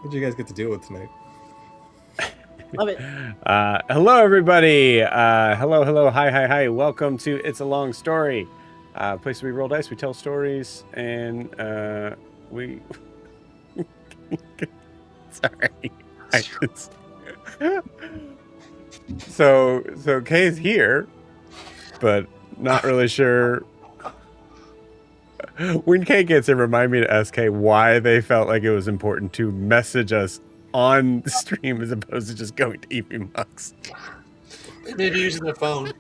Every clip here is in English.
What did you guys get to deal with tonight? Love it. Hello, everybody. Hello. Hi. Welcome to It's a Long Story. Place where we roll dice, we tell stories, and we. Sorry. So Kay's here, but not really sure. When Kay gets here, remind me to ask Kay why they felt like it was important to message us on the stream as opposed to just going to EP Mugs. They may be using their phone.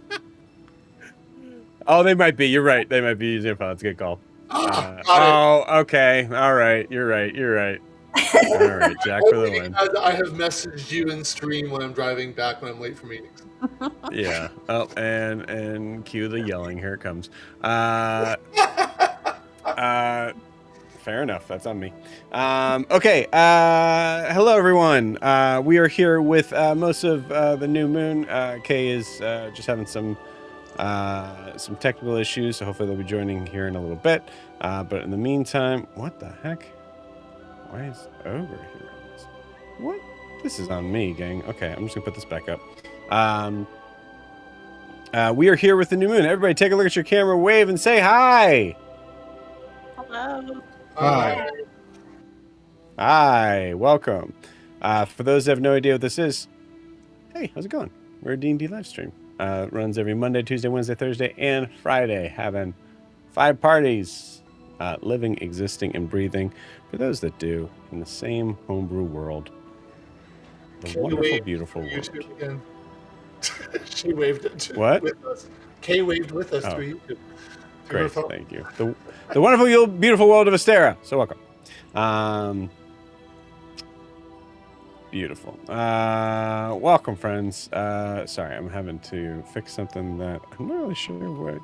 Oh, they might be. You're right. They might be using their phone. It's a good call. Okay. All right. You're right. All right, Jack for the win. I have messaged you in stream when I'm driving back when I'm late for meetings. Yeah. Oh, and cue the yelling. Here it comes. Fair enough. That's on me. Okay. Hello, everyone. We are here with most of the new moon. Kay is just having some technical issues, so hopefully they'll be joining here in a little bit. But in the meantime, what the heck? Why is Ogre here? What? This is on me, gang. Okay, I'm just gonna put this back up. We are here with the new moon. Everybody, take a look at your camera, wave, and say hi. Hello. Hi. Hi. Welcome. For those that have no idea what this is, hey, how's it going? We're a D&D live stream. Runs every Monday, Tuesday, Wednesday, Thursday, and Friday. Having 5 parties, living, existing, and breathing. For those that do, in the same homebrew world. The wonderful, beautiful world. Again. She waved it What? With us. Kay waved with us Oh. through YouTube. Great, thank you. The wonderful, beautiful world of Astera. So welcome. Beautiful. Welcome, friends. Sorry, I'm having to fix something that I'm not really sure what.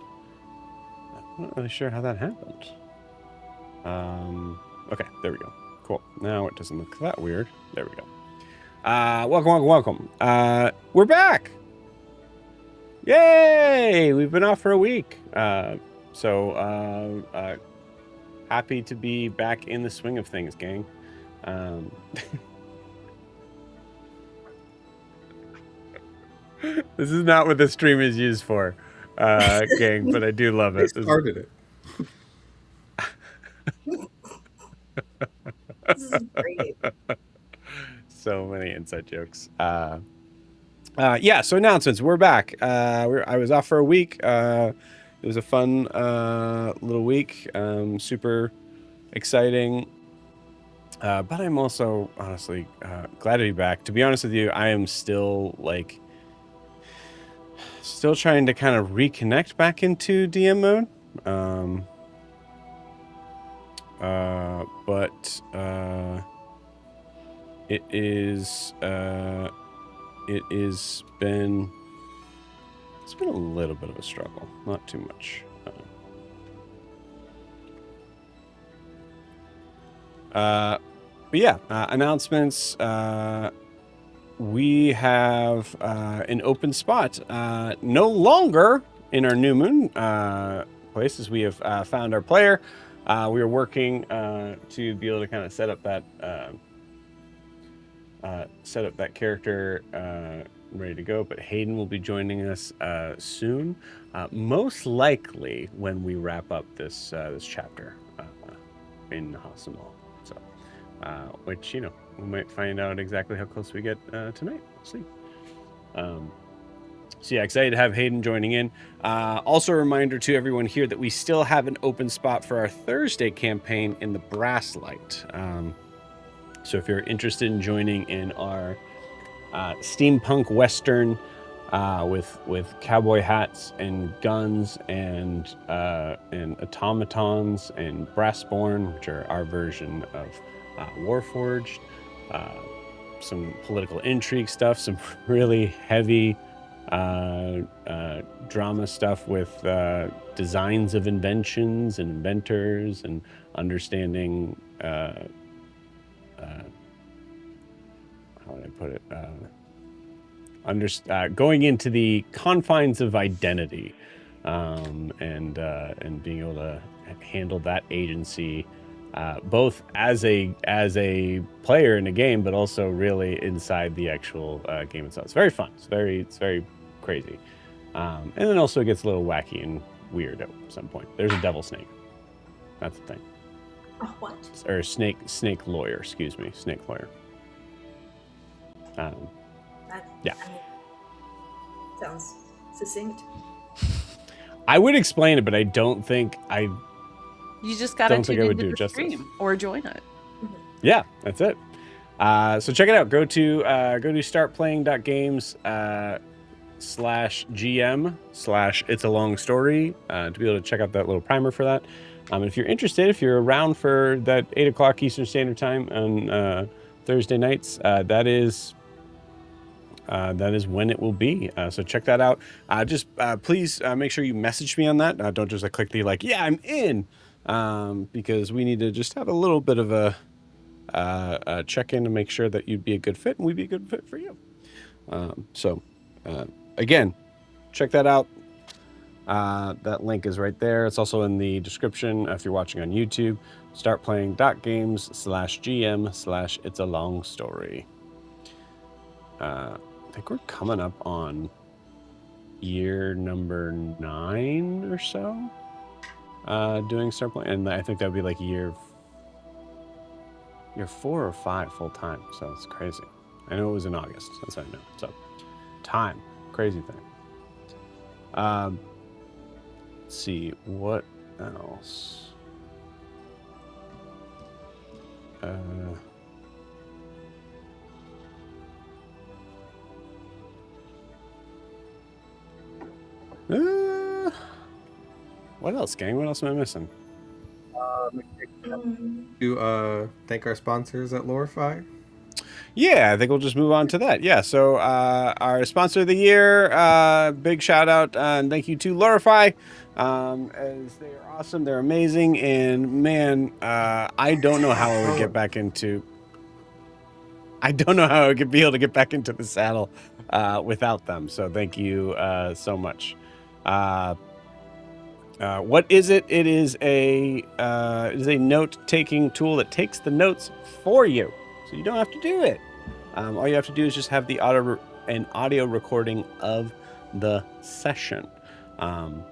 I'm not really sure how that happened. Okay, there we go. Cool. Now it doesn't look that weird. There we go. Welcome. We're back. Yay! We've been off for a week. So happy to be back in the swing of things, gang. This is not what the stream is used for, gang, but I do love it. They started it. This is great. So many inside jokes. Yeah, so announcements. We're back. I was off for a week. It was a fun little week. Super exciting. But I'm also, honestly, glad to be back. To be honest with you, I am still, still trying to kind of reconnect back into DM mode. But it's been a little bit of a struggle, not too much. But yeah, announcements. We have an open spot, no longer in our new moon place, as we have found our player. We are working to be able to kind of set up that character ready to go. But Hayden will be joining us soon, most likely when we wrap up this chapter in Hasimo. So, which we might find out exactly how close we get tonight. We'll see. So yeah, excited to have Hayden joining in. Also a reminder to everyone here that we still have an open spot for our Thursday campaign in the Brass Light. So if you're interested in joining in our steampunk western with cowboy hats and guns and automatons and brassborn, which are our version of Warforged, some political intrigue stuff, some really heavy drama stuff with designs of inventions and inventors and understanding how would I put it? Going into the confines of identity, and being able to handle that agency both as a player in a game, but also really inside the actual game itself. It's very fun. It's very crazy, and then also it gets a little wacky and weird at some point. There's a devil snake. That's the thing. What? Or snake lawyer. Excuse me, snake lawyer. Yeah. I mean, sounds succinct. I would explain it, but I don't think You just gotta don't think tune I would into do the justice. stream or join it. Yeah, that's it. So check it out. Go to startplaying.games/GM/It's a Long Story to be able to check out that little primer for that. If you're interested, if you're around for that 8 o'clock Eastern Standard Time on Thursday nights, that is when it will be. So check that out. Please make sure you message me on that. Don't just click the yeah, I'm in, because we need to just have a little bit of a check in to make sure that you'd be a good fit and we'd be a good fit for you. Again, check that out. That link is right there. It's also in the description if you're watching on YouTube. Startplaying.games/GM/It's a Long Story. I think we're coming up on year number 9 or so. Doing Start Playing, and I think that would be like year 4 or 5 full time. So it's crazy. I know it was in August. That's what I know. So time, crazy thing. Let's see what else. What else, gang? What else am I missing? To thank our sponsors at Lorify. Yeah, I think we'll just move on to that. Yeah, so our sponsor of the year, big shout out and thank you to Lorify, as they are awesome, they're amazing, and man, I don't know how I would get back into. I don't know how I could be able to get back into the saddle without them. So thank you so much. What is it? It is a note-taking tool that takes the notes for you, so you don't have to do it. All you have to do is just have the audio recording of the session. You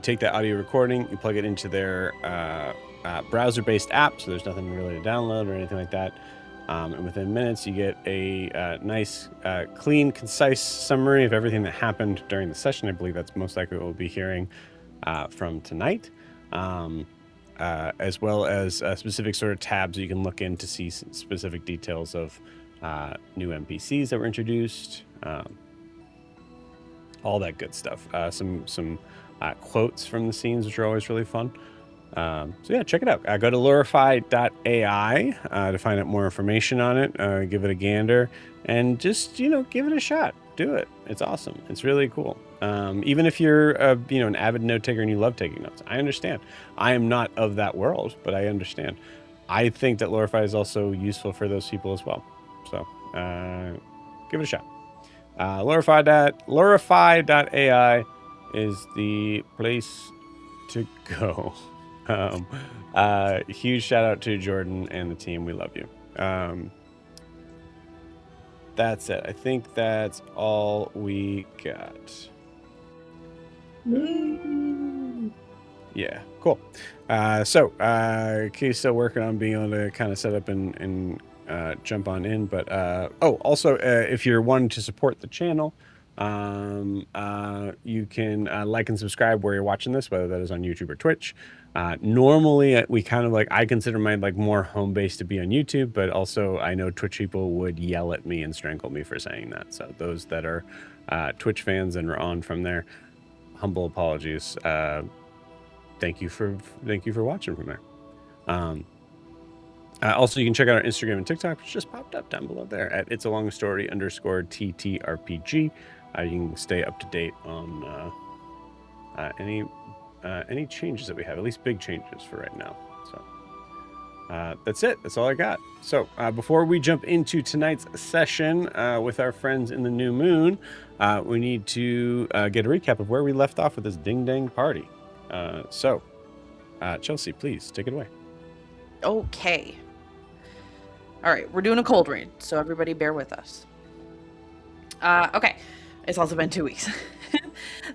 take that audio recording, you plug it into their browser-based app, so there's nothing really to download or anything like that. And within minutes, you get a nice, clean, concise summary of everything that happened during the session. I believe that's most likely what we'll be hearing from tonight, as well as specific sort of tabs you can look in to see specific details of new NPCs that were introduced, all that good stuff. Some quotes from the scenes, which are always really fun. So yeah, check it out. Go to lurify.ai to find out more information on it. Give it a gander and just, give it a shot. Do it. It's awesome. It's really cool. Even if you're, an avid note taker and you love taking notes, I understand. I am not of that world, but I understand. I think that Lorify is also useful for those people as well. So give it a shot. Lurify.ai is the place to go. Huge shout out to Jordan and the team. We love you. That's it. I think that's all we got. Yeah, cool. Kay's still working on being able to kind of set up and jump on in. But also, if you're wanting to support the channel, you can like and subscribe where you're watching this, whether that is on YouTube or Twitch. Normally we kind of I consider my more home base to be on YouTube, but also I know Twitch people would yell at me and strangle me for saying that. So those that are Twitch fans and are on from there, humble apologies. Thank you for watching from there. Also, you can check out our Instagram and TikTok, which just popped up down below there at It's a Long Story _TTRPG. You can stay up to date on any changes that we have, at least big changes for right now. So that's it. That's all I got. So before we jump into tonight's session with our friends in the New Moon, we need to get a recap of where we left off with this ding dang party. So Chelsea, please take it away. Okay. All right, we're doing a cold read, so everybody bear with us. Okay, it's also been 2 weeks.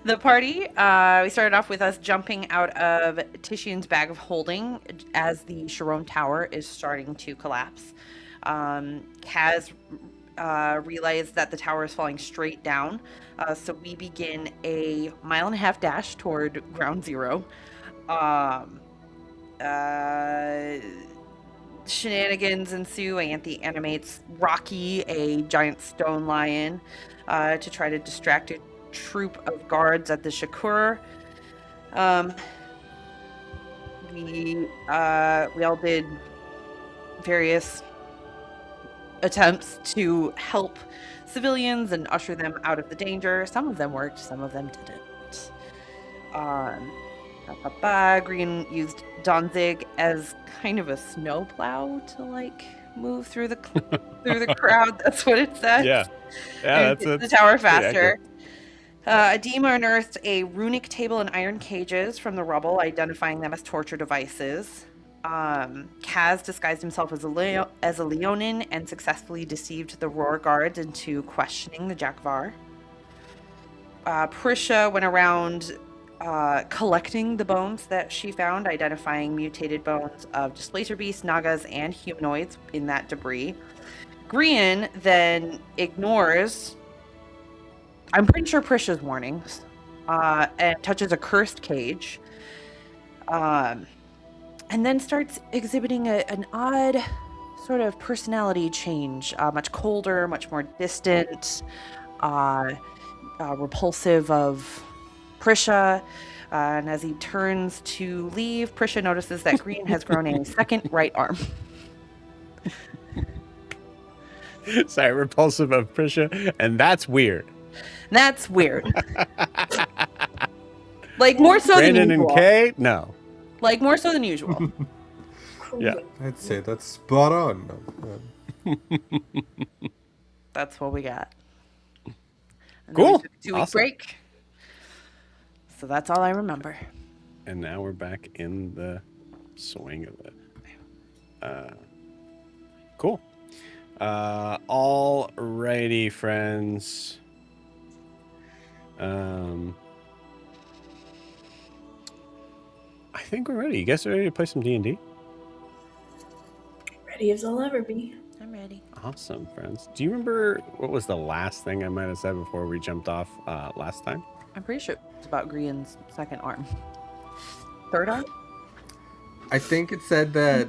The party, we started off with us jumping out of Titian's bag of holding as the Shirome Tower is starting to collapse. Kaz realized that the tower is falling straight down, so we begin a 1.5 mile dash toward ground zero. Shenanigans ensue. Anthe animates Rocky, a giant stone lion, to try to distract a troop of guards at the Shakur. We all did various attempts to help civilians and usher them out of the danger. Some of them worked, some of them didn't. Green used Danzig as kind of a snowplow to like move through the crowd. That's what it says. Yeah, that's the tower faster. Adema unearthed a runic table and iron cages from the rubble, identifying them as torture devices. Kaz disguised himself as a Leonin and successfully deceived the Roar guards into questioning the Jakvar. Prisha went around collecting the bones that she found, identifying mutated bones of displacer beasts, nagas, and humanoids in that debris. Grian then ignores, I'm pretty sure, Prisha's warnings, and touches a cursed cage, and then starts exhibiting an odd sort of personality change, much colder, much more distant, repulsive of Prisha. And as he turns to leave, Prisha notices that Green has grown a second right arm. Sorry, repulsive of Prisha, and that's weird. That's weird. Like, more so Brandon than usual. and Kay? No. Like, more so than usual. Yeah. I'd say that's spot on. That's what we got. And then Cool. we took a 2-week Awesome. break. So that's all I remember. And now we're back in the swing of it. Cool. Alrighty, friends. I think we're ready. You guys are ready to play some D&D? Ready as I'll ever be. I'm ready. Awesome, friends. Do you remember what was the last thing I might have said before we jumped off last time? I'm pretty sure it's about Grian's second arm. Third arm? I think it said that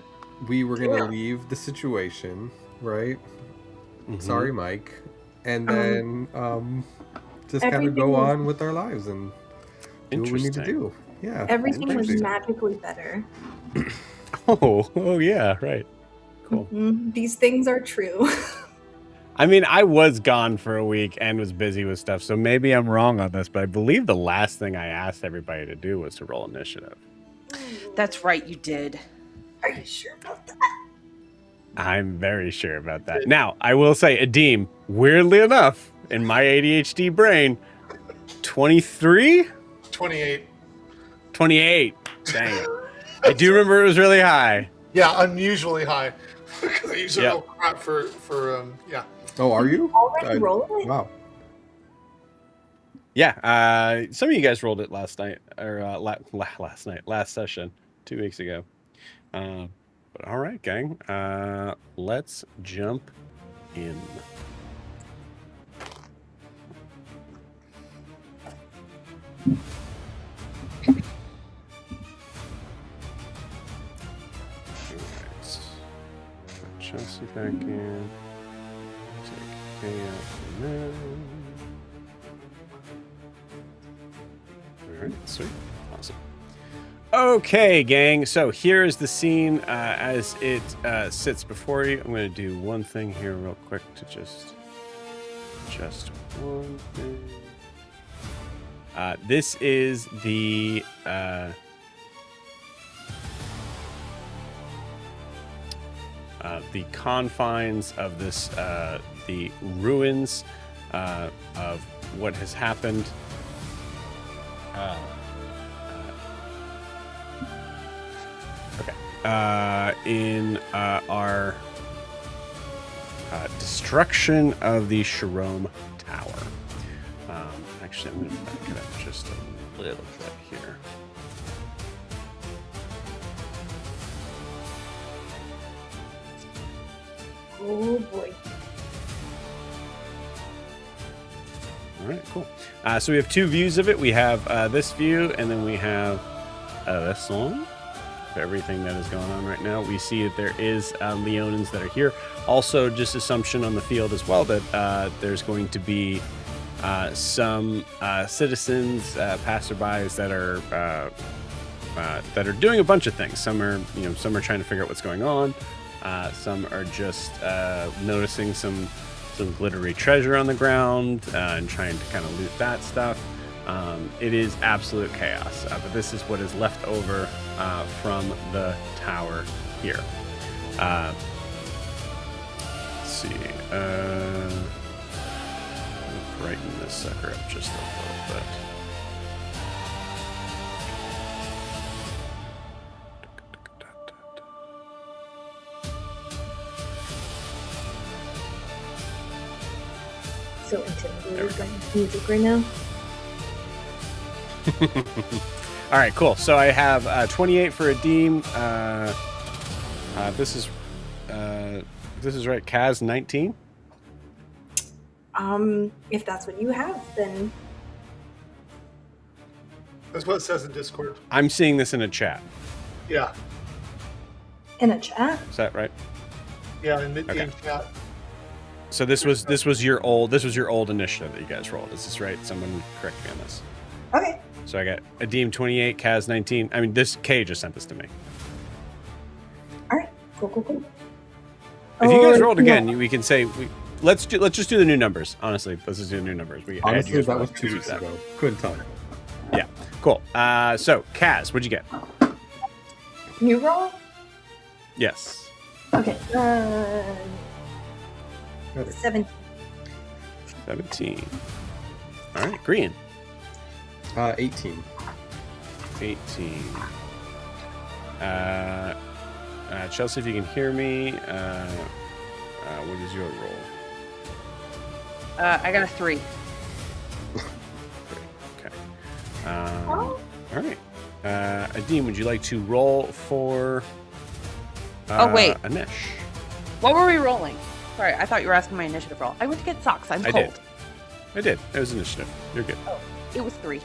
we were going to leave the situation, right? Mm-hmm. Sorry, Mike. And then just kind of go on with our lives and do what we need to do. Yeah. Everything was magically better. Oh, yeah, right. Cool. Mm-hmm. These things are true. I mean, I was gone for a week and was busy with stuff, so maybe I'm wrong on this, but I believe the last thing I asked everybody to do was to roll initiative. That's right, you did. Are you sure about that? I'm very sure about that. Now, I will say, Adim, weirdly enough, in my ADHD brain, 23? 28. 28. Dang. I do remember it was really high. Yeah, unusually high. Because I usually roll crap for yeah. Oh, are you? Already rolling? Wow. Yeah, some of you guys rolled it last night, or last session, 2 weeks ago. But all right, gang, let's jump in. Chelsea back in. Take Kay out for now. Alright, sweet. Awesome. Okay, gang. So here is the scene as it sits before you. I'm going to do one thing here real quick to just one thing. This is the confines of this, the ruins of what has happened in our destruction of the Shirome Tower. Actually, I'm going to back it up just a little bit here. Oh boy. All right, cool. So we have two views of it. We have this view, and then we have this one. For everything that is going on right now, we see that there is Leonins that are here. Also, just assumption on the field as well that there's going to be some citizens, passerbys that are doing a bunch of things. Some are trying to figure out what's going on. Some are just noticing some glittery treasure on the ground and trying to kind of loot that stuff. It is absolute chaos, but this is what is left over from the tower here. Let's see. Brighten this sucker up just a little bit. So intimidated by music right now. All right, cool. So I have 28 for Adim. This is right. Kaz 19. If that's what you have, then That's what it says in Discord. I'm seeing this in a chat. Yeah. in a chat. Is that right? Yeah, in mid-game chat. So this was your old initiative that you guys rolled. Is this right? Someone correct me on this. Okay. So I got Adim 28, Kaz 19. I mean, this K just sent this to me. All right. Cool. If you guys rolled again, we can say let's just do the new numbers. Honestly, let's just do the new numbers. Honestly, that was 2 weeks ago. Couldn't tell. Yeah, cool. So Kaz, what'd you get? New roll. Yes. Okay. 17. 17. All right, green. 18. 18. Chelsea, if you can hear me, what is your roll? I got a 3. Okay. All right. Adim, would you like to roll for wait. Anish? What were we rolling? Sorry, I thought you were asking my initiative roll. I went to get socks. I'm cold. I did. It was initiative. You're good. Oh, it was 3.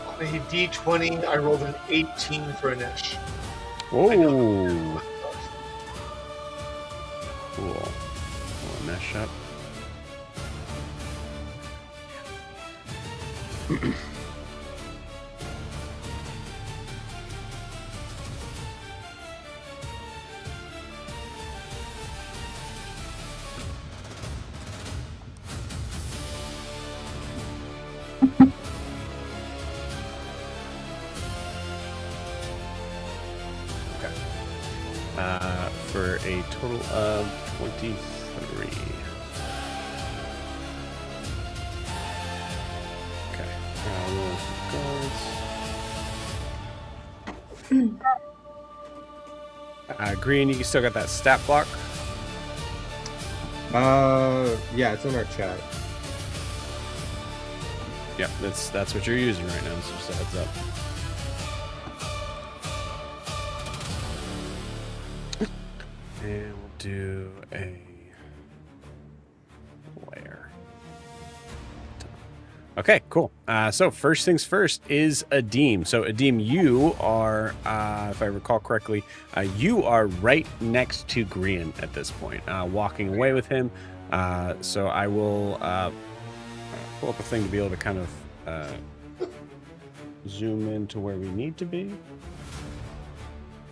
On a D20, I rolled an 18 for Anish. Whoa. Cool. We'll mesh up. For a total of 23. Okay. Roll guards. Green, you still got that stat block? Yeah, it's in our chat. Yeah, that's what you're using right now, so just a heads up. And we'll do a layer. Okay, cool. So first things first is Adim. So Adim, you are, if I recall correctly, you are right next to Grian at this point, walking away with him. So I will pull up a thing to be able to kind of zoom in to where we need to be.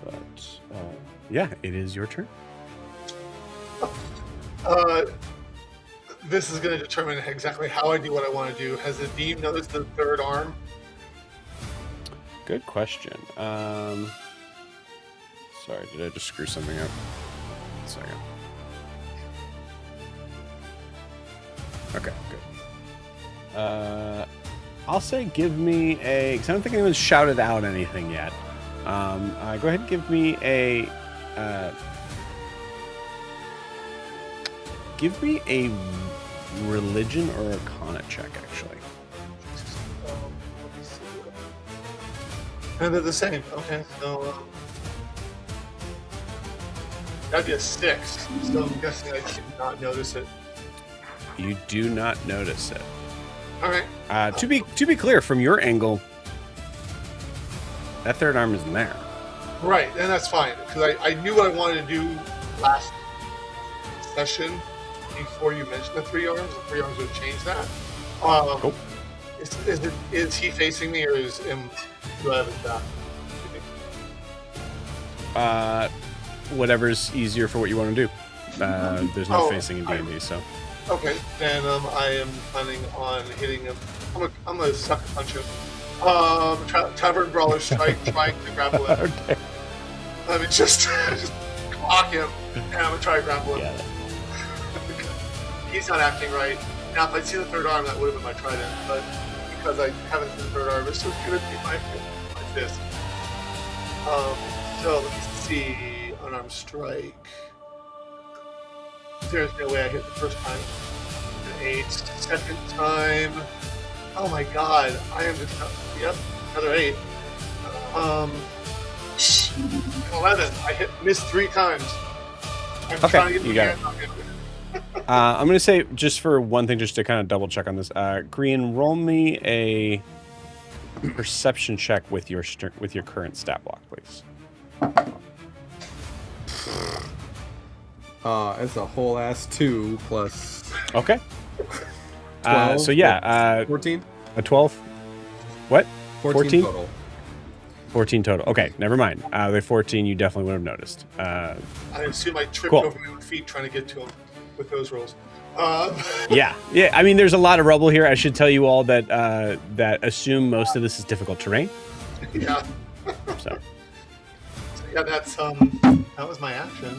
But yeah, it is your turn. This is going to determine exactly how I do what I want to do. Has Adim noticed the third arm? Good question. Sorry, did I just screw something up? 1 second. Okay, good. I'll say give me a, because I don't think anyone's shouted out anything yet. Go ahead and give me a religion or arcana check, actually. Let me see. And they're the same. Okay, so that'd be a 6. So I'm guessing I did not notice it. You do not notice it. All right. To be clear, from your angle, that third arm isn't there. Right, and that's fine because I knew what I wanted to do last session before you mentioned the 3 arms. The 3 arms would change that. Cool. Is he facing me or do I have his back? Whatever's easier for what you want to do. There's no facing in D&D, so. Okay, then I am planning on hitting him. I'm gonna sucker punch him. Tavern Brawler Strike, trying to grapple him. Okay. Let me just clock him, and I'm gonna try to grapple him. Yeah. He's not acting right. Now, if I'd seen the third arm, that would have been my trident, but because I haven't seen the third arm, it's just gonna be my fist. So let me see. Unarmed strike. There's no way I hit the first time. An 8. Second time. Oh my god. I am just. Yep. Another 8. 11. I missed 3 times. I'm trying to get you got it. I'm going to say, just for one thing, just to kind of double check on this. Green, roll me a perception check with your current stat block, please. It's a whole ass 2 plus. Okay. 12, so yeah, 14. A 12. What? 14 total. 14 total. Okay, never mind. The 14 you definitely would have noticed. I assume I tripped Cool. over my own feet trying to get to him with those rolls. Yeah. I mean, there's a lot of rubble here. I should tell you all that that assume most of this is difficult terrain. Yeah. So Yeah, that's that was my action.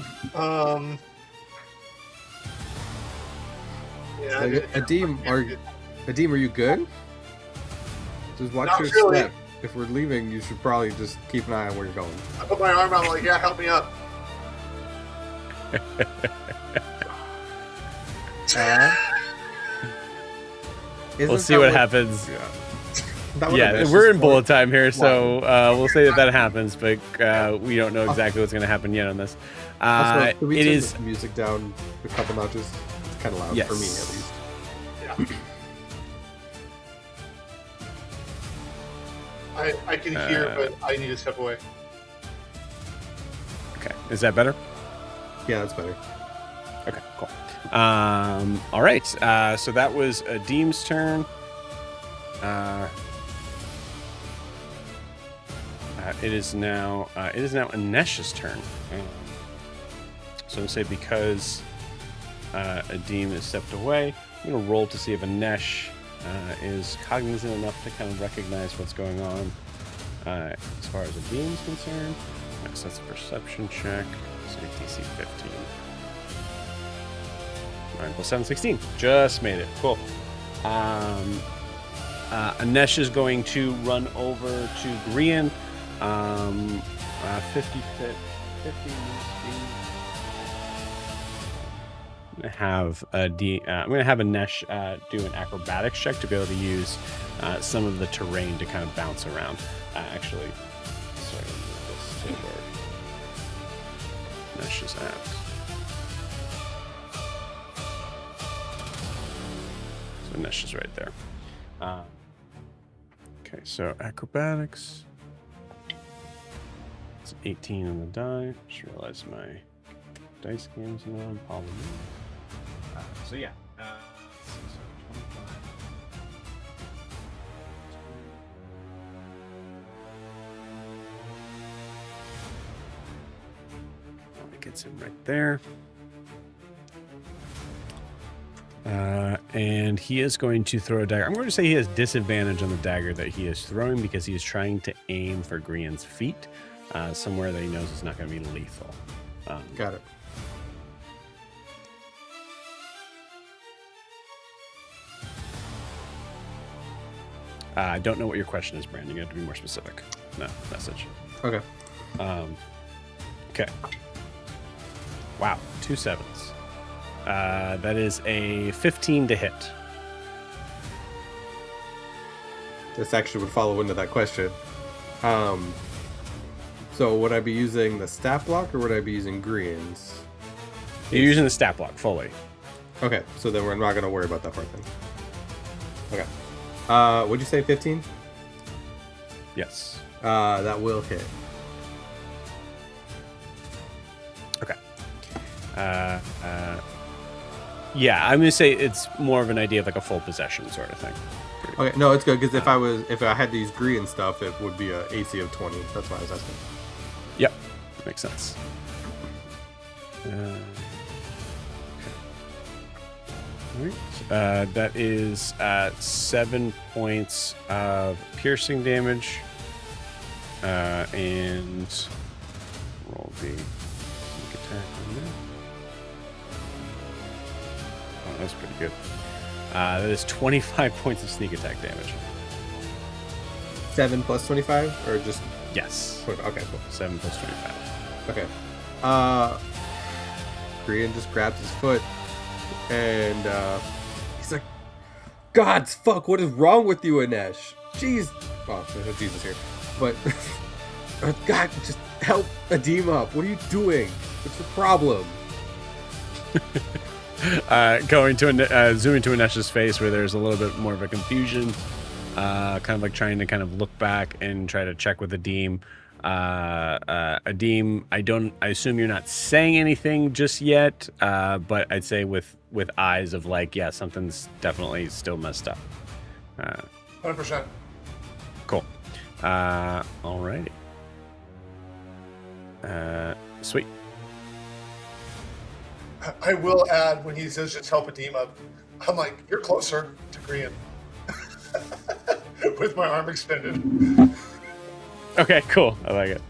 Yeah. Adim, are you good? Just watch Not your really. step. If we're leaving, you should probably just keep an eye on where you're going. I put my arm out, I'm like, yeah, help me up. we'll see what happens. Yeah, Yeah, we're in bullet time here, so we'll say that happens, but we don't know exactly what's going to happen yet on this. Also, can we It turn is. the music down a couple notches. It's kind of loud Yes. for me, at least. Yeah. I can hear, but I need to step away. Okay, is that better? Yeah, that's better. Okay, cool. All right. So that was Adim's turn. It is now Anesh's turn. So I'm gonna say because Adim has stepped away, I'm gonna roll to see if Anesh is cognizant enough to kind of recognize what's going on as far as Adim's concerned. So that's a perception check. So DC 15. 9 plus 7, 16. Just made it. Cool. Anesh is going to run over to Grian. 50 fit. 50 speed. I'm going to have Anesh do an acrobatics check to be able to use some of the terrain to kind of bounce around. Sorry, move this to where Anesh is at. So Anesh is right there. Okay, so acrobatics. It's 18 on the die. Just realized my dice game's not on polymer. So yeah. So 25. That gets him right there. And he is going to throw a dagger. I'm going to say he has disadvantage on the dagger that he is throwing because he is trying to aim for Grian's feet, somewhere that he knows is not going to be lethal. Got it. I don't know what your question is, Brandon. You have to be more specific. No message. Okay. Okay. Wow, 2 7s. That is a 15 to hit. This actually would follow into that question. So would I be using the stat block or would I be using greens? You're using the stat block fully. Okay, so then we're not going to worry about that part then. Okay. Would you say 15? Yes. That will hit. Okay. Yeah, I'm gonna say it's more of an idea of like a full possession sort of thing. Okay, no, it's good because if I had to use green stuff, it would be a AC of 20. That's why I was asking. Yep, makes sense. Okay. All right. That is 7 points of piercing damage, and roll the sneak attack on there. Oh, that's pretty good. That is 25 points of sneak attack damage. 7 plus 25, or just Yes. okay, cool. 7 plus 25. Okay. Brian just grabs his foot and he's like, God's fuck, what is wrong with you, Anesh? Jeez. Well, there's no Jesus here. But God, just help Adim up. What are you doing? What's the problem? Going to zooming to Anesh's face where there's a little bit more of a confusion, kind of like trying to kind of look back and try to check with Adim. Adim, I assume you're not saying anything just yet, but I'd say with eyes of like, yeah, something's definitely still messed up. 100%. Cool. Alrighty. Sweet. I will add, when he says just help Adim up, I'm like, you're closer to Grian. With my arm extended. Okay, cool. I like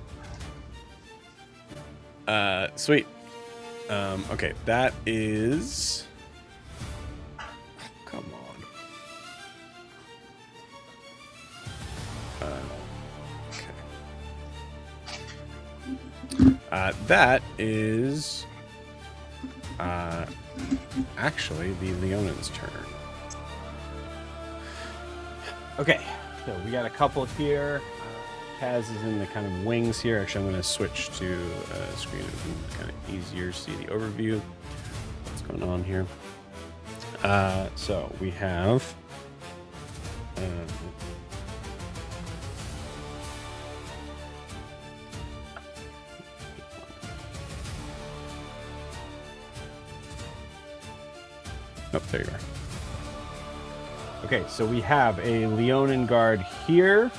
it. Sweet. Okay, that is... Come on. Okay. That is... actually the Leonan's turn. Okay, so we got a couple here. Kaz is in the kind of wings here. Actually, I'm going to switch to a screen that can kind of easier see the overview. What's going on here? So we have... Oh, there you are. Okay, so we have a Leonin guard here,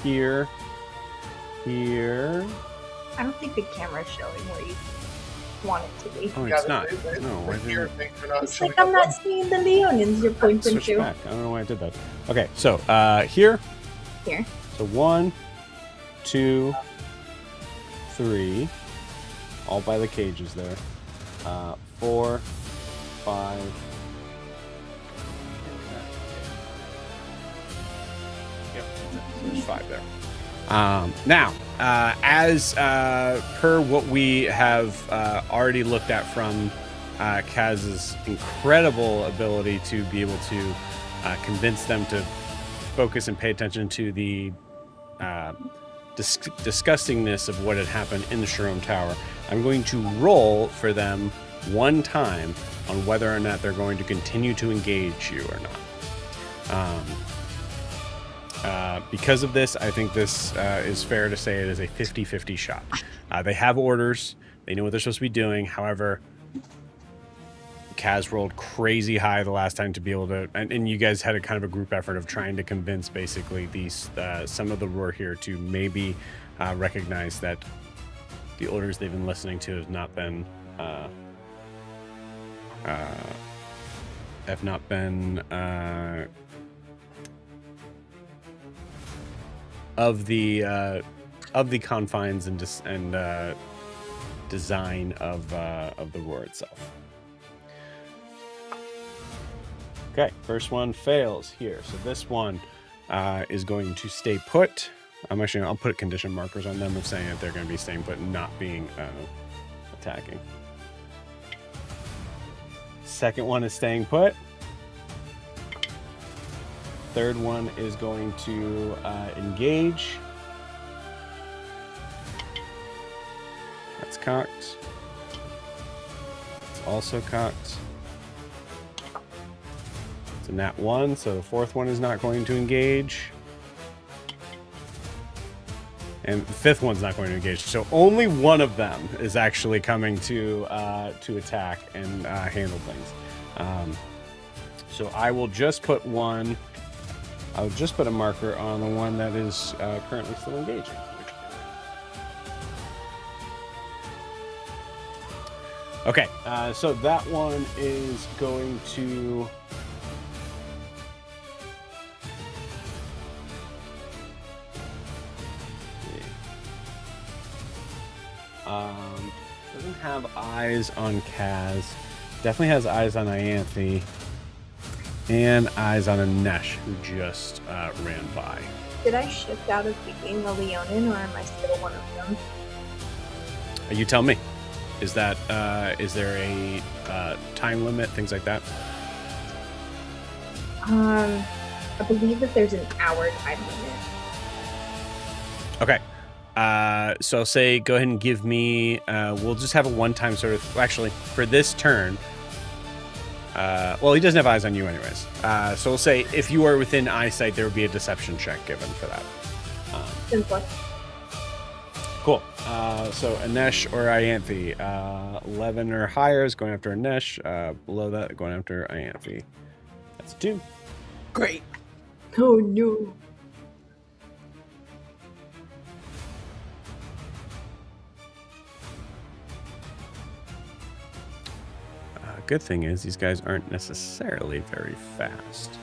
here. I don't think the camera's showing where you want it to be. Oh, it's not. No, why Here, didn't things are not It's showing like I'm up not on- seeing the Leonins you're pointing switch to. back? I don't know why I did that. Okay, so here. Here. So 1, 2, 3, all by the cages there. 4, 5. Yep, there's 5 there. Now, as per what we have already looked at from Kaz's incredible ability to be able to convince them to focus and pay attention to the disgustingness of what had happened in the Shirome Tower, I'm going to roll for them one time on whether or not they're going to continue to engage you or not. Because of this, I think this is fair to say it is a 50-50 shot. They have orders. They know what they're supposed to be doing. However, Kaz rolled crazy high the last time to be able to... And you guys had a kind of a group effort of trying to convince basically these some of the roar here to maybe recognize that the orders they've been listening to have not been... of the confines and design of the roar itself. Okay, first one fails here. So this one is going to stay put. I'll put condition markers on them of saying that they're going to be staying put and not being attacking. Second one is staying put. Third one is going to engage. That's cocked. It's also cocked. It's a nat 1, so the fourth one is not going to engage. And the fifth one's not going to engage. So only one of them is actually coming to attack and handle things. So I will just put one. I'll just put a marker on the one that is currently still engaging. Okay, so that one is going to... doesn't have eyes on Kaz. Definitely has eyes on Ianthe. And eyes on Anesh, who just ran by. Did I shift out of being a Leonin, or am I still one of them? You tell me. Is that is there a time limit, things like that? I believe that there's an hour time limit. Okay. So I'll say go ahead and give me, we'll just have a one-time sort of, actually, for this turn, well, he doesn't have eyes on you anyways. So we'll say if you are within eyesight, there will be a deception check given for that. Simple. Cool. So Anesh or Ianthe, 11 or higher is going after Anesh. Below that, going after Ianthe. That's 2. Great. Oh no. Good thing is these guys aren't necessarily very fast.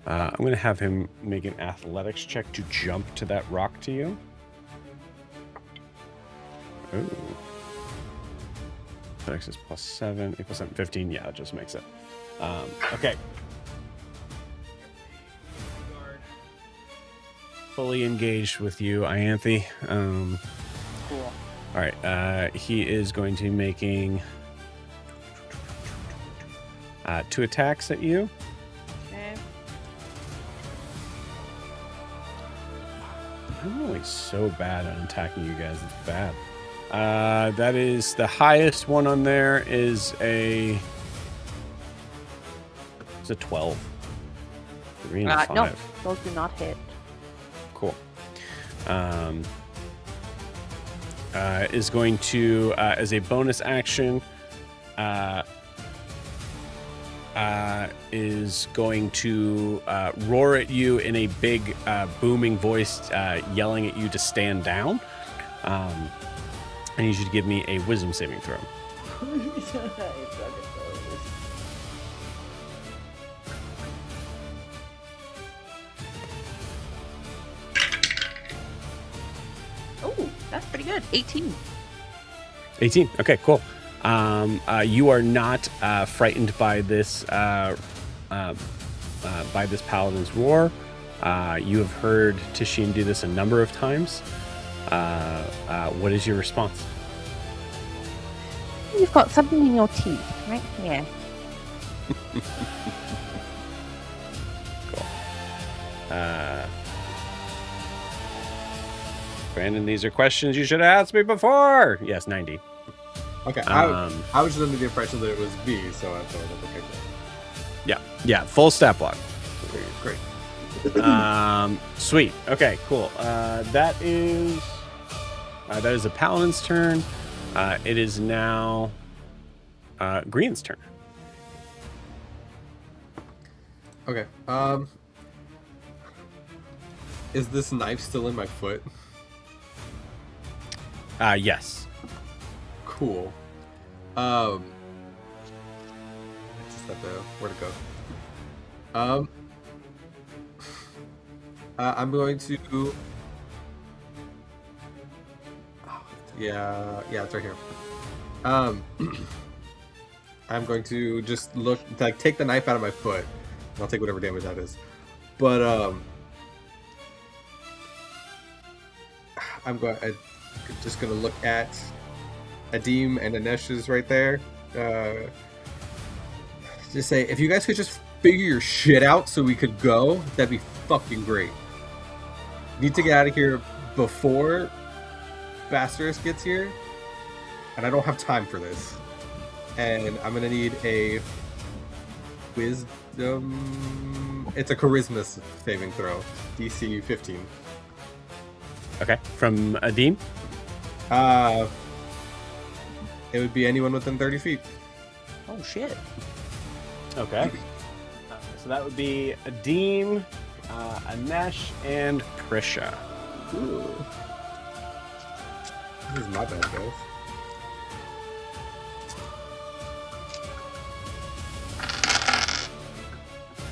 I'm going to have him make an athletics check to jump to that rock to you. Ooh. Athletics is +7, 8 + 7, 15. Yeah, that just makes it. Okay. Fully engaged with you, Ianthe. Cool. All right, he is going to be making 2 attacks at you. Okay. I'm really so bad at attacking you guys. It's bad. That is the highest one on there is a 12. 3 and 5. No, those do not hit. Cool. Is going to, as a bonus action, is going to roar at you in a big, booming voice, yelling at you to stand down. I need you to give me a wisdom saving throw. Oh, that's pretty good. 18. 18. Okay, cool. You are not frightened by this paladin's roar. You have heard Tishin do this a number of times. What is your response? You've got something in your teeth, right here. Cool. Brandon, these are questions you should have asked me before. Yes, 90. Okay, I was just under the impression that it was B, so I thought, okay, great. Yeah, full stat block. Great. Sweet. Okay, cool. That is a paladin's turn. It is now Green's turn. Okay. Is this knife still in my foot? Yes. Cool. I just have to where to go. I'm going to. Oh, yeah, it's right here. I'm going to just look, like, take the knife out of my foot I'll take whatever damage that is. But I'm just gonna look at Adim and Anesh is right there. Just say, if you guys could just figure your shit out so we could go, that'd be fucking great. Need to get out of here before Bastarus gets here, and I don't have time for this. And I'm gonna need a wisdom. It's a charisma saving throw, DC 15. Okay, from Adim. It would be anyone within 30 feet. Oh shit. Okay. So that would be Adim, Anesh, and Prisha. Ooh. This is not bad, guys.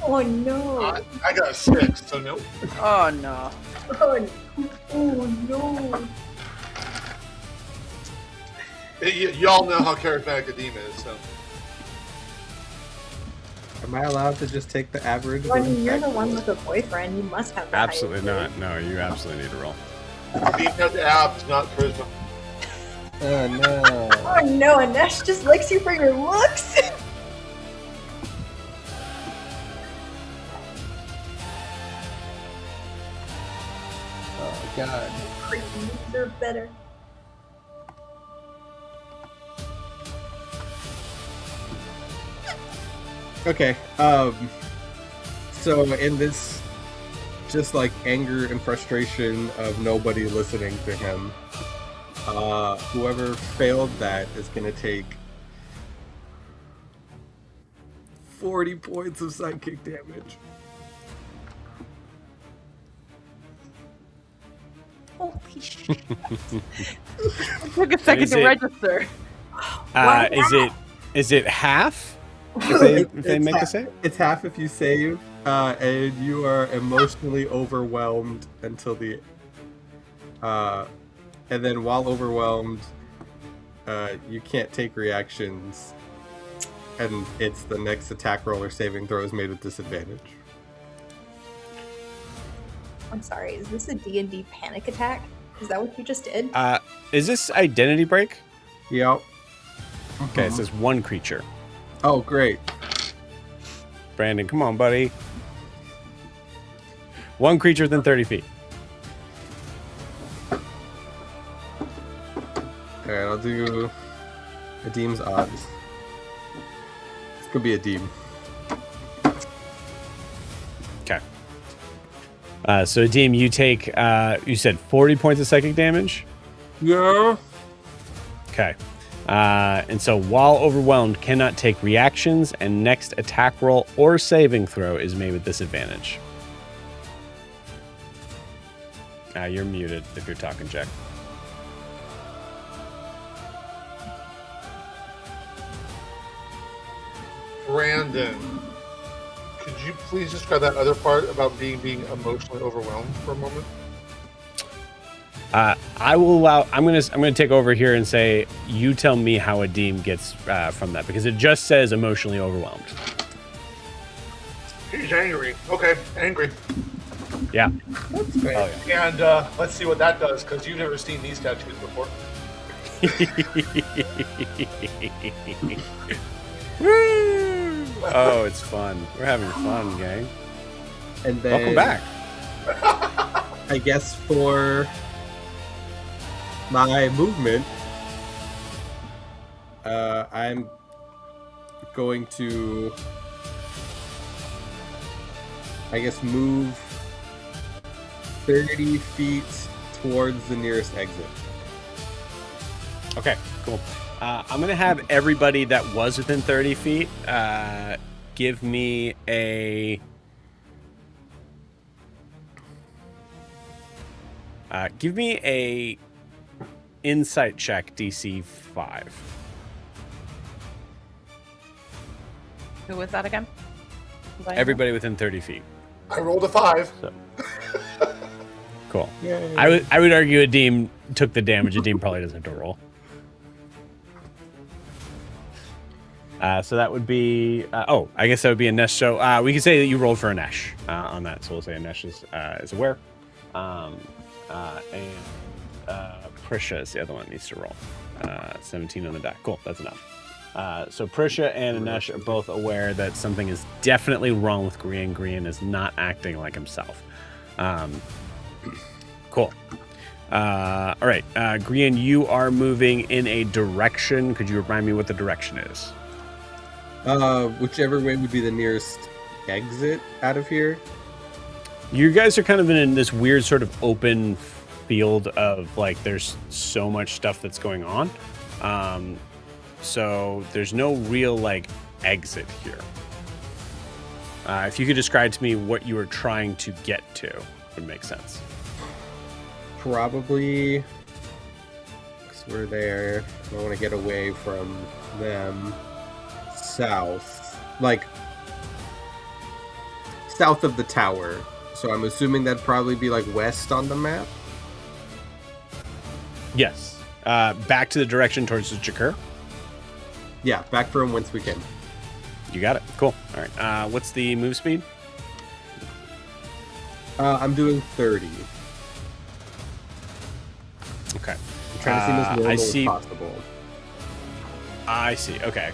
Oh no. I got a 6, so nope. Oh no. Oh no. Y'all know how charismatic Adim is, so. Am I allowed to just take the average? When you're the one with a boyfriend, you must have the Absolutely highest not. No, you absolutely need to roll. Adim has abs, not charisma. Oh no. Oh no, Anesh just likes you for your looks. Oh god. Crazy, you deserve better. Okay. So in this, just like anger and frustration of nobody listening to him, whoever failed that is gonna take 40 points of psychic damage. Holy shit. It took a second is to it- register. Is it half? If they It's make a half- save? It's half if you save, and you are emotionally overwhelmed until the. And then while overwhelmed, you can't take reactions, and it's the next attack roll or saving throw is made with disadvantage. I'm sorry, is this a D&D panic attack? Is that what you just did? Is this identity break? Yep. Okay, it says one creature. Oh, great. Brandon, come on, buddy. One creature within 30 feet. Alright, I'll do Adim's odds. This could be Adim. Okay. So, Adim, you take, you said 40 points of psychic damage? Yeah. Okay. And so, while overwhelmed, cannot take reactions, and next attack roll or saving throw is made with disadvantage. You're muted if you're talking, Jack. Brandon, could you please describe that other part about being emotionally overwhelmed for a moment? I will allow. I'm gonna take over here and say you tell me how Adim gets from that, because it just says emotionally overwhelmed. He's angry. Okay, angry. Yeah. That's great. Oh yeah. And let's see what that does, because you've never seen these tattoos before. Woo! Oh, it's fun. We're having fun, gang. And then, Welcome back. I guess for my movement, I'm going to, I guess, move 30 feet towards the nearest exit. Okay, cool. I'm gonna have everybody that was within 30 feet give me a insight check DC 5. Who was that again? Was I- Everybody within 30 feet. I rolled a 5. So. Cool. Yay. I would argue Adim took the damage. Adim probably doesn't have to roll. So that would be. I guess that would be a Nesh. So we can say that you rolled for a Nesh on that. So we'll say a Nesh is aware. And Prisha is the other one that needs to roll. 17 on the die. Cool, that's enough. So Prisha and Anesh are both aware that something is definitely wrong with Grian. Grian is not acting like himself. Cool. All right, Grian, you are moving in a direction. Could you remind me what the direction is? Whichever way would be the nearest exit out of here. You guys are kind of in this weird sort of open field of like there's so much stuff that's going on. So there's no real like exit here. If you could describe to me what you were trying to get to, would make sense. Probably because we're there. I want to get away from them. South, like south of the tower. So I'm assuming that'd probably be like west on the map. Yes. Back to the direction towards the Jakar. Yeah, back from whence we came. You got it. Cool. All right. What's the move speed? I'm doing 30. Okay. I'm trying to seem as normal as possible. I see. Okay.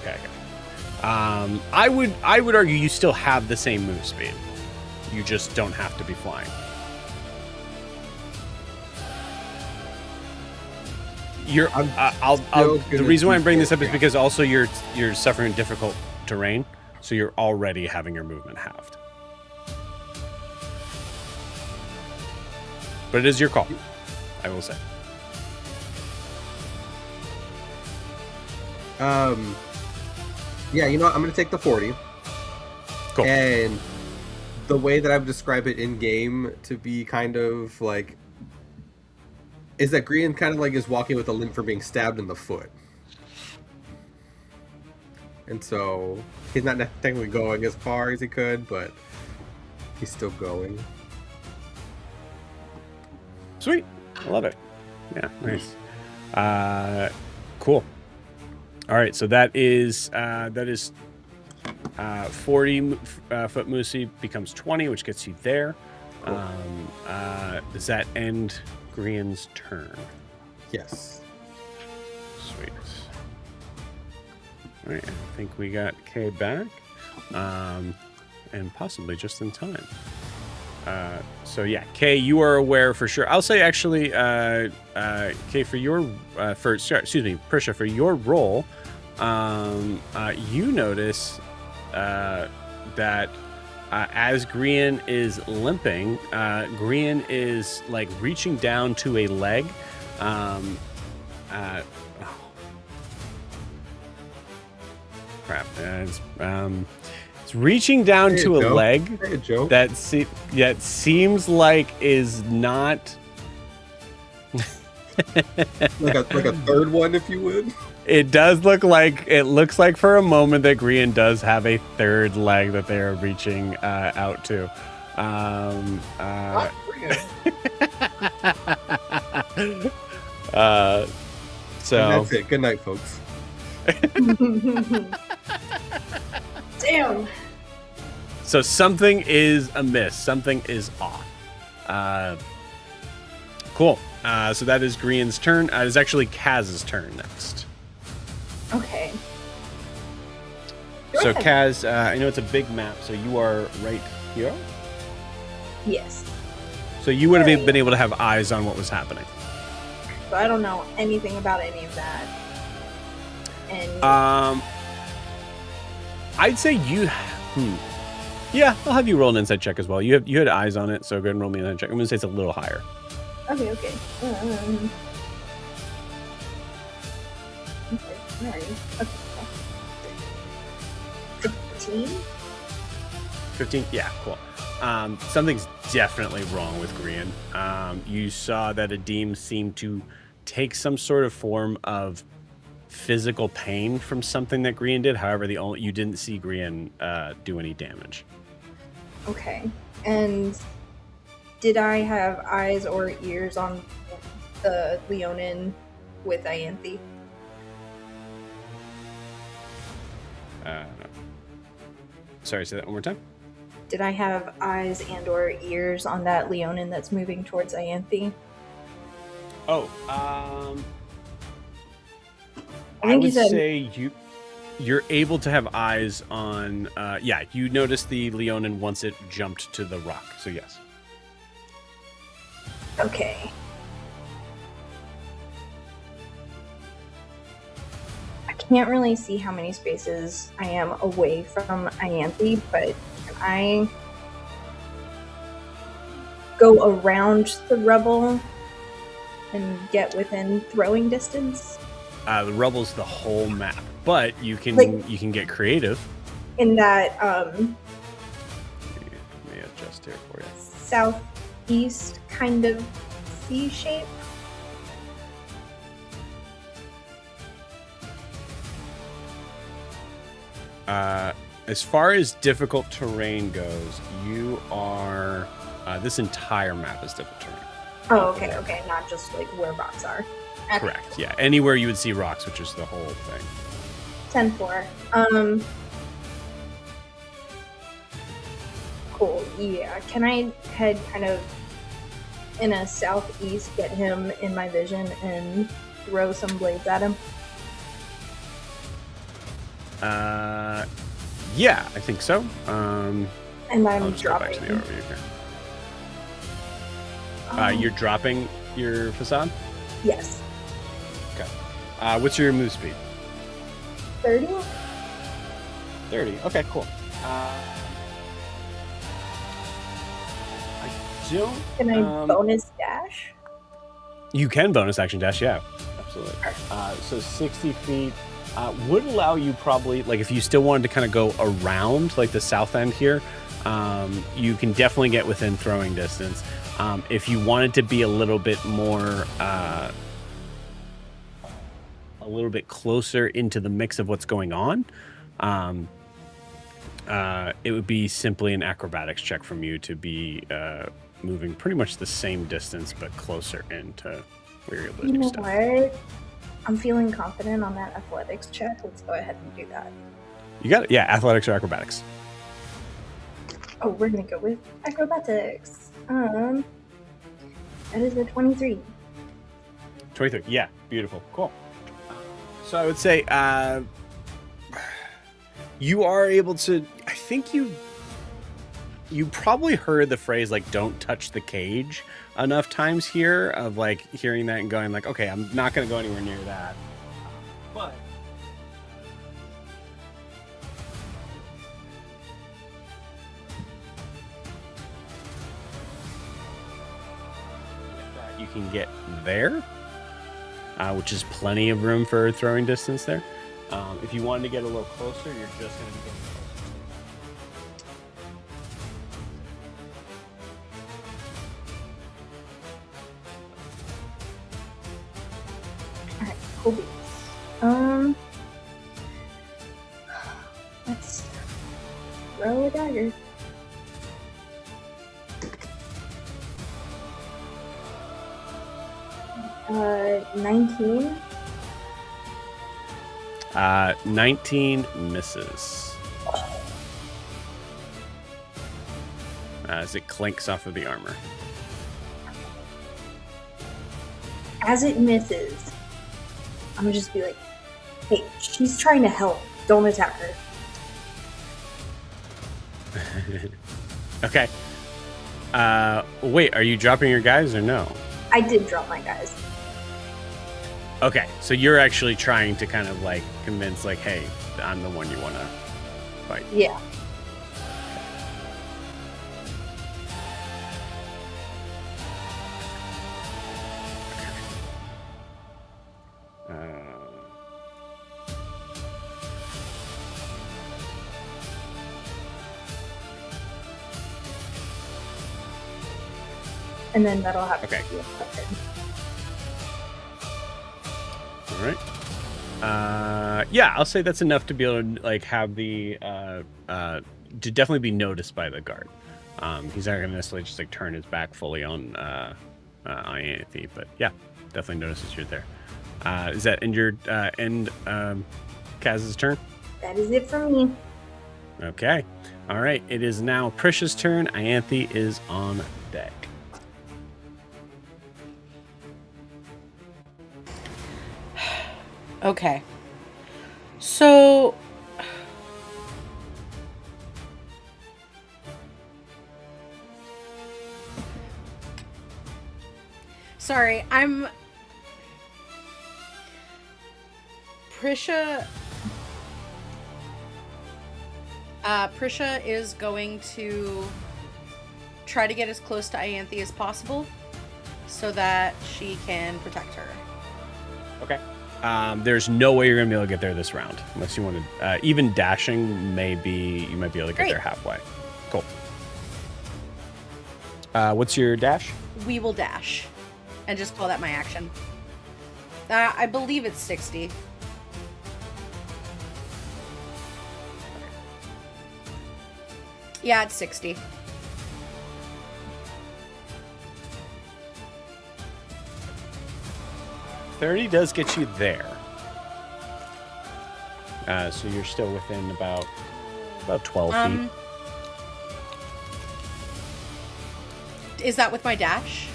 I would argue you still have the same move speed. You just don't have to be flying. The reason why I'm bringing this up is because also you're suffering difficult terrain, so you're already having your movement halved. But it is your call, I will say. Yeah, you know what? I'm going to take the 40. Cool. And the way that I would describe it in game to be kind of like is that Grian kind of like is walking with a limp for being stabbed in the foot. And so he's not technically going as far as he could, but he's still going. Sweet. I love it. Yeah, nice. Cool. All right, so that is 40 foot Moosey becomes 20, which gets you there. Cool. Does that end Grian's turn? Yes. Sweet. All right, I think we got Kay back, and possibly just in time. So yeah, Kay, you are aware for sure. I'll say actually, Kay, for your Prisha, for your role, you notice that as Grian is limping, Grian is like reaching down to a leg. Crap! It's reaching down to a leg that seems like is not like a third one, if you would. It looks like for a moment that Grian does have a third leg that they are reaching out to. So and that's it. Good night, folks. Damn. So something is amiss. Something is off. Cool. So that is Grian's turn. It is actually Kaz's turn next. Okay. So Kaz, I know it's a big map, so you are right here? Yes. So you would have been able to have eyes on what was happening. So I don't know anything about any of that. And I'd say you... Yeah, I'll have you roll an insight check as well. You had eyes on it, so go ahead and roll me an insight check. I'm going to say it's a little higher. Okay. Okay, alright. Okay. 15? 15? Yeah, cool. Something's definitely wrong with Grian. You saw that Adim seemed to take some sort of form of physical pain from something that Grian did. However, you didn't see Grian do any damage. Okay. And did I have eyes or ears on the Leonin with Ianthe? Sorry, say that one more time. Did I have eyes and or ears on that Leonin that's moving towards Ianthe? Oh, I I think you would said- say you're able to have eyes on. Yeah, you noticed the Leonin once it jumped to the rock. So yes. Okay. I can't really see how many spaces I am away from Ianthe, but can I go around the rubble and get within throwing distance? The rubble's the whole map, but you can get creative. In that Let me adjust here for you. southeast kind of C shape? As far as difficult terrain goes, you are. This entire map is difficult terrain. Oh, okay, not just like where rocks are. Okay, Correct. Yeah. Anywhere you would see rocks, which is the whole thing. 10-4. Cool. Yeah. Can I head kind of in a southeast, get him in my vision, and throw some blades at him? Yeah, I think so. And I'll I'm just go back dropping. to the overview here. You're dropping your facade. Yes. Okay. What's your move speed? 30? 30. Okay, cool. I don't. Can I bonus dash? You can bonus action dash, yeah, absolutely. So 60 feet would allow you probably, like, if you still wanted to kind of go around, like the south end here, you can definitely get within throwing distance. If you wanted to be a little bit more, a little bit closer into the mix of what's going on, it would be simply an acrobatics check from you to be moving pretty much the same distance but closer into where you're able to You do know stuff. what? I'm feeling confident on that athletics check. Let's go ahead and do that. You got it. Yeah, athletics or acrobatics. Oh, we're gonna go with acrobatics. That is a 23. 23. Yeah, beautiful. Cool. So I would say you are able to, I think you probably heard the phrase like "don't touch the cage" enough times here, of like hearing that and going like, okay, I'm not going to go anywhere near that. But you can get there, which is plenty of room for throwing distance there. If you wanted to get a little closer, you're just going to be getting closer. Alright, cool beats. Let's throw a dagger. Uh, 19. 19 misses. As it clinks off of the armor. As it misses, I'm gonna just be like, hey, she's trying to help. Don't attack her. Okay. Wait, are you dropping your guys or no? I did drop my guys. Okay, so you're actually trying to kind of like convince, like, hey, I'm the one you want to fight. Yeah. And then that'll have Okay. to be a weapon. All right. Yeah, I'll say that's enough to be able to like have the to definitely be noticed by the guard. He's not gonna necessarily just like turn his back fully on Ianthe, but yeah, definitely notices you're there. Is that end your end Kaz's turn? That is it for me. Okay. All right. It is now Prisha's turn. Ianthe is on deck. Okay. So sorry, Prisha is going to try to get as close to Ianthe as possible so that she can protect her. Okay. There's no way you're gonna be able to get there this round unless you want to. Even dashing you might be able to get there halfway. Cool. What's your dash? We will dash and just call that my action. I believe it's 60. Yeah, it's 60. $30 does get you there. So you're still within about 12 feet. Is that with my dash?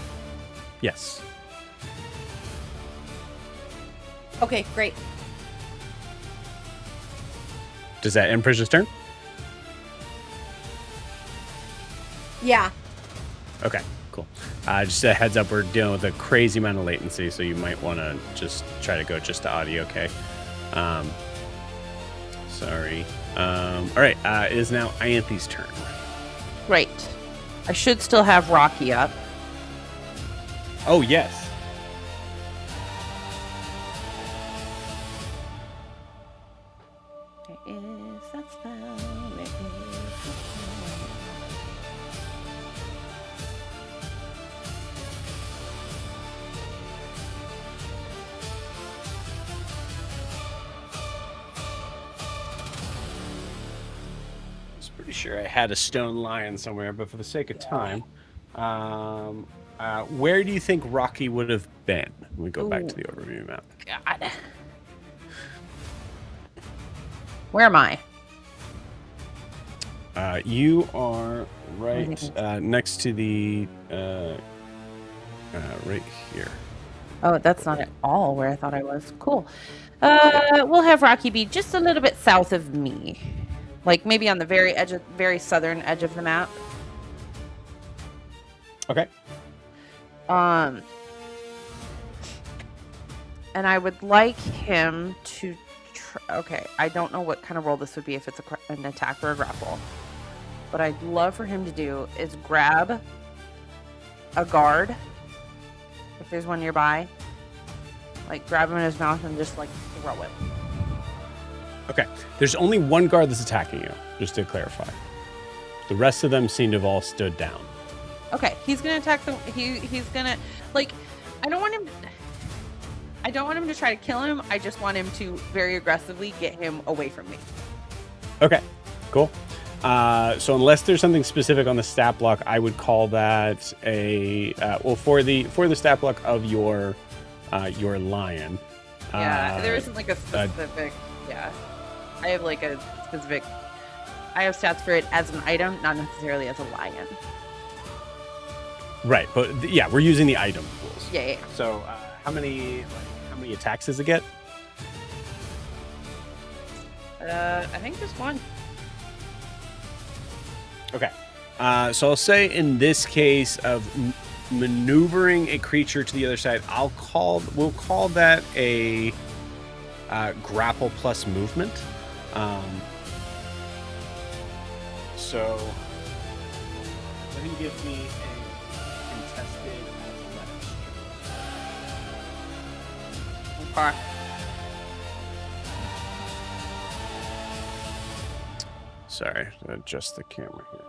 Yes. Okay, great. Does that end Prisha's turn? Yeah. Okay, cool. Just a heads up, we're dealing with a crazy amount of latency, so you might want to just try to go just to audio, okay? Sorry. All right, it is now Ianthe's turn. Great. I should still have Rocky up. Oh, yes. Sure, I had a stone lion somewhere, but for the sake of time, where do you think Rocky would have been? Let me go back to the overview map. God. Where am I? You are right next to the right here. Oh, that's not at all where I thought I was. Cool. We'll have Rocky be just a little bit south of me. Like maybe on the very southern edge of the map. Okay. And I would like him to. Okay, I don't know what kind of roll this would be if it's an attack or a grapple. What I'd love for him to do is grab a guard, if there's one nearby. Like grab him in his mouth and just like throw it. Okay, there's only one guard that's attacking you, just to clarify. The rest of them seem to have all stood down. Okay, he's gonna attack them. He's gonna like. I don't want him to try to kill him. I just want him to very aggressively get him away from me. Okay, cool. So unless there's something specific on the stat block, I would call that a for the stat block of your lion. Yeah, there isn't like a specific. Yeah. I have like a specific. I have stats for it as an item, not necessarily as a lion. Right, but yeah, we're using the item rules. Yeah. So, how many attacks does it get? I think just one. Okay. So I'll say in this case of maneuvering a creature to the other side, we'll call that a grapple plus movement. So let me give me a contested athletics. Okay. Sorry, adjust the camera here.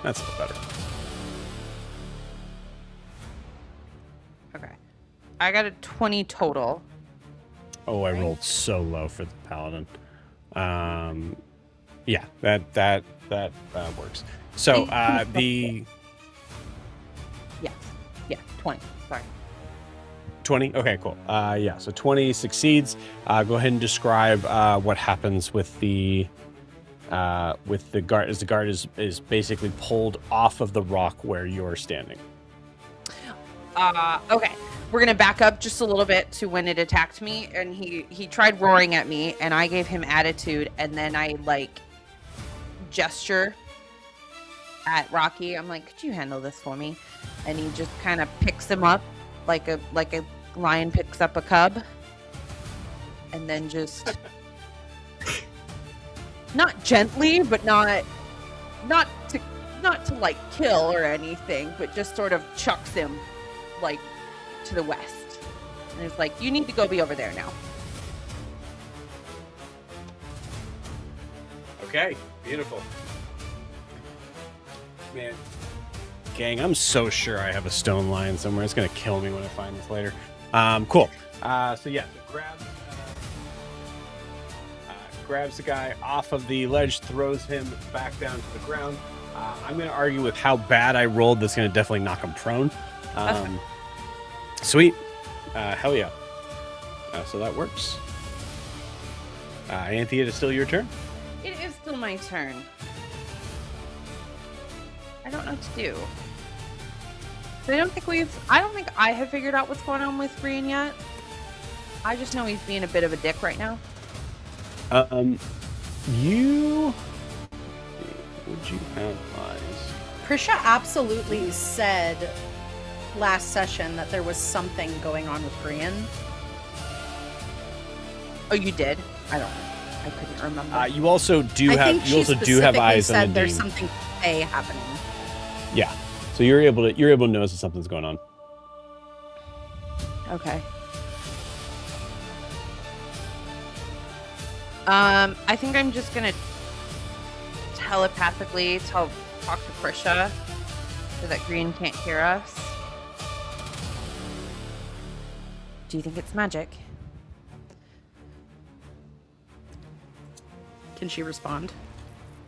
That's a little better. Okay. I got a 20 total. Oh, I rolled so low for the paladin. Yeah, that works. So the Yeah, 20. Sorry. 20. Okay, cool. Yeah, so 20 succeeds. Go ahead and describe what happens with the guard as the guard is basically pulled off of the rock where you're standing. Okay. We're gonna back up just a little bit to when it attacked me, and he tried roaring at me, and I gave him attitude, and then I like gesture at Rocky. I'm like, could you handle this for me? And he just kind of picks him up like a lion picks up a cub, and then just not gently, but not to like kill or anything, but just sort of chucks him like to the west, and it's like, you need to go be over there now. Okay, beautiful. Man, gang, I'm so sure I have a stone lion somewhere. It's gonna kill me when I find this later. Cool. So yeah, so grabs the guy off of the ledge, throws him back down to the ground. I'm gonna argue with how bad I rolled. That's gonna definitely knock him prone. Sweet. Hell yeah. So that works. Anthea, it is still your turn. It is still my turn. I don't know what to do. I don't think I have figured out what's going on with Green yet. I just know he's being a bit of a dick right now. Would you have eyes? Prisha absolutely said last session that there was something going on with Brian. Oh, you did? I don't know. I couldn't remember. You also do I have think she eyes on said the there's demon. something A happening. Yeah. So you're able to notice that something's going on. Okay. I think I'm just gonna telepathically talk to Prisha so that Green can't hear us. Do you think it's magic? Can she respond?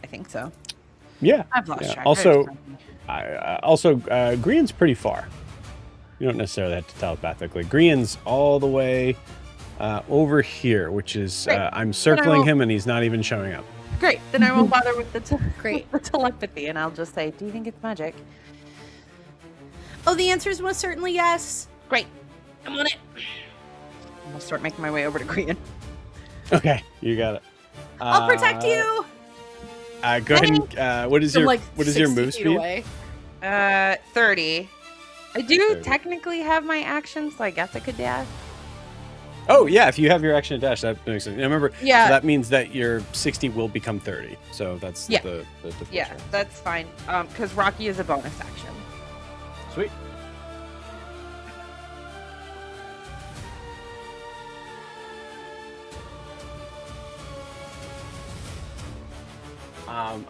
I think so. Yeah. I've lost yeah. track. Also, Green's pretty far. You don't necessarily have to telepathically. Green's all the way over here, which is I'm circling him and he's not even showing up. Great. Then I won't bother with the Great. with the telepathy, and I'll just say, "Do you think it's magic?" Oh, the answer is most certainly yes. Great. I'm on it. I'm gonna start making my way over to Green. Okay, you got it. I'll protect you. Go ahead and what is I'm your like what is your 60 move feet speed? away. 30. I do 30. technically have my action, so I guess I could dash. Oh yeah, if you have your action to dash, that makes sense. Now remember, Yeah. so that means that your 60 will become 30. So that's Yeah. the difference. Yeah, right? that's fine. Because Rocky is a bonus action. Sweet.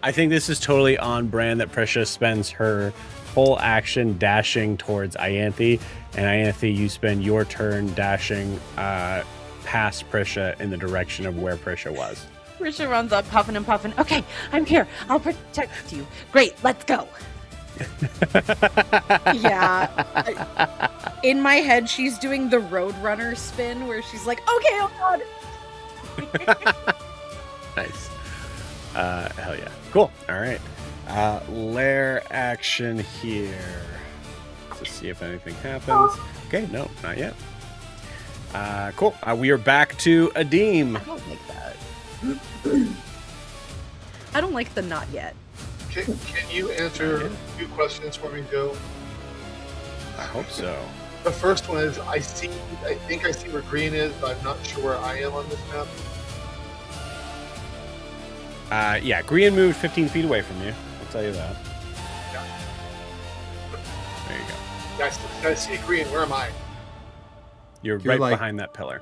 I think this is totally on brand that Prisha spends her full action dashing towards Ianthe, and Ianthe, you spend your turn dashing past Prisha in the direction of where Prisha was. Risha runs up, huffing and puffing. Okay, I'm here. I'll protect you. Great, let's go. Yeah. In my head, she's doing the Roadrunner spin where she's like, okay, oh god. Nice. Hell yeah. Cool. All right. Lair action here. Let's see if anything happens. Okay, no, not yet. Cool. We are back to Adim. I don't like that. I don't like the not yet. Can you answer a few questions for me, Joe? I hope so. The first one is, I think I see where Green is, but I'm not sure where I am on this map. Yeah, Green moved 15 feet away from you. I'll tell you that. Yeah. There you go. I see Green. Where am I? You're You're right like- behind that pillar.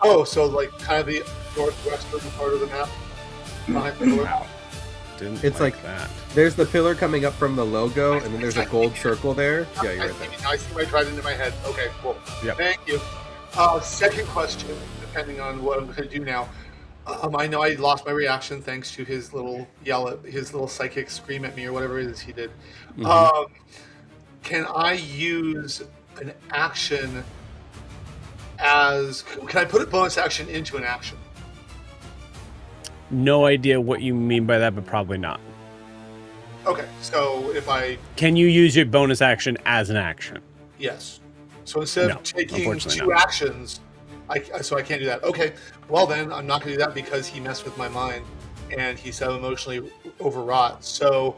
Oh, so like kind of the northwestern part of the map? Behind the pillar? Wow. Didn't It's like- that. There's the pillar coming up from the logo, and then there's a gold circle there. Yeah, you're right there. I see right into my head. Okay, cool. Yep. Thank you. Second question, depending on what I'm going to do now. I know I lost my reaction thanks to his little his little psychic scream at me or whatever it is he did. Mhm. Can I use an action can I put a bonus action into an action? No idea what you mean by that, but probably not. Okay, so if I Can you use your bonus action as an action? yes, so instead No, of taking unfortunately two not. actions, I can't do that. Okay, well then I'm not going to do that because he messed with my mind and he's so emotionally overwrought. So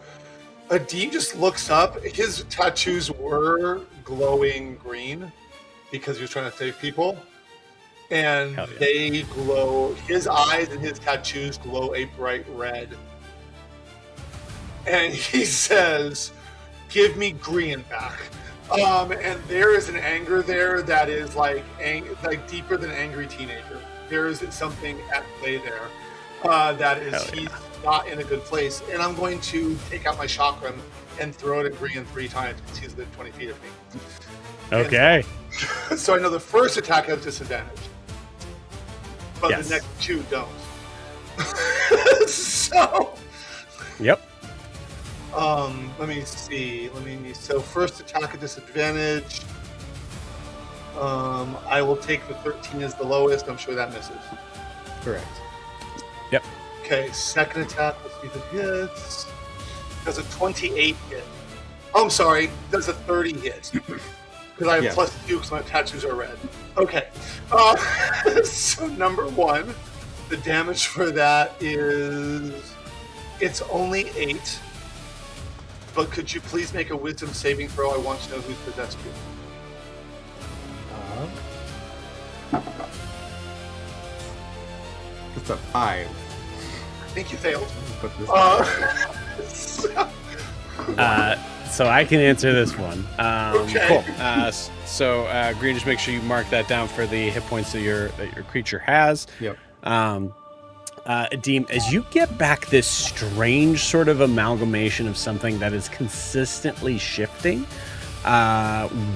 Dean just looks up. His tattoos were glowing green because he was trying to save people. And Hell yeah. they glow, his eyes and his tattoos glow a bright red. And he says, give me green back. And there is an anger there that is like deeper than angry teenager. There is something at play there that is Hell yeah. he's not in a good place. And I'm going to take out my chakram and throw it at Green 3 times because he's within 20 feet of me. Okay. So I know the first attack has disadvantage, but Yes. the next two don't. So, Yep. let me see. So first attack at disadvantage. I will take the 13 as the lowest. I'm sure that misses. Correct. Okay, second attack. Let's see if it hits. Does a 28 hit? Oh, I'm sorry. Does a 30 hit? Because I have Yes. +2 because my tattoos are red. Okay. So number one, the damage for that is it's only 8. But could you please make a wisdom saving throw? I want to know who's possessed you. It's a 5. I think you failed. Put this So I can answer this one. Okay. Cool. So Green, just make sure you mark that down for the hit points that your creature has. Yep. Adeem, as you get back this strange sort of amalgamation of something that is consistently shifting,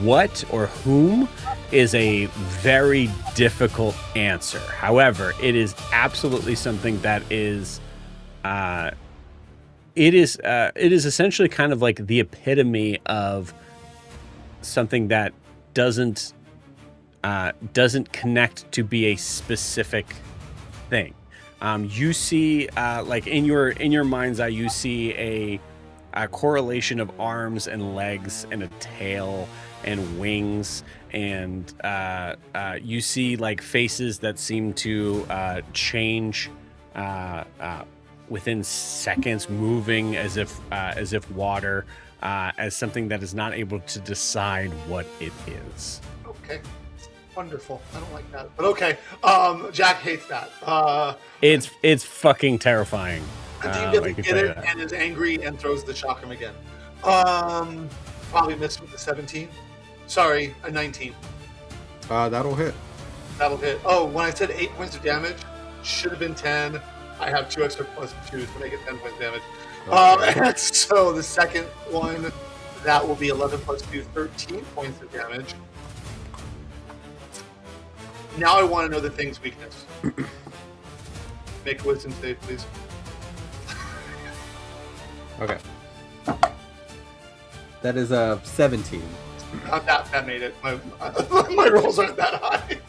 what or whom is a very difficult answer. However, it is absolutely something that is it is essentially kind of like the epitome of something that doesn't connect to be a specific thing. You see, like in your mind's eye, you see a correlation of arms and legs and a tail and wings, and you see like faces that seem to change within seconds, moving as if water, as something that is not able to decide what it is. Okay. Wonderful. I don't like that. But okay. Jack hates that. It's fucking terrifying. Dean I doesn't can get tell you it that. and is angry and throws the chakram again. Probably missed with the 17. Sorry, a 19. That'll hit. That'll hit. Oh, when I said 8 points of damage, should have been 10. I have 2 extra +2 to make it 10 points damage. Okay. So the second one, that will be 11 +2, 13 points of damage. Now I want to know the thing's weakness. Make a wisdom save, please. Okay. That is a 17. Not that made it. My rolls aren't that high.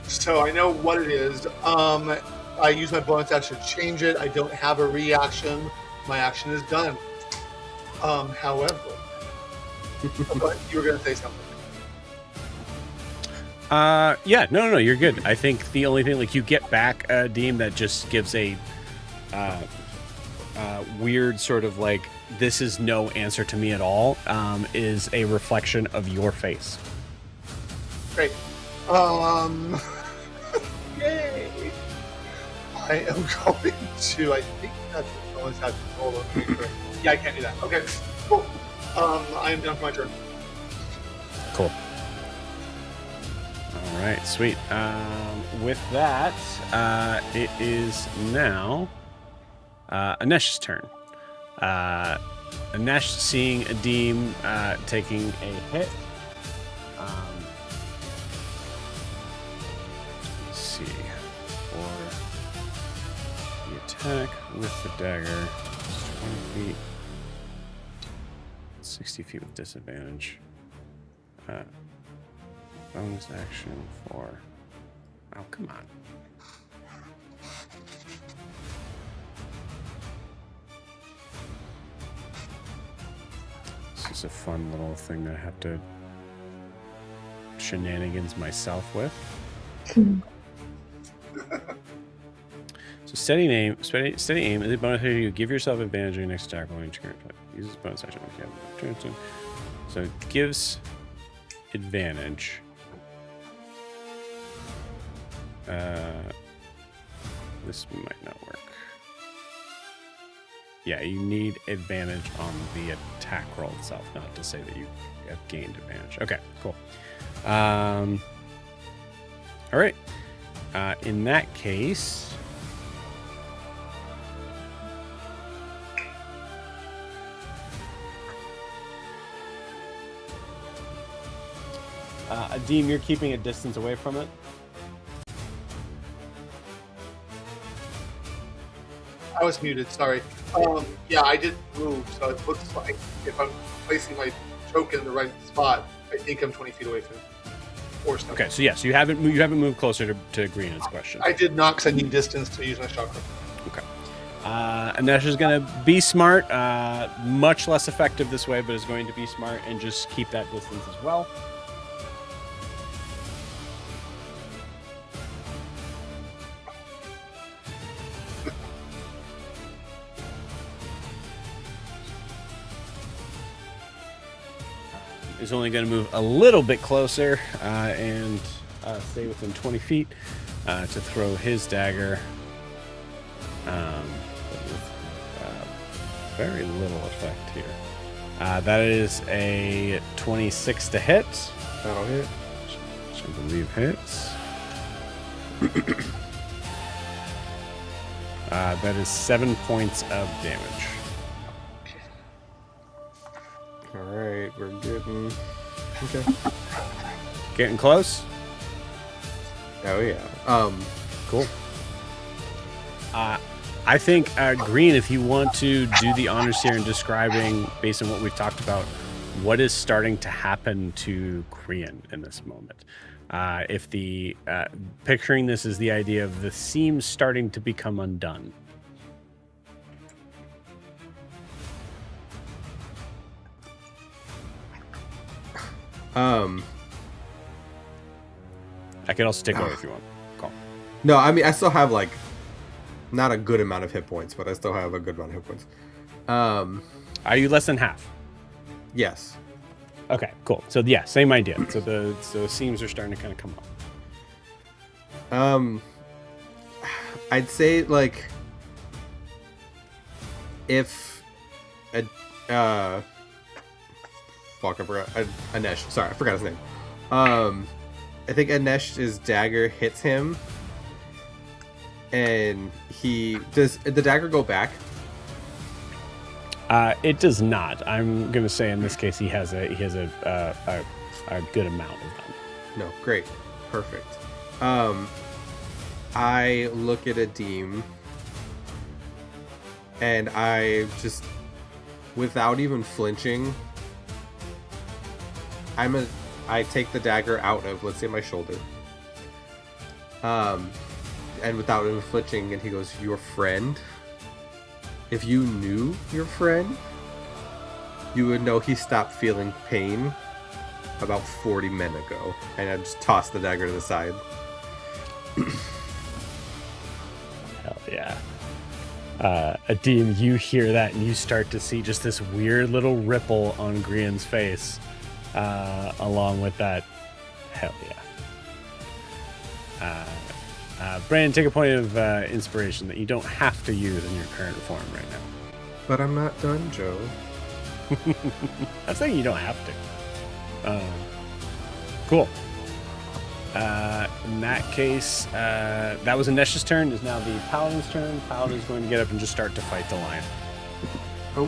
So I know what it is. I use my bonus action to change it. I don't have a reaction. My action is done. However, but you were going to say something. Yeah, no, you're good. I think the only thing, like, you get back a Deem that just gives a weird sort of like, this is no answer to me at all, is a reflection of your face. Great. Yay! I am going to. I think that's the bonus action. Hold on. Yeah, I can't do that. Okay. Cool. I am done for my turn. Cool. All right, sweet. With that, it is now Anesh's turn. Anesh, seeing Adeem taking a hit. Let's see. attack with the dagger. 20 feet. 60 feet with disadvantage. Bonus action for... Oh, come on. This is a fun little thing that I have to shenanigans myself with. So steady aim is a bonus action. You give yourself advantage on your next attack while your current play. Uses bonus action. So it gives advantage. This might not work. Yeah, you need advantage on the attack roll itself, not to say that you have gained advantage. Okay, cool. All right. In that case, Adim, you're keeping a distance away from it. I was muted, sorry. Yeah, I didn't move, so it looks like if I'm placing my token in the right spot, I think I'm 20 feet away from it. Or something. Okay, so yes, you haven't moved closer to green. Is question. I did not, because I need distance to use my chakra. Okay. Anesh is going to be smart, much less effective this way, but is going to be smart and just keep that distance as well. Is only going to move a little bit closer and stay within 20 feet to throw his dagger. But with very little effect here. That is a 26 to hit. That'll hit. Which I believe hits. That is 7 points of damage. Alright, we're getting... Okay. Getting close? Oh, yeah. Cool. I think, Green, if you want to do the honors here in describing, based on what we've talked about, what is starting to happen to Krian in this moment. If the picturing this is the idea of the seams starting to become undone. I could also take over if you want. Cool. No, I mean, I still have, like, not a good amount of hit points, but I still have a good amount of hit points. Are you less than half? Yes. Okay, cool. So, yeah, same idea. So the seams are starting to kind of come up. I'd say, like, if... Fuck, I forgot. Anesh. Sorry, I forgot his name. I think Anesh's dagger hits him, and does the dagger go back? It does not. I'm gonna say in this case he has a good amount of them. No, great, perfect. I look at Adim, and I just, without even flinching, I take the dagger out of, let's say, my shoulder. And without even flinching, and he goes, "Your friend? If you knew your friend, you would know he stopped feeling pain about 40 men ago." And I just toss the dagger to the side. Hell yeah. Adim, you hear that and you start to see just this weird little ripple on Grian's face. Along with that, hell yeah. Brandon, take a point of inspiration that you don't have to use in your current form right now. But I'm not done, Joe. I'm saying you don't have to. Cool. In that case, that was Anesh's turn. It's now the Paladin's turn. Paladin's going to get up and just start to fight the lion. Oh,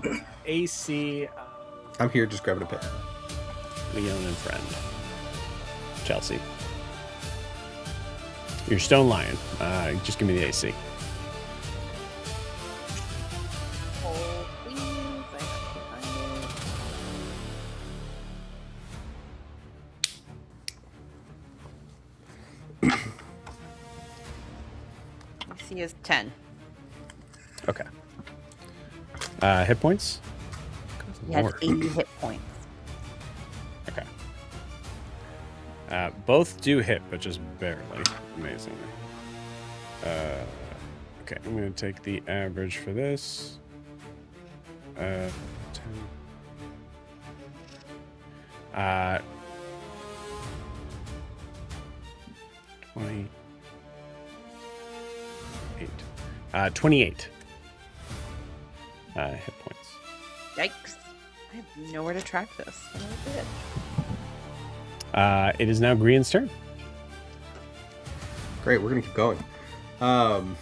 yeah. AC. I'm here just grabbing a pen. Leon and friend. Chelsea. You're Stone Lion. Just give me the AC. Oh, please. I have to find it. AC is 10. Okay. Hit points? He has Lord. 80 hit points. Okay. Both do hit, but just barely. Amazingly. Okay, I'm going to take the average for this. 10. 28 hit points. Yikes. I have nowhere to track this. What is it? It is now Grian's turn. Great, we're gonna keep going. I'm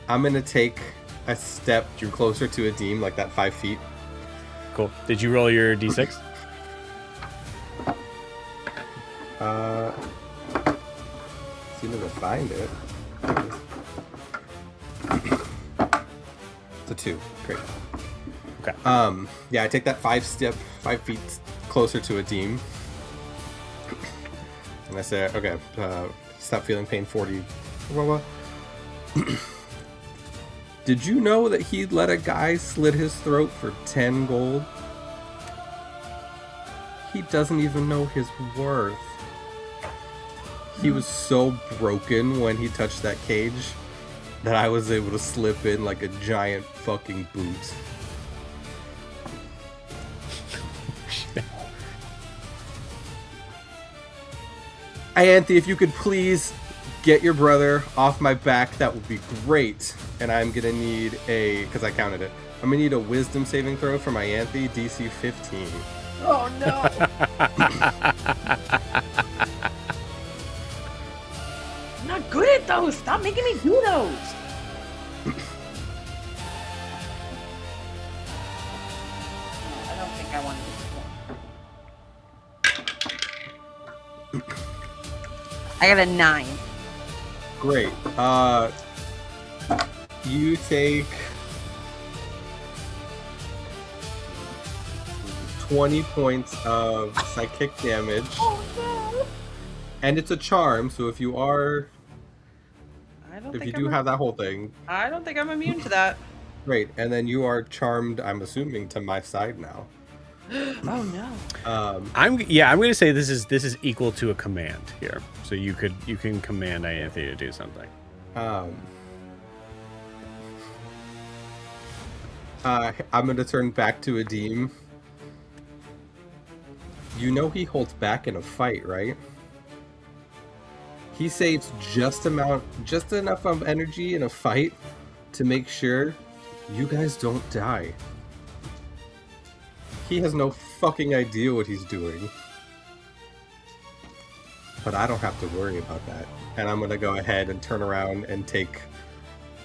gonna take a step closer to Adim, like that 5 feet. Cool. Did you roll your d6? As soon as I find it. It's a 2. Great. Okay. Yeah, I take that 5 feet closer to Adim. And I say, okay, stop feeling pain 40. Blah, blah. Did you know that he let a guy slit his throat for 10 gold? He doesn't even know his worth. He was so broken when he touched that cage that I was able to slip in like a giant fucking boot. Hey, Anthony, if you could please get your brother off my back, that would be great. And I'm gonna need because I counted it, I'm gonna need a wisdom saving throw for my Anthony, DC 15. Oh, no. I'm not good at those. Stop making me do those. I don't think I want to do this one. I got a 9. Great. You take 20 points of psychic damage. Oh, no. And it's a charm, so if you are, I don't if think you do have that whole thing, I don't think I'm immune to that. great. And then you are charmed, I'm assuming, to my side now. Oh, no. I'm going to say this is equal to a command here. So you can command Ianthe to do something. I'm going to turn back to Adim. You know he holds back in a fight, right? He saves just enough of energy in a fight to make sure you guys don't die. He has no fucking idea what he's doing. But I don't have to worry about that. And I'm gonna go ahead and turn around and take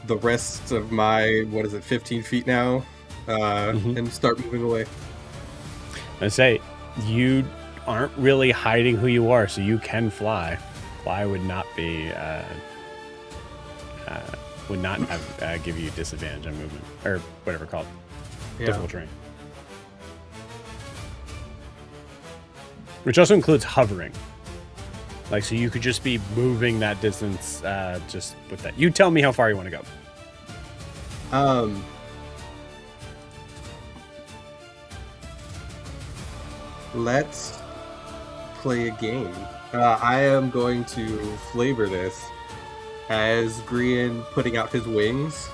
the rest of my, 15 feet now? And start moving away. I say, you aren't really hiding who you are, so you can fly. Fly would not be, would not have, give you disadvantage on movement, or whatever called, difficult terrain. Which also includes hovering. Like, so you could just be moving that distance, just with that. You tell me how far you want to go. Let's play a game. I am going to flavor this as Grian putting out his wings,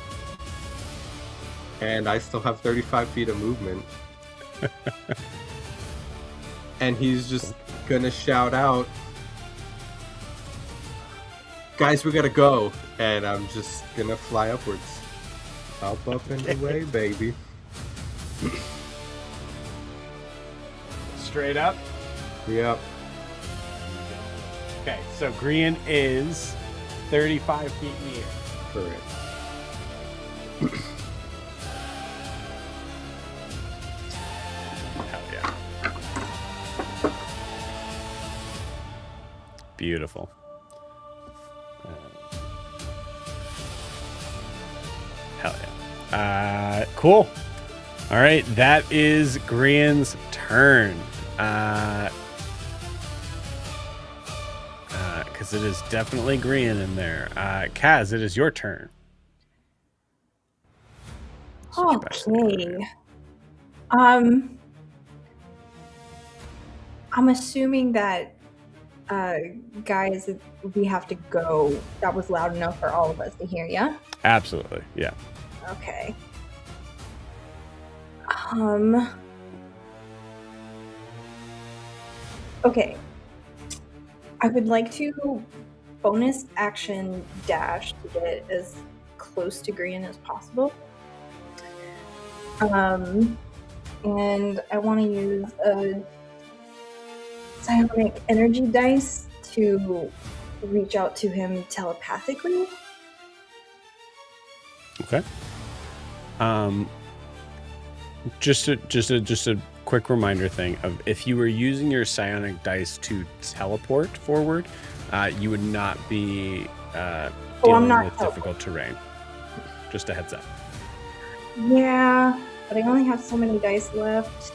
and I still have 35 feet of movement. And he's just gonna shout out, "Guys, we gotta go!" And I'm just gonna fly upwards. Up and away, baby. Straight up. Yep. Okay, so Grian is 35 feet in the air. Correct. Hell yeah. Beautiful. Cool. All right, that is Grian's turn. Because it is definitely Grian in there. Kaz, it is your turn. Okay. I'm assuming that, guys, we have to go. That was loud enough for all of us to hear, yeah? Absolutely, yeah. Okay. Okay. I would like to bonus action dash to get as close to green as possible. And I want to use a psionic energy dice to reach out to him telepathically. Okay. Just a quick reminder thing of if you were using your psionic dice to teleport forward, you would not be dealing with difficult terrain. Just a heads up. Yeah, but I only have so many dice left.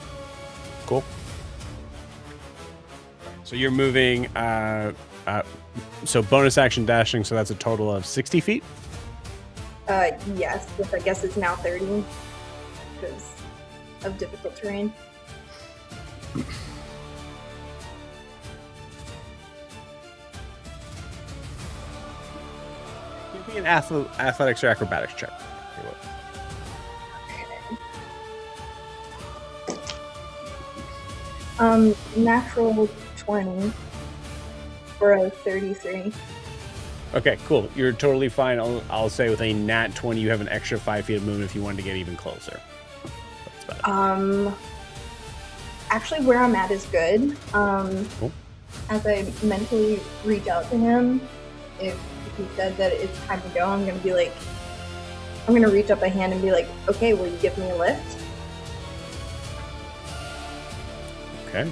Cool. So you're moving. So bonus action dashing. So that's a total of 60 feet. Yes, which I guess is now 30 because of difficult terrain. Give me an athletics or acrobatics check. Natural 20 for a 33. Okay, cool. You're totally fine. I'll say with a nat 20, you have an extra 5 feet of movement if you wanted to get even closer. That's about it. Actually, where I'm at is good. Cool. As I mentally reach out to him, if he said that it's time to go, I'm gonna reach up a hand and be like, okay, will you give me a lift? Okay.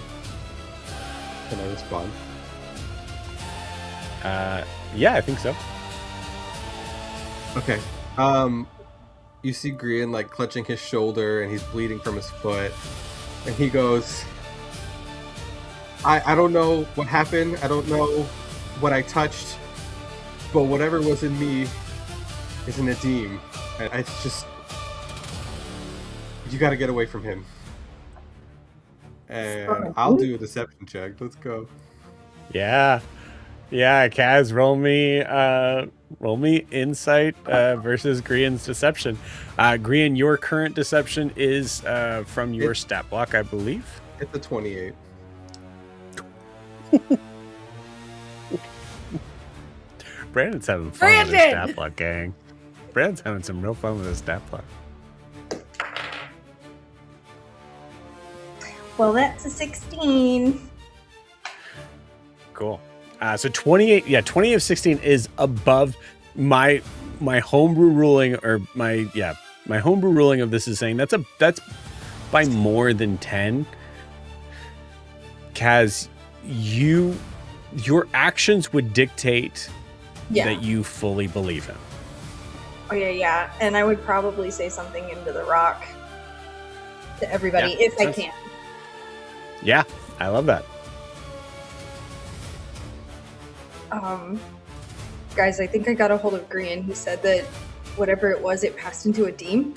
Can I respond? Yeah, I think so. Okay. You see Grian like clutching his shoulder and he's bleeding from his foot. And he goes, I don't know what happened. I don't know what I touched. But whatever was in me is an Nadim. And it's just... You gotta get away from him. And I'll do a deception check. Let's go. Yeah. Yeah, Kaz, roll me insight versus Grian's deception. Grian, your current deception is from your stat block, I believe. It's a 28. Brandon's having fun with his stat block, gang. Brandon's having some real fun with his stat block. Well, that's a 16. Cool. So 28, yeah, 20 of 16 is above my homebrew ruling, or my homebrew ruling of this is saying that's by more than 10. Kaz, your actions would dictate that you fully believe him. Oh yeah, and I would probably say something into the rock to everybody if I can. Yeah, I love that. Guys, I think I got a hold of Grian. He said that whatever it was, it passed into a deem.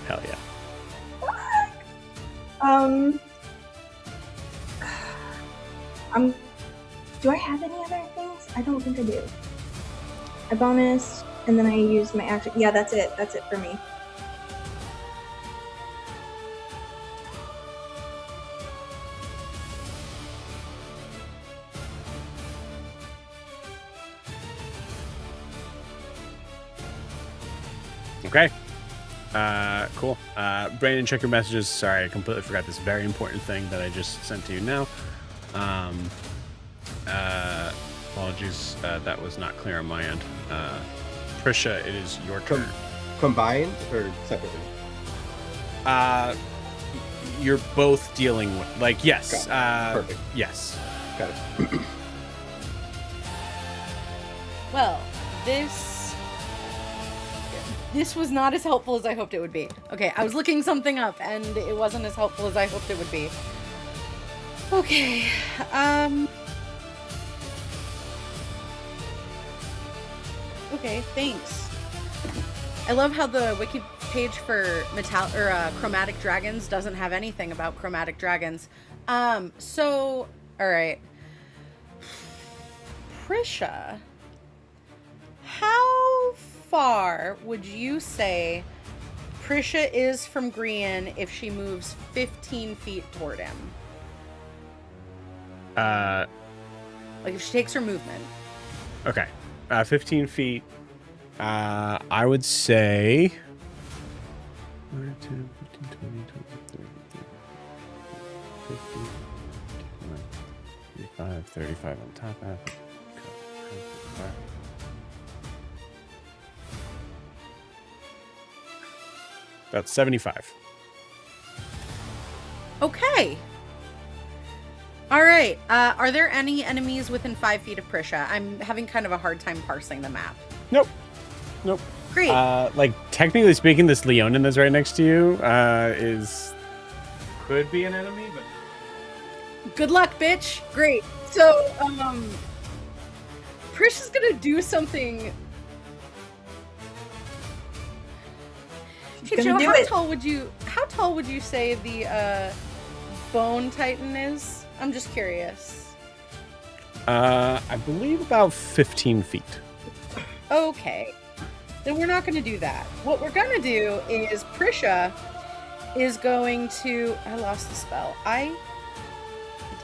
Hell yeah. Do I have any other things? I don't think I do. I bonus, and then I use my action. Yeah, that's it. That's it for me. Okay. Cool. Brandon, check your messages. Sorry, I completely forgot this very important thing that I just sent to you now. Apologies. That was not clear on my end. Prisha, it is your turn. Combined or separately? You're both dealing with, like, yes. Perfect. Yes. Got it. Well, this This was not as helpful as I hoped it would be. Okay, I was looking something up and it wasn't as helpful as I hoped it would be. Okay, okay, thanks. I love how the wiki page for chromatic dragons doesn't have anything about chromatic dragons. So, all right. Prisha, how far would you say Prisha is from Grian if she moves 15 feet toward him? Like if she takes her movement. Okay. 15 feet. I would say 10, 15, 20, 30, 50, 35, 35 on top of that. That's 75. Okay. All right. Are there any enemies within 5 feet of Prisha? I'm having kind of a hard time parsing the map. Nope. Great. Like, technically speaking, this Leonin that's right next to you could be an enemy, but... Good luck, bitch. Great. So, Prisha's gonna do something. Hey, Joe, how tall would you say the Bone Titan is? I'm just curious. I believe about 15 feet. Okay. Then we're not going to do that. What we're going to do is Prisha is going to... I lost the spell.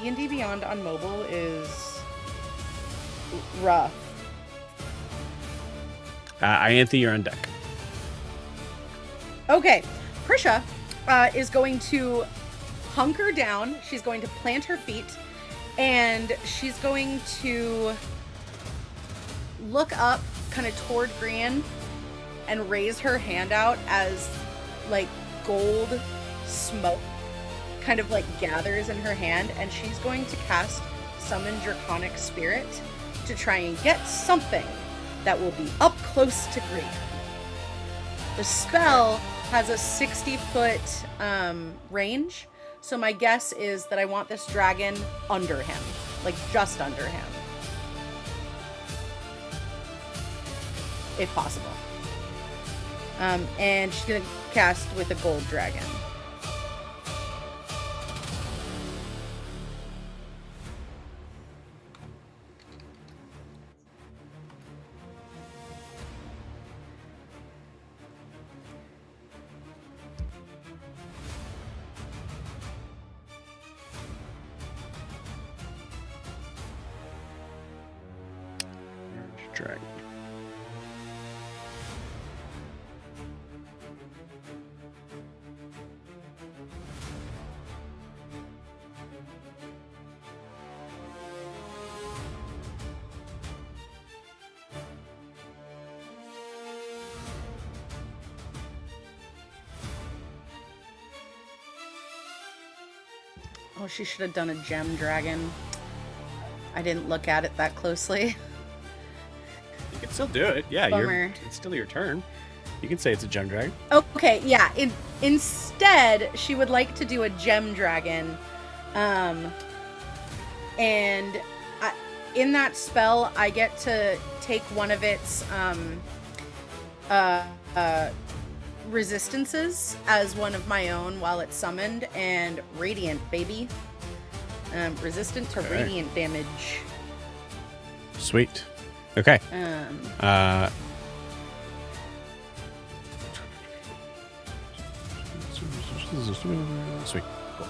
D&D Beyond on mobile is rough. Ianthe, you're on deck. Okay. Prisha is going to hunker down. She's going to plant her feet. And she's going to look up kind of toward Grian and raise her hand out as like gold smoke kind of like gathers in her hand, and she's going to cast Summon Draconic Spirit to try and get something that will be up close to Grian. The spell has a 60-foot range, so my guess is that I want this dragon under him, like just under him, if possible. And she's gonna cast with a gold dragon. Dragon. Oh, she should have done a gem dragon. I didn't look at it that closely. You can still do it. Yeah, Bummer. It's still your turn. You can say it's a gem dragon. Okay, yeah. Instead, she would like to do a gem dragon. And in that spell, I get to take one of its resistances as one of my own while it's summoned, and radiant, baby. Resistant to radiant damage. Sweet. Okay. Sweet. Cool.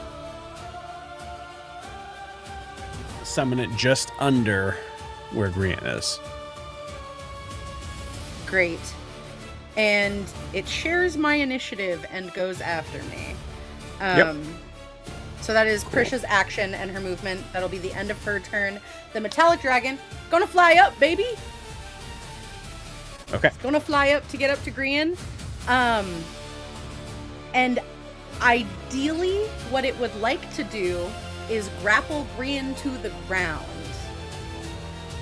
Summon it just under where Grian is. Great. And it shares my initiative and goes after me. Yep. So that is Cool. Prisha's action and her movement. That'll be the end of her turn. The metallic dragon, gonna fly up, baby! Okay. It's gonna fly up to get up to Grian. And ideally, what it would like to do is grapple Grian to the ground.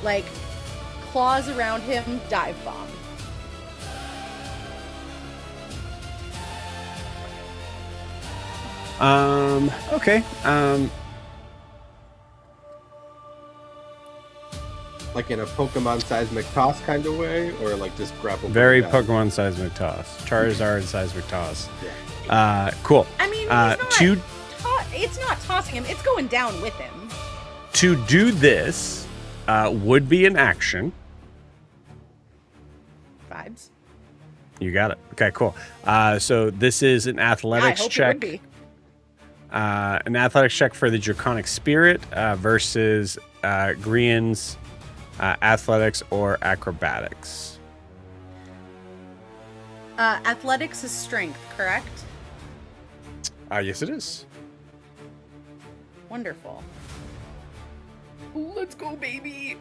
Like, claws around him, dive bomb. Okay. Like in a Pokemon seismic toss kind of way, or like just grapple? Very down? Pokemon seismic toss. Charizard seismic toss. Yeah. Cool. I mean, he's not. To It's not tossing him. It's going down with him. to do this would be an action. Vibes. You got it. Okay, cool. So this is an athletics I hope check. it would be. An athletics check for the Draconic Spirit versus Grian's athletics or acrobatics. Athletics is strength, correct? Yes, it is. Wonderful. Let's go, baby.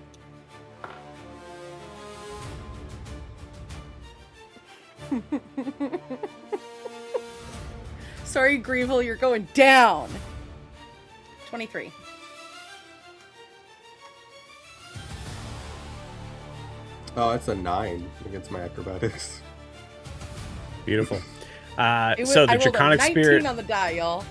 Sorry, Grievel, you're going down. 23. Oh, it's a 9 against my acrobatics. Beautiful. So I the rolled a Draconic 19 Spirit. on the die, y'all.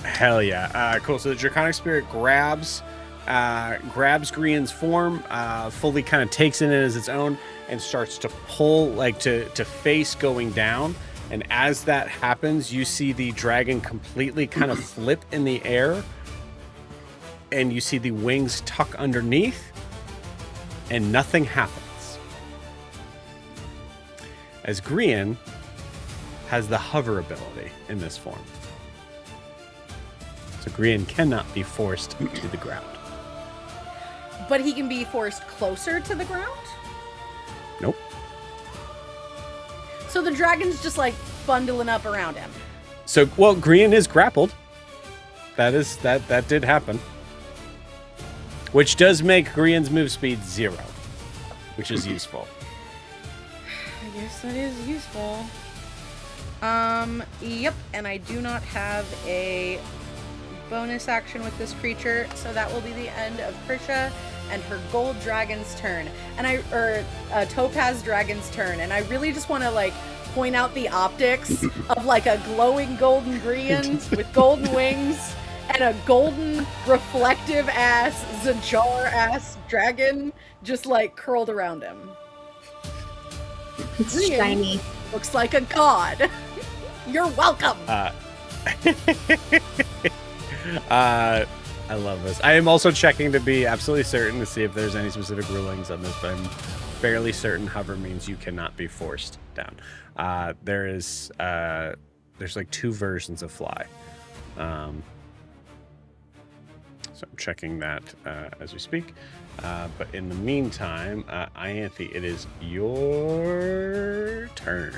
Hell yeah. Cool. So the Draconic Spirit grabs Grian's form, fully kind of takes it in as its own, and starts to pull, like to face going down. And as that happens, you see the dragon completely kind of flip in the air, and you see the wings tuck underneath, and nothing happens. As Grian has the hover ability in this form. So Grian cannot be forced to the ground. But he can be forced closer to the ground? Nope. So the dragon's just like bundling up around him. So, well, Grian is grappled. That did happen. Which does make Grian's move speed 0, which is useful. I guess that is useful. Yep, and I do not have a bonus action with this creature, so that will be the end of Krisha and her gold dragon's turn. Topaz dragon's turn. And I really just want to like point out the optics of like a glowing golden Grian with golden wings and a golden reflective ass Zajar ass dragon just like curled around him. It's Grian shiny. looks like a god. You're welcome. I love this. I am also checking to be absolutely certain to see if there's any specific rulings on this, but I'm fairly certain hover means you cannot be forced down. There's like 2 versions of fly. So I'm checking that as we speak. But in the meantime, Ianthe, it is your turn.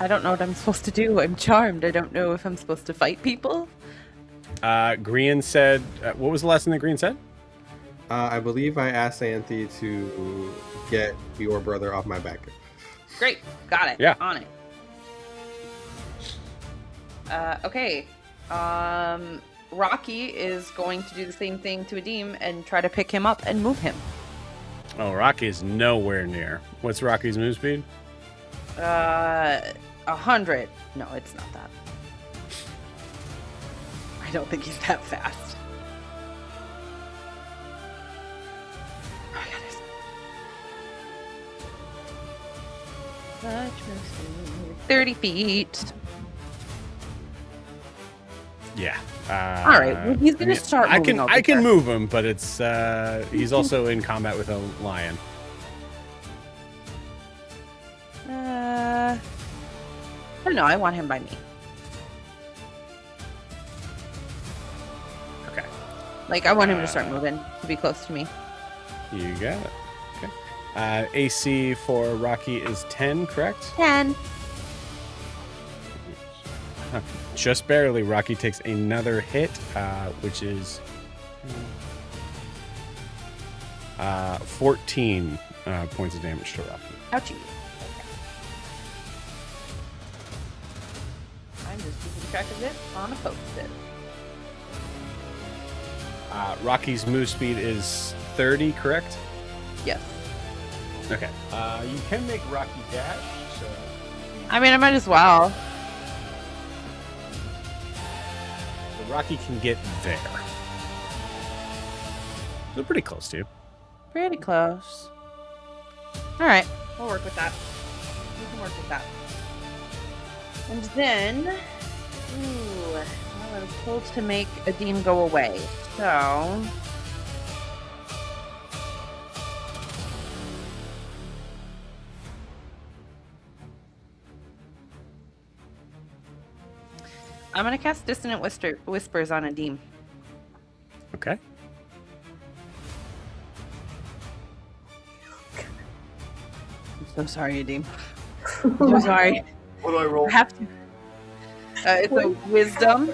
I don't know what I'm supposed to do. I'm charmed. I don't know if I'm supposed to fight people. Grian said, what was the last thing that Grian said? I believe I asked Ianthe to get your brother off my back. Great. Got it. Yeah. On it. Okay. Rocky is going to do the same thing to Adim and try to pick him up and move him. Oh, Rocky is nowhere near. What's Rocky's move speed? 100. No, it's not that. I don't think he's that fast. Oh my goodness. 30 feet. Yeah. All right. Well, he's gonna start. I moving over can here. move him, but it's he's also in combat with a lion. I don't know. I want him by me. Okay. Like, I want him to start moving to be close to me. You got it. Okay. AC for Rocky is 10, correct? 10. Just barely. Rocky takes another hit, which is 14 points of damage to Rocky. Ouchie. I'm just keeping track of it on a post-it. Rocky's move speed is 30, correct? Yes. Okay. You can make Rocky dash, so I mean, I might as well. So Rocky can get there. They're pretty close to you. Pretty close. All right, we'll work with that. We can work with that. And then, well, I was told to make Adim go away, so. I'm gonna cast Dissonant Whispers on Adim. Okay. I'm so sorry, Adim. I'm so sorry. What do I roll? I have to. It's a wisdom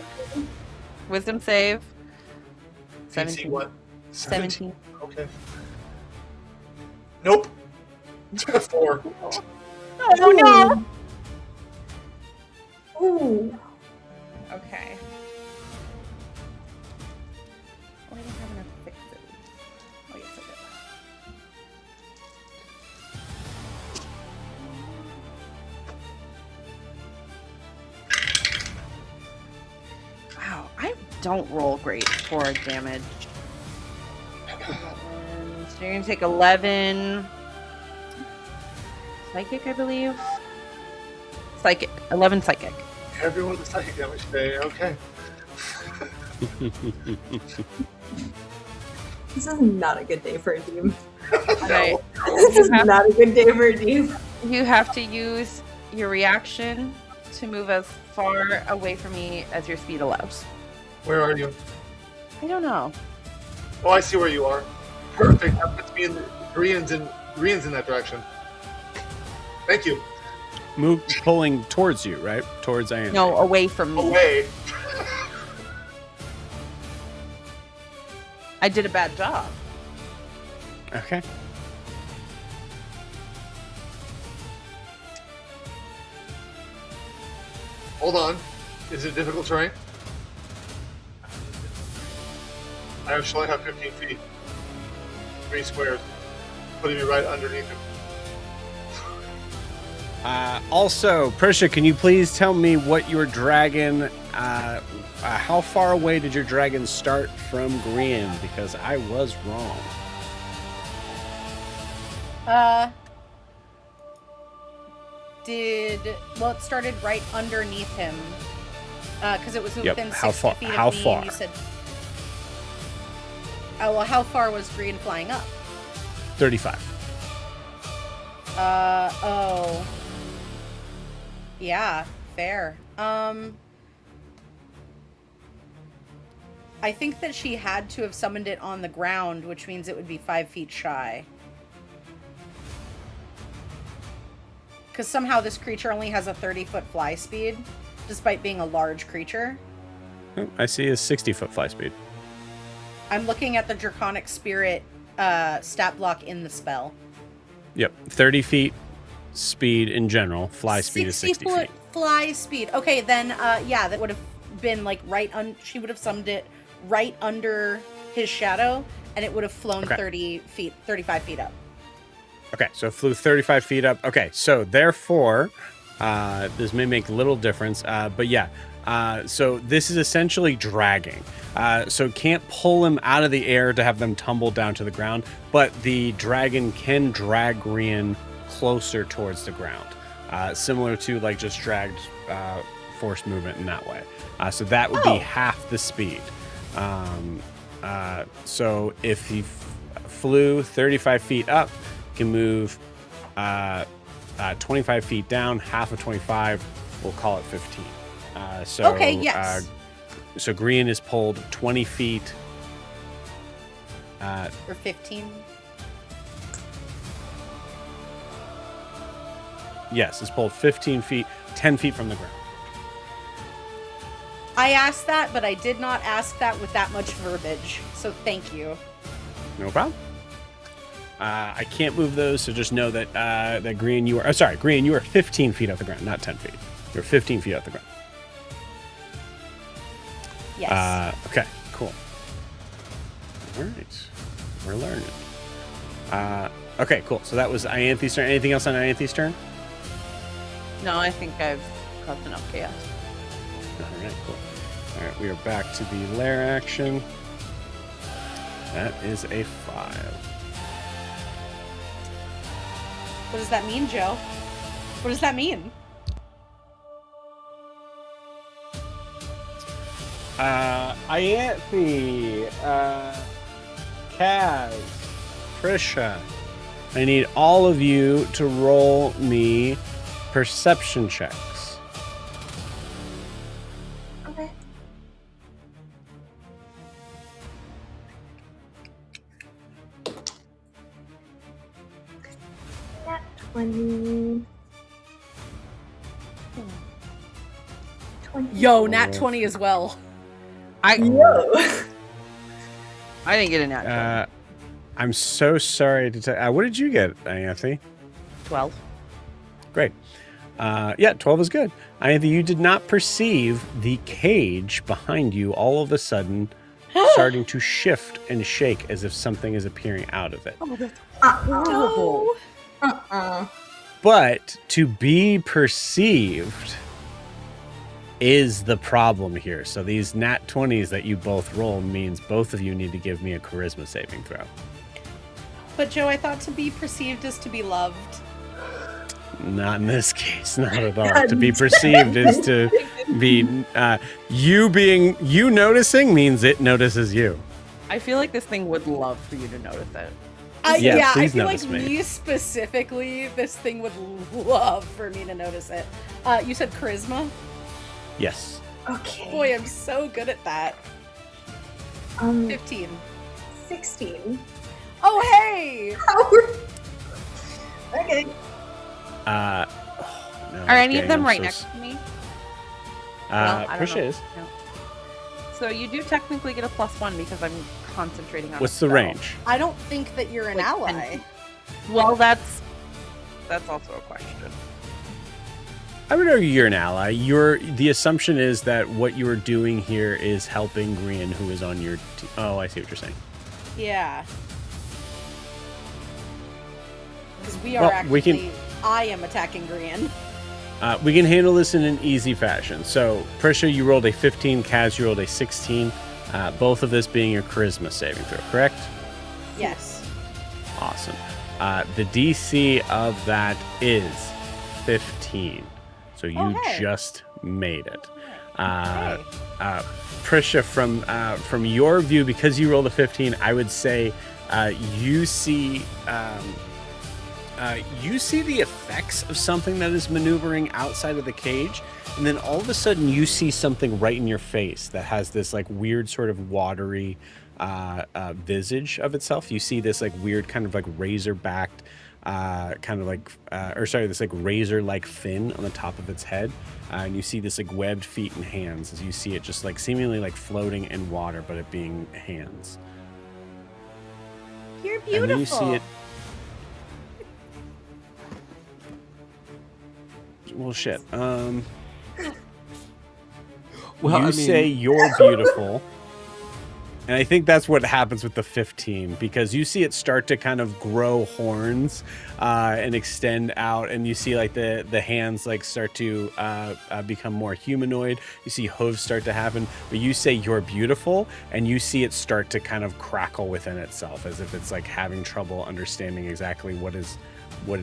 save. DC 17. what? 17. Okay. Nope. 4. Oh no! Ooh. Okay. Oh, I don't have enough fixes. Oh, yes, I did. Wow, I don't roll great for damage. 11, so you're gonna take 11 psychic, I believe. Psychic. 11 psychic. Everyone with psychic damage today. Okay. This is not a good day for a team. Okay. This is not a good day for a team. You have to use your reaction to move as far away from me as your speed allows. Where are you? I don't know. Oh, I see where you are. Perfect. That puts me in Grian's in that direction. Thank you. Pulling towards you, right? Towards Ian. No, away from me. Away. I did a bad job. Okay. Hold on. Is it difficult terrain? I actually have 15 feet. 3 squares. Putting me right underneath him. Also, Prisha, can you please tell me what your dragon, how far away did your dragon start from Grian? Because I was wrong. It started right underneath him. Because it was within How 60 far? feet of How me. far? And you said, oh, well, how far was Grian flying up? 35. Oh. Yeah, fair. I think that she had to have summoned it on the ground, which means it would be 5 feet shy. Because somehow this creature only has a 30-foot fly speed, despite being a large creature. Oh, I see a 60-foot fly speed. I'm looking at the Draconic Spirit stat block in the spell. Yep, 30 feet speed in general. Fly speed is 60 60-foot feet. fly speed. Okay, then, yeah, that would have been like she would have summoned it right under his shadow, and it would have flown Okay. 35 feet up. Okay, so it flew 35 feet up. Okay, so therefore, this may make little difference, but yeah. So this is essentially dragging. So can't pull him out of the air to have them tumble down to the ground, but the dragon can drag Grian closer towards the ground, similar to like just dragged force movement in that way. So that would be half the speed. So if he flew 35 feet up, he can move 25 feet down, half of 25, we'll call it 15. Okay, yes. So Grian is pulled 20 feet. Or 15. Yes, it's pulled 15 feet, 10 feet from the ground. I asked that, but I did not ask that with that much verbiage. So thank you. No problem. I can't move those, so just know that that Grian, you are. Sorry, Grian, you are 15 feet off the ground, not 10 feet. You're 15 feet off the ground. Yes. Okay, cool. All right, we're learning. Okay, cool. So that was Ianthe's turn. Anything else on Ianthe's turn? No, I think I've caused enough chaos. All right, cool. All right, we are back to the lair action. That is a 5. What does that mean, Joe? What does that mean? Ianthe, Kaz, Trisha, I need all of you to roll me perception checks. Okay. Nat 20. 20. Yo, nat 20 as well. Yo. I didn't get a nat 20. I'm so sorry to tell. What did you get, Ianthe? 12. Great. Yeah, 12 is good. Ianthe, you did not perceive the cage behind you all of a sudden starting to shift and shake as if something is appearing out of it. Oh, that's No. But to be perceived is the problem here. So these nat 20s that you both roll means both of you need to give me a charisma saving throw. But Joe, I thought to be perceived is to be loved. Not in this case, not at all. To be perceived is to be you noticing means it notices you. I feel like this thing would love for you to notice it. Yes, I please feel like notice me. me specifically, this thing would love for me to notice it. You said charisma? Yes. Okay. Boy, I'm so good at that. 15. 16. Oh, hey! Okay. No, Are any of dang, them I'm right so next to me? I don't Trisha know. is. No. So you do technically get a +1 because I'm concentrating on. What's a the spell. range? I don't think that you're an Like ally. 10 feet. Well, that's also a question. I would argue you're an ally. The assumption is that what you are doing here is helping Grian, who is on your team. Oh, I see what you're saying. Yeah. Because we are Well, actually... we can- I am attacking Grian. We can handle this in an easy fashion. So, Prisha, you rolled a 15. Kaz, you rolled a 16. Both of this being your charisma saving throw, correct? Yes. Awesome. The DC of that is 15. So you hey. just made it. Hey. Prisha, from your view, because you rolled a 15, I would say you see the effects of something that is maneuvering outside of the cage, and then all of a sudden you see something right in your face that has this like weird sort of watery visage of itself. You see this like weird kind of like razor-backed this like razor-like fin on the top of its head, and you see this like webbed feet and hands as you see it just like seemingly like floating in water, but it being hands. You're And beautiful. then you see it. Well, shit. Well, You say you're beautiful. And I think that's what happens with the 15, because you see it start to kind of grow horns and extend out, and you see like the hands like start to become more humanoid. You see hooves start to happen, but you say you're beautiful, and you see it start to kind of crackle within itself as if it's like having trouble understanding exactly what it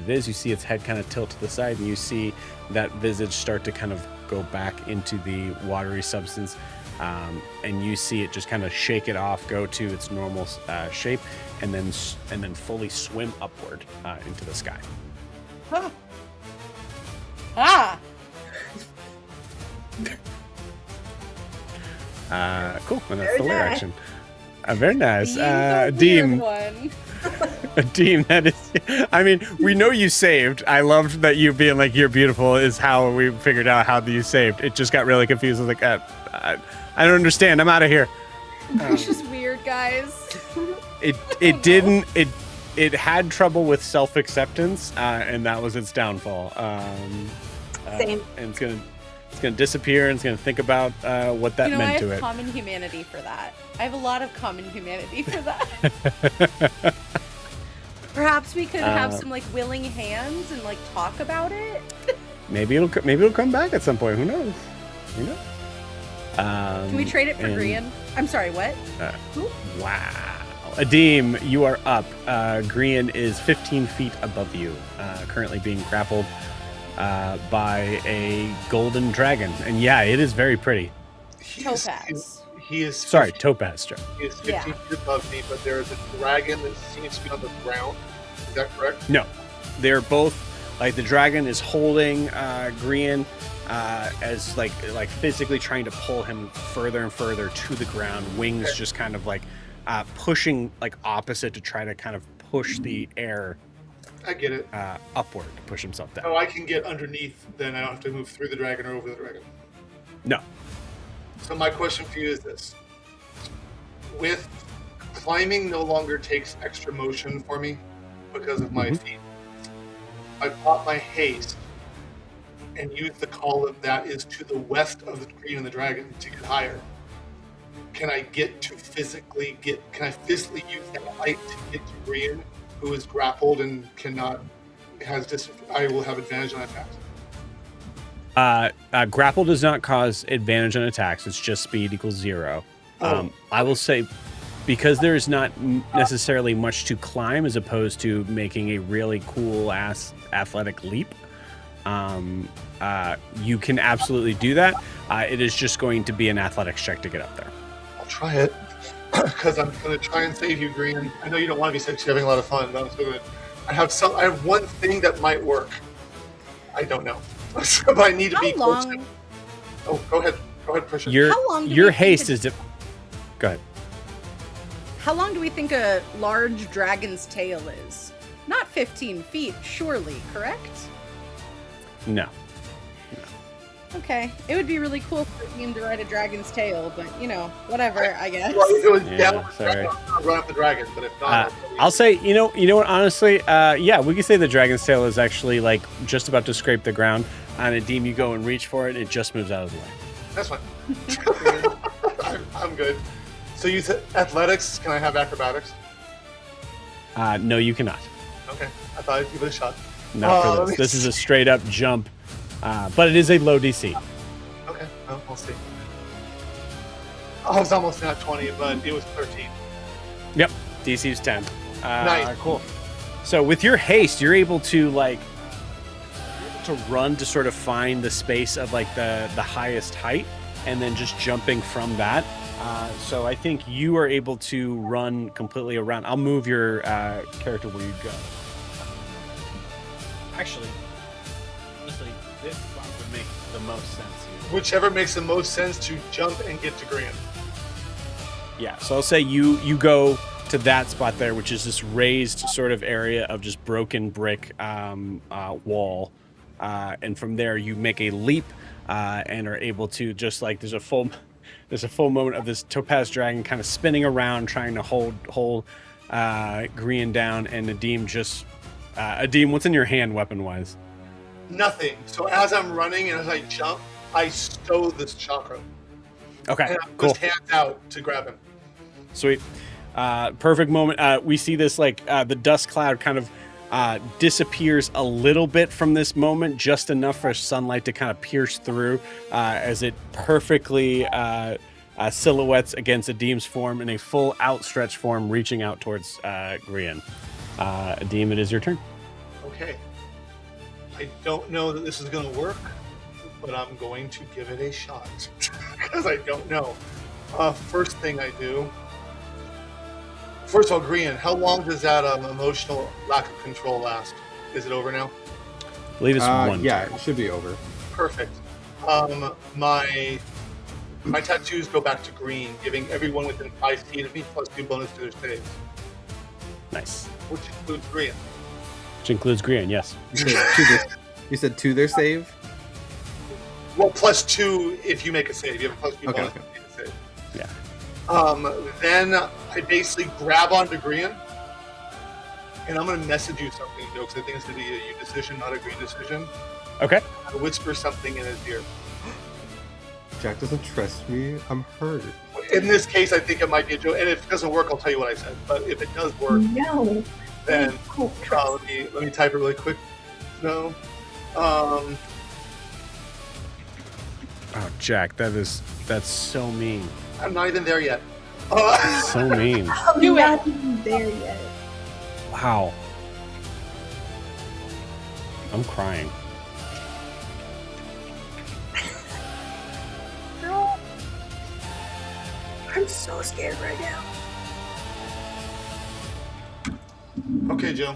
is. You see its head kind of tilt to the side, and you see that visage start to kind of go back into the watery substance. And you see it just kind of shake it off, go to its normal shape, and then fully swim upward into the sky. Ah! Cool. And that's Very the lair nice. action. Very nice. Being the weird Deem, one. Deem, that is. I mean, we know you saved. I loved that you being like, you're beautiful is how we figured out how you saved. It just got really confused. I was like, I don't understand. I'm out of here. It's just weird, guys. It didn't. It had trouble with self-acceptance, and that was its downfall. Same. And it's gonna disappear, and it's gonna think about what that meant I to have it. common humanity for that. I have a lot of common humanity for that. Perhaps we could have some like willing hands and like talk about it. maybe it'll come back at some point. Who knows? You know. Can we trade it for Grian? I'm sorry, what? Wow. Adim, you are up. Grian is 15 feet above you, currently being grappled by a golden dragon. And yeah, it is very pretty. Topaz. He is Sorry, Topaz. He is 15 feet above me, but there is a dragon that seems to be on the ground. Is that correct? No. They're both, like, the dragon is holding Grian as like physically trying to pull him further and further to the ground. Wings just kind of like pushing like opposite to try to kind of push the air. I get it. Upward to push himself down. Oh, I can get underneath. Then I don't have to move through the dragon or over the dragon. No. So my question for you is this: with climbing, no longer takes extra motion for me because of my feet. I bought my haste and use the column that is to the west of the Green and the Dragon to get higher. Can I physically use that height to get to Green, who is grappled and I will have advantage on attacks? Grapple does not cause advantage on attacks. It's just speed equals 0. I will say, because there is not necessarily much to climb as opposed to making a really cool ass athletic leap, you can absolutely do that. It is just going to be an athletics check to get up there. I'll try it because I'm going to try and save you, Green. I know you don't want to be sick. You're having a lot of fun, but I'm still going to. I have one thing that might work. I don't know, but I need to be close. Oh, go ahead, push it. Your haste is. Go ahead. How long do we think a large dragon's tail is? Not 15 feet, surely, correct? No. Okay. It would be really cool for him to ride a dragon's tail, but, whatever, I guess. Well, if it was sorry. I'll run up the dragon, but if not... I'll say, you know what, honestly, we can say the dragon's tail is actually, like, just about to scrape the ground. On Adim, you go and reach for it, and it just moves out of the way. That's fine. I'm good. So you said athletics. Can I have acrobatics? No, you cannot. Okay. I thought I'd give it a shot. Not for this. This is a straight up jump, but it is a low DC. Okay. Well, we'll see. I was almost at 20, but it was 13. Yep. DC is 10. Nice. Cool. So with your haste, you're able to run to sort of find the space of like the highest height, and then just jumping from that. So I think you are able to run completely around. I'll move your character where you go. Actually, honestly, this spot would make the most sense here. Whichever makes the most sense to jump and get to Grant. Yeah, so I'll say you go to that spot there, which is this raised sort of area of just broken brick wall. And from there, you make a leap and are able to just like there's a full moment of this topaz dragon kind of spinning around, trying to hold Grian down, and Adim, what's in your hand weapon-wise? Nothing. So as I'm running and as I jump, I stow this chakra. Okay, and I cool. just hands out to grab him. Sweet. Perfect moment. We see this the dust cloud kind of disappears a little bit from this moment, just enough for sunlight to kind of pierce through as it perfectly silhouettes against Adim's form in a full outstretched form, reaching out towards Grian. Adim, it is your turn. Okay. I don't know that this is going to work, but I'm going to give it a shot because I don't know. First thing I do. First of all, Grian, how long does that emotional lack of control last? Is it over now? I believe it's one. Yeah, turn. it should be over. Perfect. My tattoos go back to green, giving everyone within 5 feet of me plus 2 bonus to their saves. Nice. Which includes Grian. Which includes Grian, yes. You said to their save? Well, plus 2 if you make a save. You have a plus 2 bonus if you make a save. Yeah. Then I basically grab onto Grian, and I'm going to message you something, Joe, because I think it's going to be a you decision, not a green decision. Okay. I whisper something in his ear. Jack doesn't trust me. I'm hurt. In this case, I think it might be a joke, and if it doesn't work, I'll tell you what I said. But if it does work, No. then let me type it really quick. No. Oh, Jack, that's so mean. I'm not even there yet. So mean. I'm Do it. not even there yet. Wow. I'm crying. No. I'm so scared right now. Okay, Joe.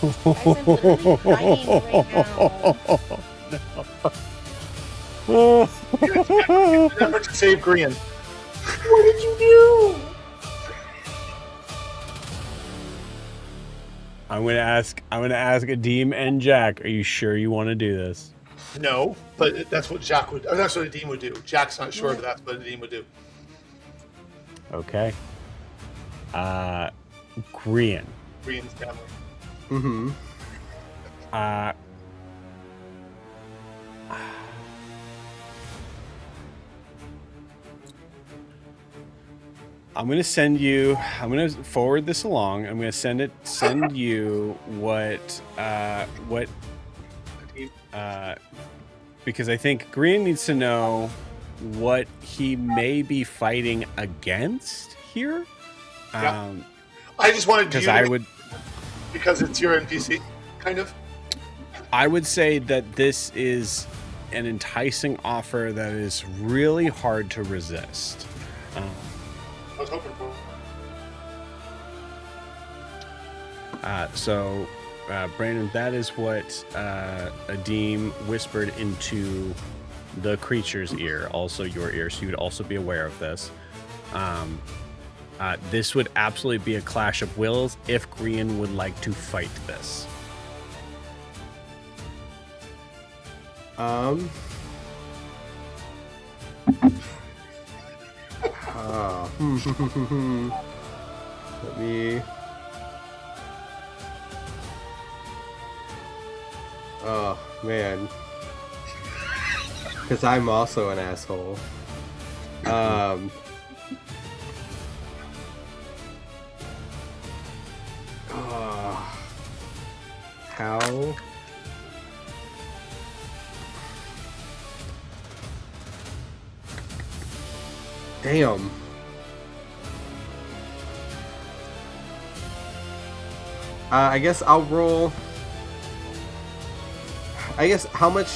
Guys, I'm literally crying right now. Never to save Grian. What did you do? I'm gonna ask Adim and Jack. Are you sure you want to do this? No, but that's what Jack would. That's what Adim would do. Jack's not sure, but that's what Adim would do. Okay. Grian. Grian's family. Mm-hmm. I'm gonna forward this along. I'm gonna send you what because I think Grian needs to know what he may be fighting against here. Yeah. I just wanted to because it's your NPC, kind of. I would say that this is an enticing offer that is really hard to resist. I was hoping for. Brandon, that is what Adim whispered into the creature's ear, also your ear, so you would also be aware of this. This would absolutely be a clash of wills if Grian would like to fight this. Let me. Oh man, because I'm also an asshole. How? Damn. I guess I'll roll. I guess how much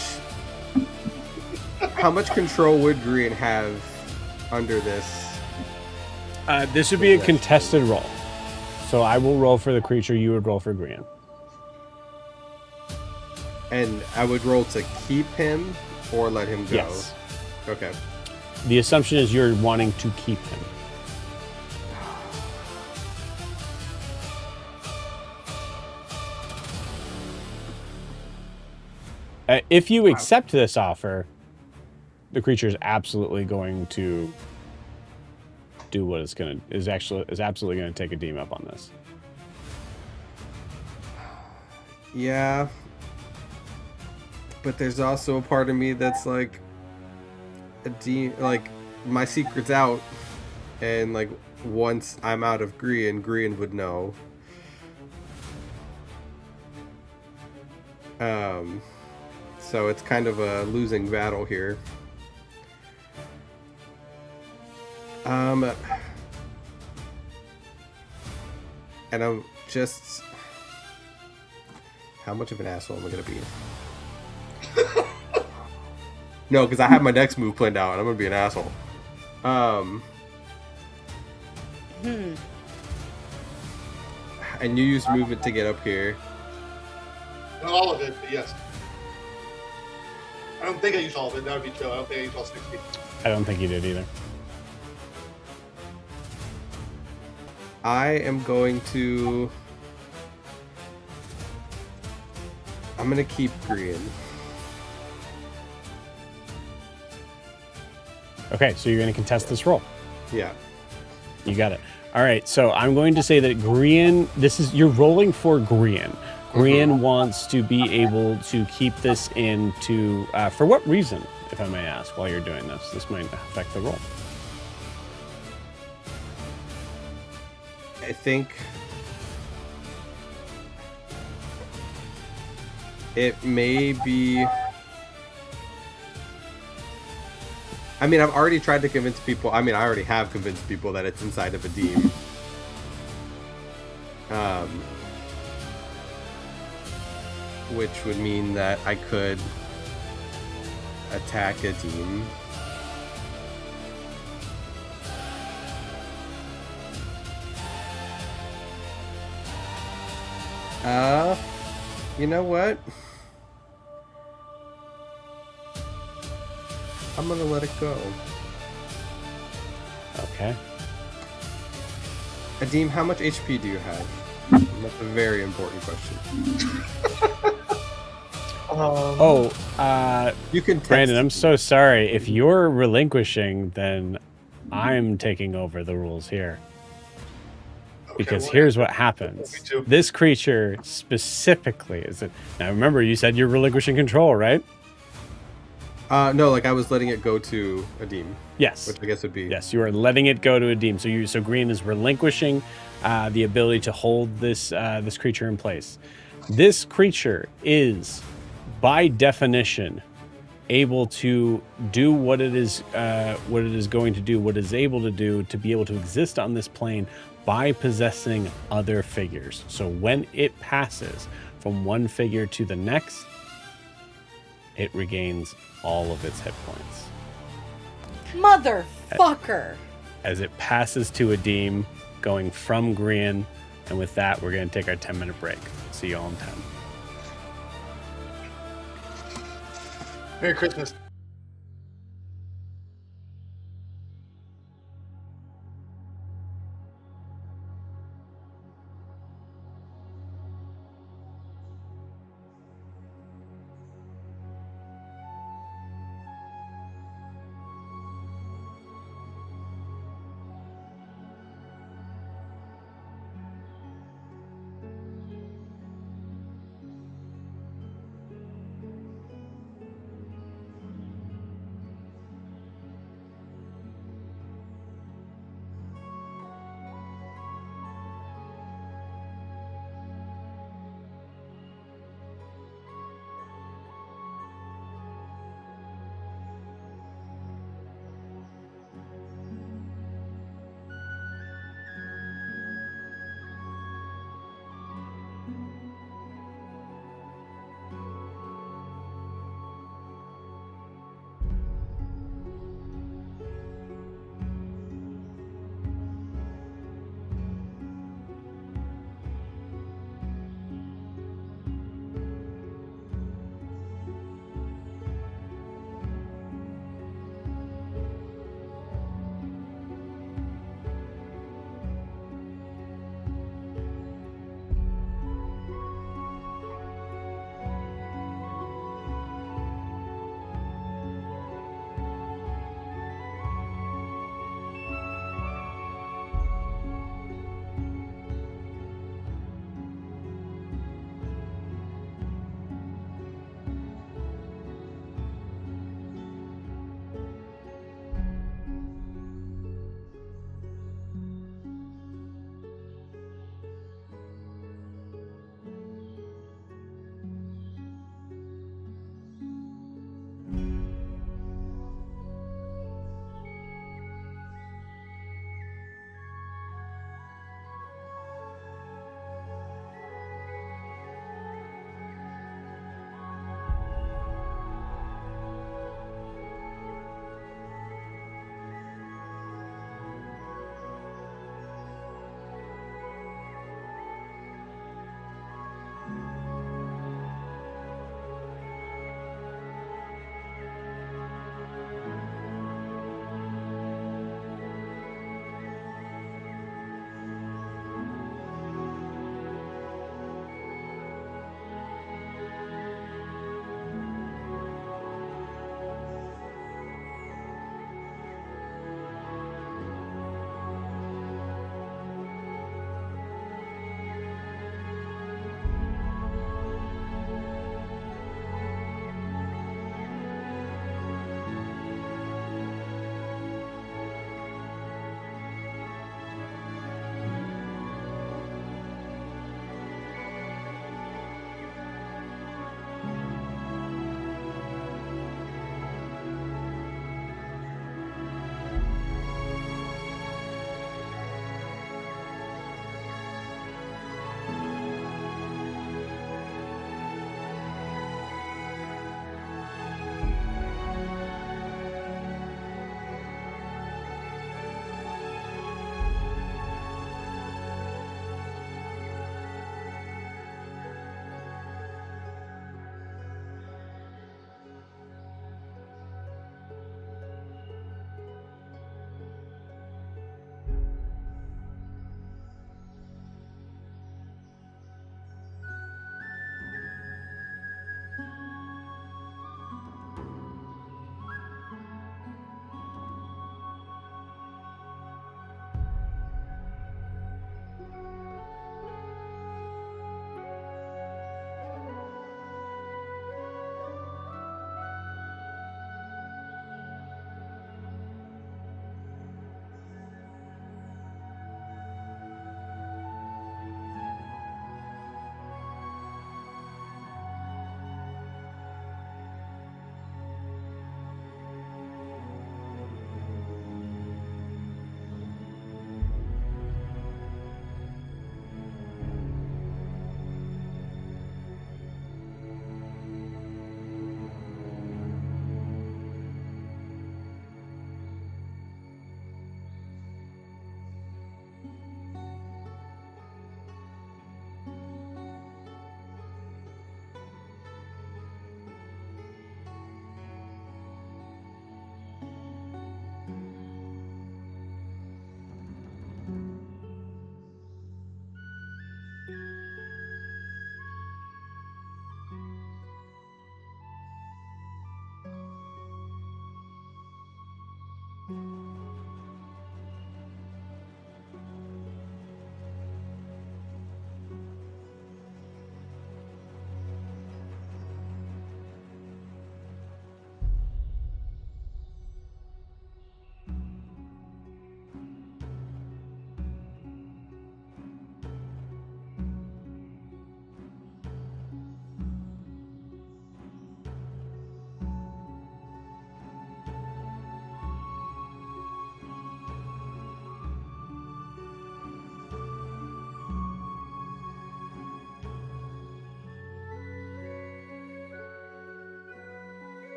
control would Grian have under this? This would be a contested roll. So I will roll for the creature, you would roll for Grian. And I would roll to keep him or let him go? Yes. Okay. The assumption is you're wanting to keep him. If you accept this offer, the creature is absolutely going to do what it's gonna is absolutely going to take Adim up on this. Yeah. But there's also a part of me that's like, like my secret's out, and like once I'm out of Grian would know. So it's kind of a losing battle here. And I'm just, how much of an asshole am I gonna be? No, because I have my next move planned out, and I'm gonna be an asshole. And you use movement to get up here. Not all of it, but yes. I don't think I used all of it. That would be Joe. I don't think I used all 60. I don't think you did either. I am going to. I'm gonna keep Grian. Okay, so you're going to contest this roll. Yeah. You got it. All right, so I'm going to say that Grian, you're rolling for Grian. Grian wants to be able to keep this into, for what reason, if I may ask, while you're doing this? This might affect the roll. I think it may be I mean, I've already tried to convince people. I mean, I already have convinced people that it's inside of a Deem. Which would mean that I could attack a Deem. You know what? I'm gonna let it go. Okay. Adim, how much HP do you have? That's a very important question. You can text Brandon, I'm me. so sorry. If you're relinquishing, then I'm taking over the rules here. Because well, here's what happens. Me too. This creature specifically is it. Now remember, you said you're relinquishing control, right? No, like I was letting it go to Adim. Yes. Which I guess would be. Yes, you are letting it go to a Deem. So Green is relinquishing the ability to hold this this creature in place. This creature is, by definition, able to do what it is going to do, what it is able to do to be able to exist on this plane by possessing other figures. So when it passes from one figure to the next, it regains all of its hit points. Motherfucker. As it passes to a Deem, going from Green, and with that, we're going to take our 10-minute break. See you all in 10. Merry Christmas.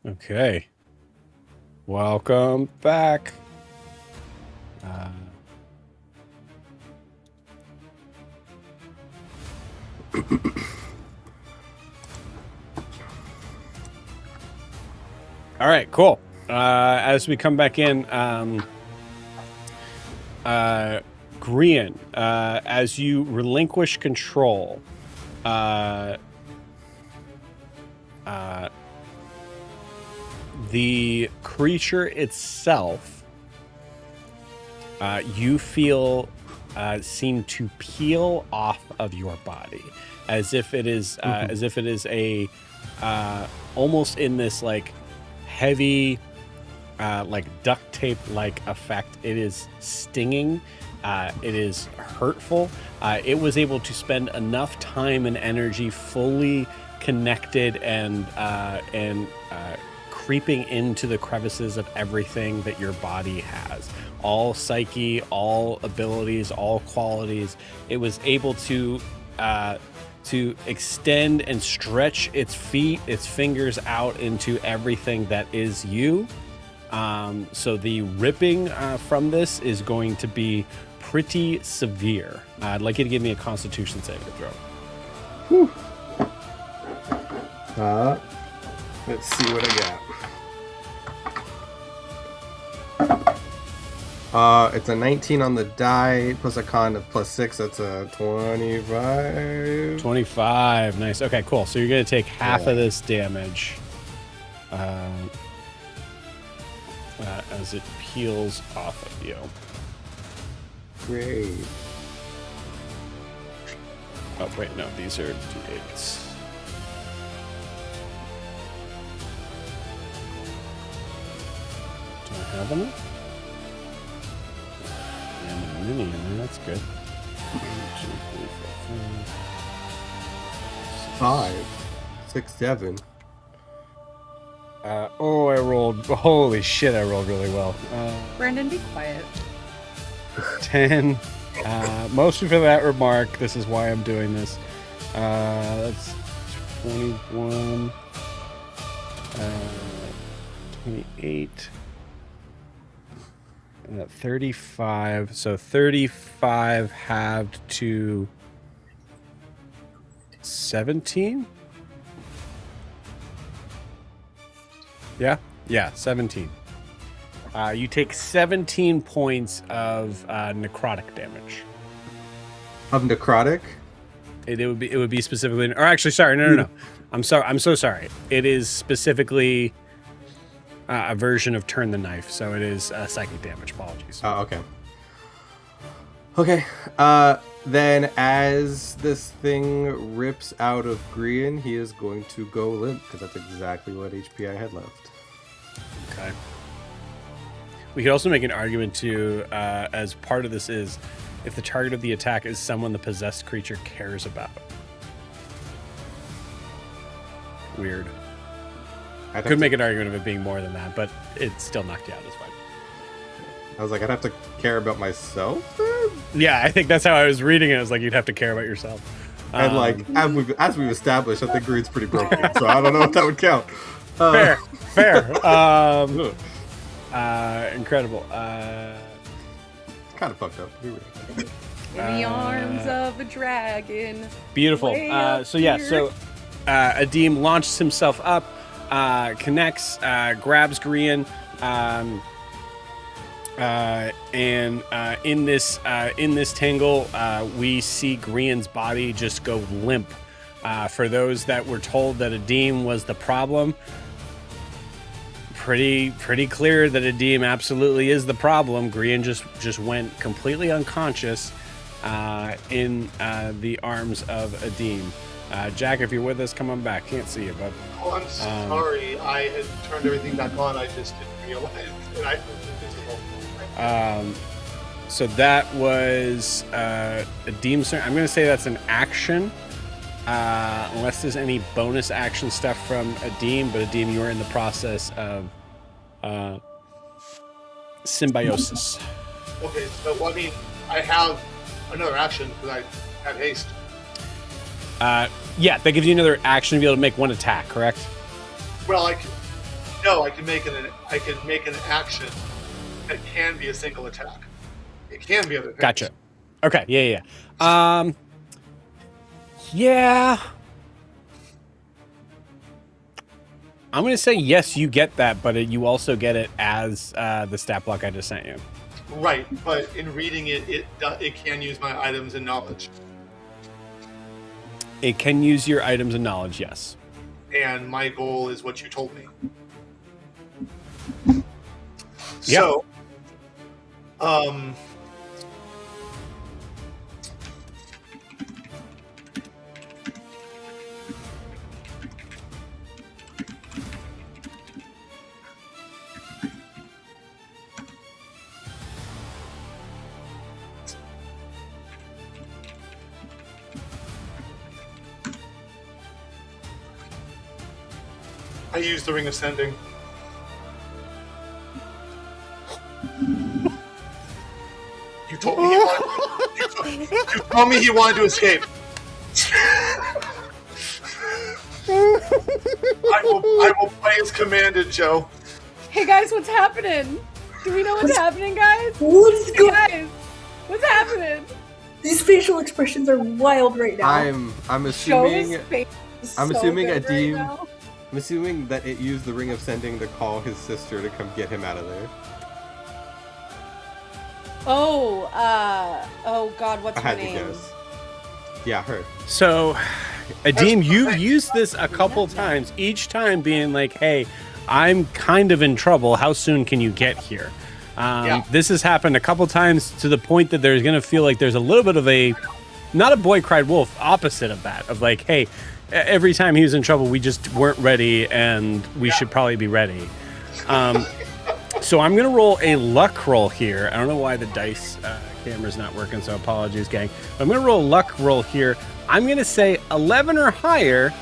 Okay. Welcome back. All right, cool. As we come back in, Grian, as you relinquish control, the creature itself, you feel seem to peel off of your body, as if it is a almost in this like heavy like duct tape like effect. It is stinging. It is hurtful. It was able to spend enough time and energy fully connected and creeping into the crevices of everything that your body has. All psyche, all abilities, all qualities. It was able to extend and stretch its feet, its fingers out into everything that is you. So the ripping from this is going to be pretty severe. I'd like you to give me a Constitution saving throw. Whew. Let's see what I got. It's a 19 on the die plus a con of +6. That's a 25. 25. Nice. Okay, cool. So you're going to take half of this damage as it peels off of you. Great. Oh, wait, no. These are D8s. Do I have enough? And a mini in there. That's good. 1, 2, 3, 4, 5. 5, 6, 7. I rolled. Holy shit, I rolled really well. Brandon, be quiet. 10. Mostly for that remark. This is why I'm doing this. That's 21. 28. 35. So 35 halved to 17. Yeah, 17. You take 17 points of necrotic damage. Of necrotic? It would be specifically, or actually, sorry, no. I'm so sorry. It is specifically a version of Turn the Knife, so it is psychic damage. Apologies. Oh, okay. Okay. Then as this thing rips out of Grian, he is going to go limp, because that's exactly what HP I had left. Okay. We could also make an argument too, as part of this is, if the target of the attack is someone the possessed creature cares about. Weird. I could make an argument of it being more than that, but it still knocked you out. It's fine. I was like, I'd have to care about myself then? Yeah, I think that's how I was reading it. I was like, you'd have to care about yourself. And like, as we've established, I think Grian's pretty broken, so I don't know if that would count. Fair. Incredible. Kind of fucked up. In the arms of a dragon. Beautiful. So Adim launches himself up, connects, grabs Grian, and in this tangle, we see Grian's body just go limp. For those that were told that Adim was the problem, pretty clear that Adim absolutely is the problem. Grian just went completely unconscious in the arms of Adim. Jack, if you're with us, come on back. Can't see you, bud. Oh, I'm sorry. I had turned everything back on. I just didn't realize that I was invisible. So that was Adim's turn. I'm going to say that's an action. Unless there's any bonus action stuff from Adim, but Adim, you are in the process of symbiosis. Okay, so I mean, I have another action because I have haste. Yeah, that gives you another action to be able to make one attack, correct? Well, I can make an action that can be a single attack. It can be other things. Gotcha. Okay, yeah. Yeah. I'm going to say yes, you get that, but you also get it as the stat block I just sent you. Right, but in reading it, it can use my items and knowledge. It can use your items and knowledge, yes. And my goal is what you told me. Yep. So, I used the Ring of Sending. You told me you told me he wanted to escape. I will play as commanded, Joe. Hey guys, what's happening? Do we know what's happening, guys? What is Hey going? guys, what's happening? These facial expressions are wild right now. I'm assuming Joe's face is I'm so assuming good right Adim- now. I'm assuming that it used the Ring of Sending to call his sister to come get him out of there. Oh, oh God, what's I her had to name? guess. Yeah, her. So, Adim, you've used this a couple times, each time being like, hey, I'm kind of in trouble. How soon can you get here? This has happened a couple times to the point that there's going to feel like there's a little bit of a, not a boy cried wolf, opposite of that, of like, hey, every time he was in trouble, we just weren't ready and we should probably be ready. So I'm going to roll a luck roll here. I don't know why the dice camera's not working, so apologies, gang. But I'm going to roll a luck roll here. I'm going to say 11 or higher.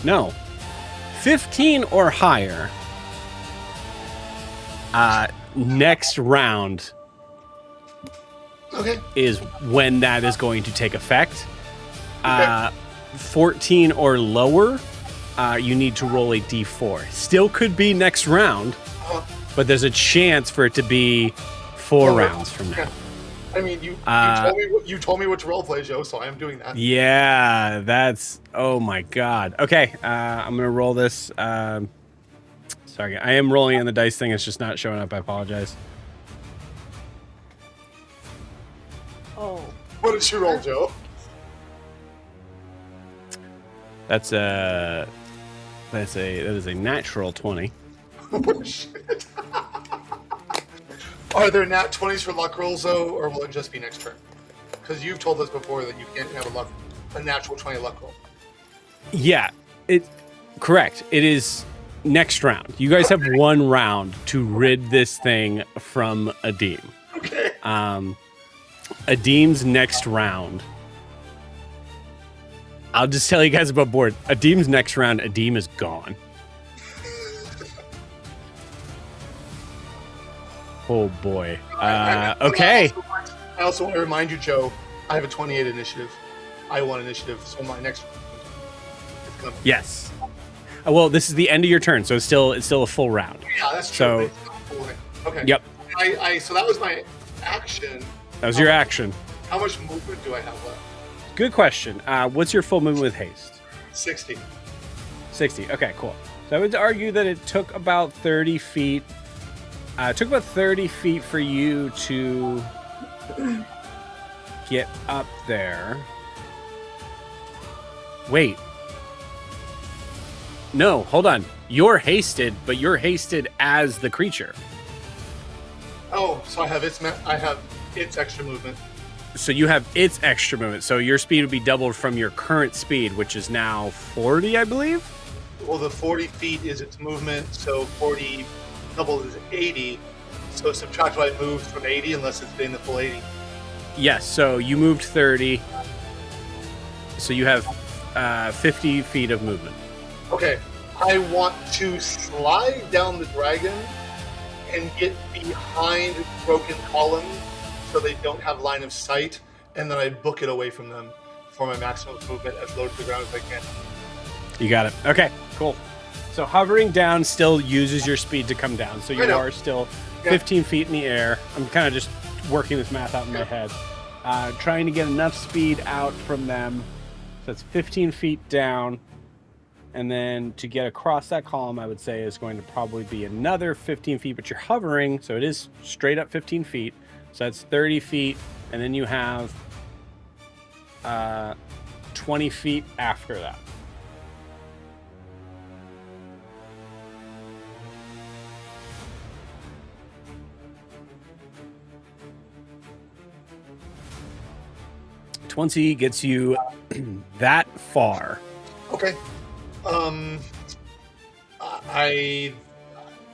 No. 15 or higher. Next round Okay. is when that is going to take effect. 14 or lower, you need to roll a d4. Still could be next round, but there's a chance for it to be 4 rounds from now. I mean, you told me what to roleplay, Joe, so I am doing that. Yeah, that's... Oh my god. Okay, I'm going to roll this. Sorry, I am rolling on the dice thing. It's just not showing up. I apologize. Oh. What did you roll, Joe? That is a natural 20. Oh, shit. Are there nat 20s for luck rolls, though, or will it just be next turn? Because you've told us before that you can't have a natural 20 luck roll. Yeah, correct. It is next round. You guys have 1 round to rid this thing from Adim. Okay. Adim's next round. I'll just tell you guys about board. Adim's next round, Adim is gone. Oh boy. Okay. I also want to remind you, Joe, I have a 28 initiative. I won initiative, so my next is coming. Yes. Well, this is the end of your turn, so it's still a full round. Yeah, that's So- true. Okay. Yep. So that was my action. That was your action. How much movement do I have left? Good question. What's your full movement with haste? 60. 60. Okay, cool. So I would argue that it took about 30 feet. It took about 30 feet for you to get up there. Wait. No, hold on. You're hasted, but you're hasted as the creature. Oh, so I have its extra movement. So you have its extra movement. So your speed would be doubled from your current speed, which is now 40, I believe. Well, the 40 feet is its movement, so 40 doubled is 80. So subtract what I moved from 80 unless it's been the full 80. Yes, so you moved 30. So you have 50 feet of movement. Okay, I want to slide down the dragon and get behind broken columns so they don't have line of sight, and then I book it away from them for my maximum movement as low to the ground as I can. You got it. Okay, cool. So hovering down still uses your speed to come down. So you I know. are still 15 feet in the air. I'm kind of just working this math out in my head. trying to get enough speed out from them. So it's 15 feet down. And then to get across that column, I would say is going to probably be another 15 feet, but you're hovering, so it is straight up 15 feet. So that's 30 feet, and then you have 20 feet after that. .20 gets you that far. Okay.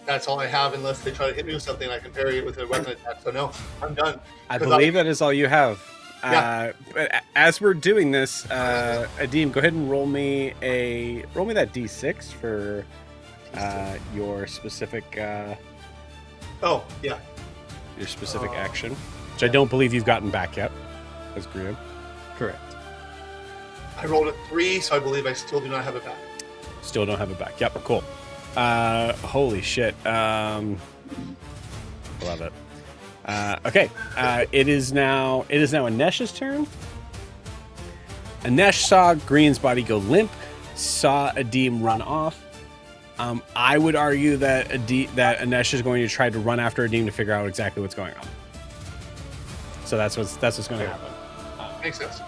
That's all I have unless they try to hit me with something. I can parry it with a weapon attack. So no, I'm done. I believe that is all you have. Yeah. But as we're doing this, Adim, go ahead and roll me that D6 for your specific Oh yeah. your specific action, which I don't believe you've gotten back yet. As Graham. Correct. I rolled a 3, so I believe I still do not have it back. Still don't have it back. Yep, cool. Holy shit. Love it. Okay. It is now Anesh's turn. Anesh saw Green's body go limp, saw Adim run off. I would argue that Anesh is going to try to run after Adim to figure out exactly what's going on. So that's what's going to happen. Makes sense.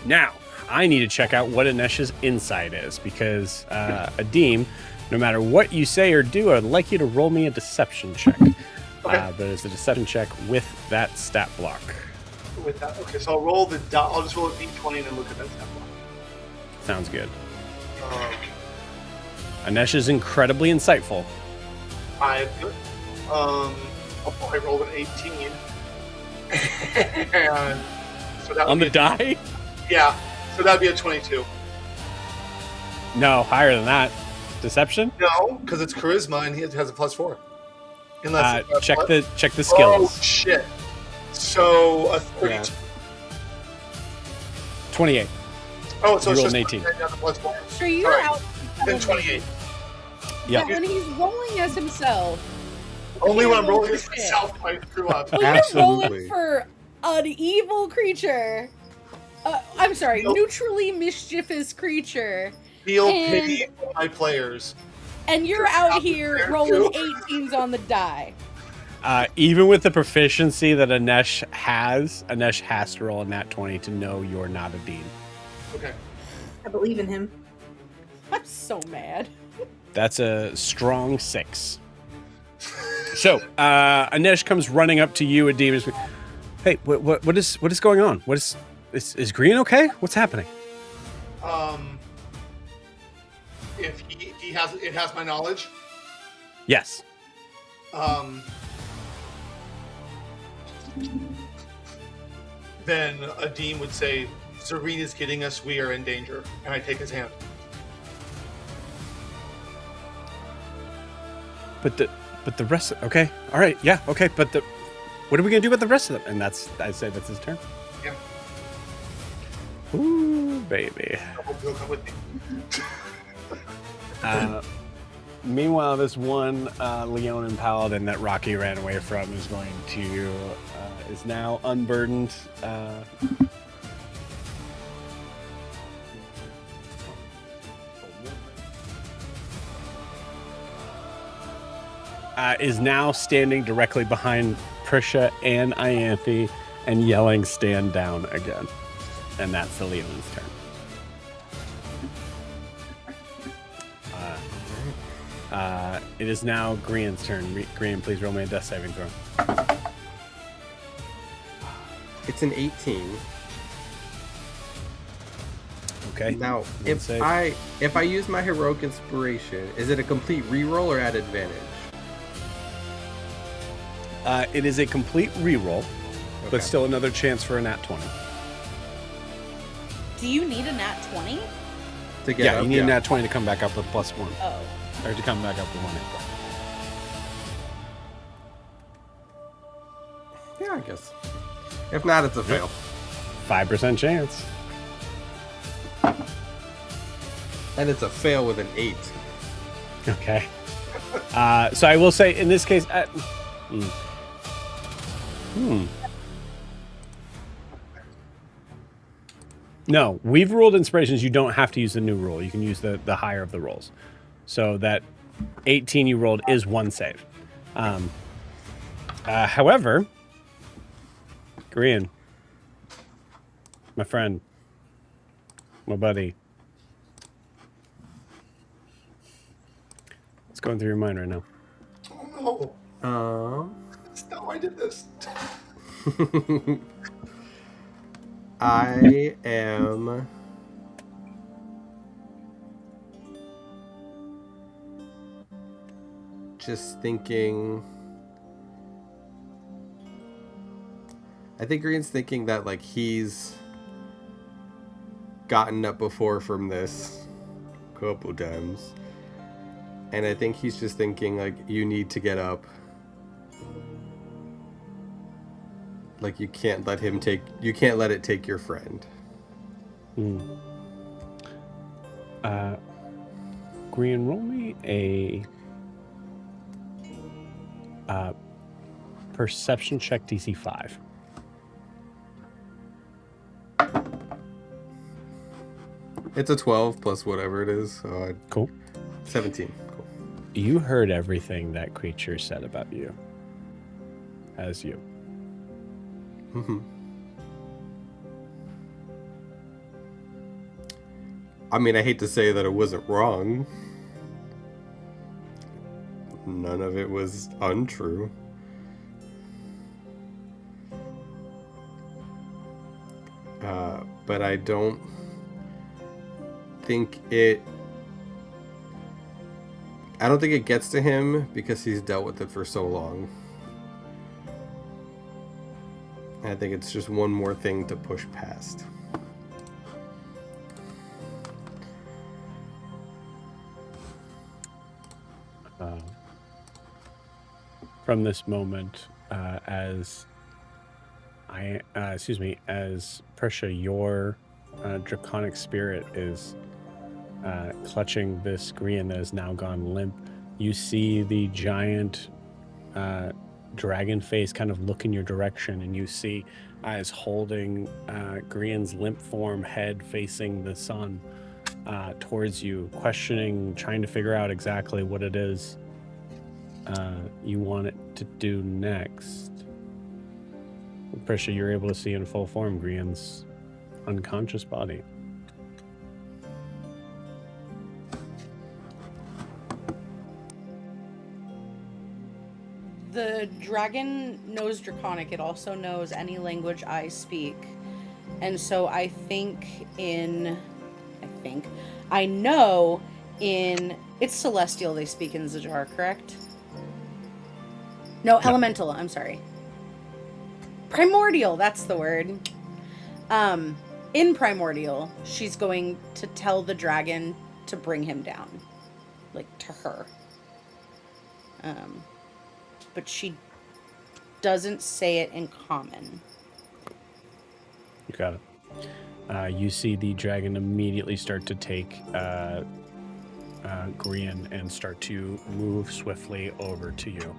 Now, I need to check out what Anesh's insight is, because Adim, no matter what you say or do, I'd like you to roll me a deception check. Okay. But it's a deception check with that stat block. With that, okay. So I'll roll I'll just roll a d20 and then look at that stat block. Sounds good. Anesh is incredibly insightful. I rolled an 18. And so that On would the be die? Yeah, so that'd be a 22. No, higher than that. Deception? No, because it's charisma and he has a +4. Unless check the skills. Oh shit! So a 32. Yeah. 28. Oh, so You it's rolled just an 18. +4. So you're Sorry. out. Then 28. Yeah. When he's rolling as himself. Only when I'm Holy rolling as shit. myself, I screw up. Well, you're Absolutely. rolling for an evil creature. I'm sorry, Nope. neutrally mischievous creature. Feel And- pity for my players. And you're out here rolling 18s on the die. Even with the proficiency that Anesh has to roll a nat 20 to know you're not a dean. Okay. I believe in him. I'm so mad. That's a strong 6. So, Anesh comes running up to you, Adim. And says, hey, what is going on? Is Green okay? What's happening? If it has my knowledge. Yes. Then Adim would say, Serene is getting us, we are in danger. And I take his hand. But the rest. Okay. All right. Yeah. Okay. But what are we gonna do with the rest of them? And I'd say that's his turn. Yeah. Ooh, baby. I hope he'll come with me. Meanwhile, this one Leonin paladin that Rocky ran away from is going to is now unburdened. Is now standing directly behind Prisha and Ianthe and yelling, "Stand down" again. And that's the Leonin's turn. It is now Grian's turn. Grian, please roll me a death saving throw. It's an 18. Okay. Now, One if save. I use my heroic inspiration, is it a complete reroll or at advantage? It is a complete reroll, Okay. but still another chance for a nat 20. Do you need a nat 20? To get Yeah, up, you need a nat 20 to come back up with +1. Oh. Or to come back up with 1 hit point. Yeah, I guess. If not, it's a fail. 5% chance. And it's a fail with an 8. Okay. So I will say, in this case, No, we've ruled inspirations. You don't have to use the new rule. You can use the higher of the rolls. So that 18 you rolled is one save. However, Korean, my friend, my buddy, what's going through your mind right now? Oh no. That's not why I did this. I am just thinking. I think Green's thinking that like he's gotten up before from this a couple times. And I think he's just thinking like you need to get up. Like you can't let it take your friend. Green, roll me a perception check DC 5. It's a 12 plus whatever it is. So Cool. 17. Cool. You heard everything that creature said about you. As you. Mm-hmm. I mean, I hate to say that it wasn't wrong. None of it was untrue. But I don't think it gets to him because he's dealt with it for so long. I think it's just one more thing to push past. From this moment, as Persia, your draconic spirit is clutching this Grian that has now gone limp, you see the giant dragon face kind of look in your direction, and you see eyes holding Grian's limp form, head facing the sun towards you, questioning, trying to figure out exactly what it is you want it to do next. Prisha, you're able to see in full form Grian's unconscious body. The dragon knows Draconic. It also knows any language I speak. And so I know in, it's Celestial they speak in Zajar, correct? No, Elemental, I'm sorry. Primordial, that's the word. In Primordial, she's going to tell the dragon to bring him down. Like, to her. But she doesn't say it in common. You got it. You see the dragon immediately start to take Grian and start to move swiftly over to you.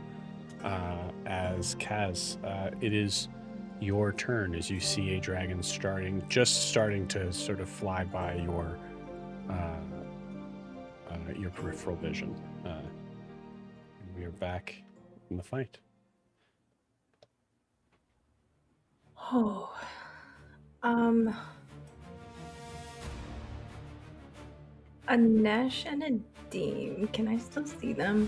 As Kaz, it is your turn as you see a dragon starting to sort of fly by your peripheral vision. We are back in the fight. Oh. A Nesh and a Deem. Can I still see them?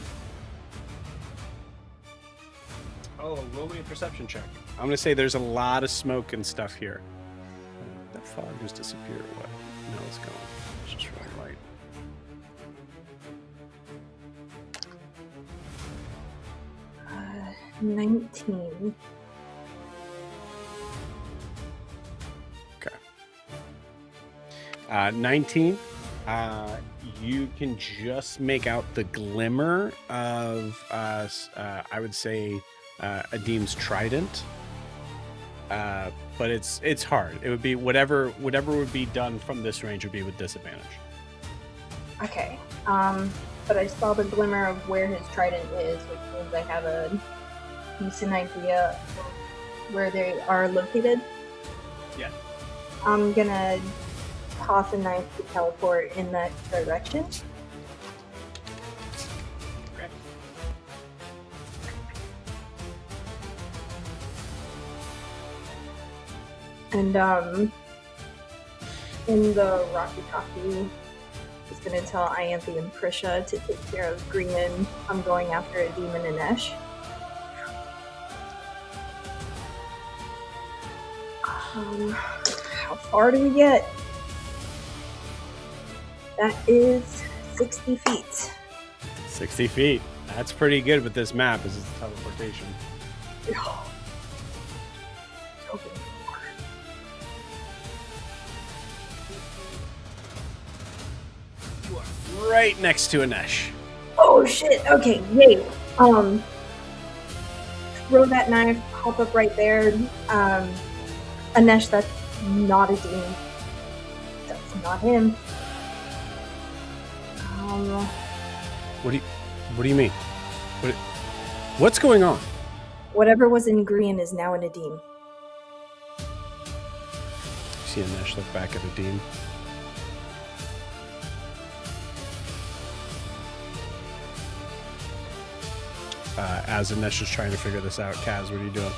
Oh, roll me a perception check. I'm going to say there's a lot of smoke and stuff here. That fog just disappeared or what? No, it's gone. It's just really light. Uh, 19. Okay. 19. You can just make out the glimmer of, I would say, Adim's trident. But it's hard. It would be whatever would be done from this range would be with disadvantage. Okay. But I saw the glimmer of where his trident is, which means I have a decent idea of where they are located. Yeah. I'm gonna toss a knife to teleport in that direction. Okay. And in the Rocky Talkie, is gonna tell Ianthe and Prisha to take care of Green. I'm going after a demon Anesh. How far do we get? That is 60 feet. 60 feet. That's pretty good with this map. Is its teleportation. You are right next to Anesh. Oh shit! Okay, yay. Throw that knife, hop up right there. Anesh, that's not a demon. That's not him. What do you mean? What's going on? Whatever was in green is now in a demon. You see Anesh look back at Adim. As Anesh is trying to figure this out, Kaz, what are you doing?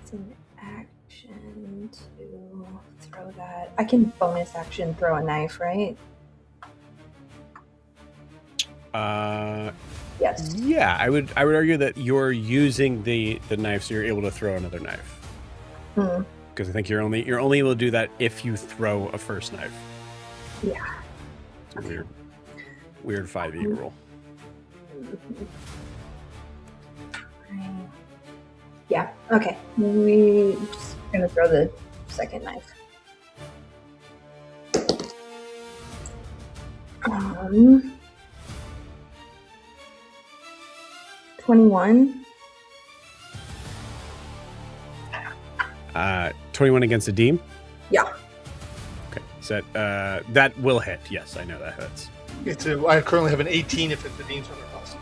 It's an action to throw that. I can bonus action throw a knife, right? Yes. Yeah, I would argue that you're using the knife, so you're able to throw another knife. Because I think you're only able to do that if you throw a first knife. Yeah. It's a weird 5e roll. Yeah. Okay. We're just gonna throw the second knife. 21. 21 against Adim? Yeah. Okay. So that will hit. Yes, I know that hits. I currently have an 18 if it's the Dean's armor class.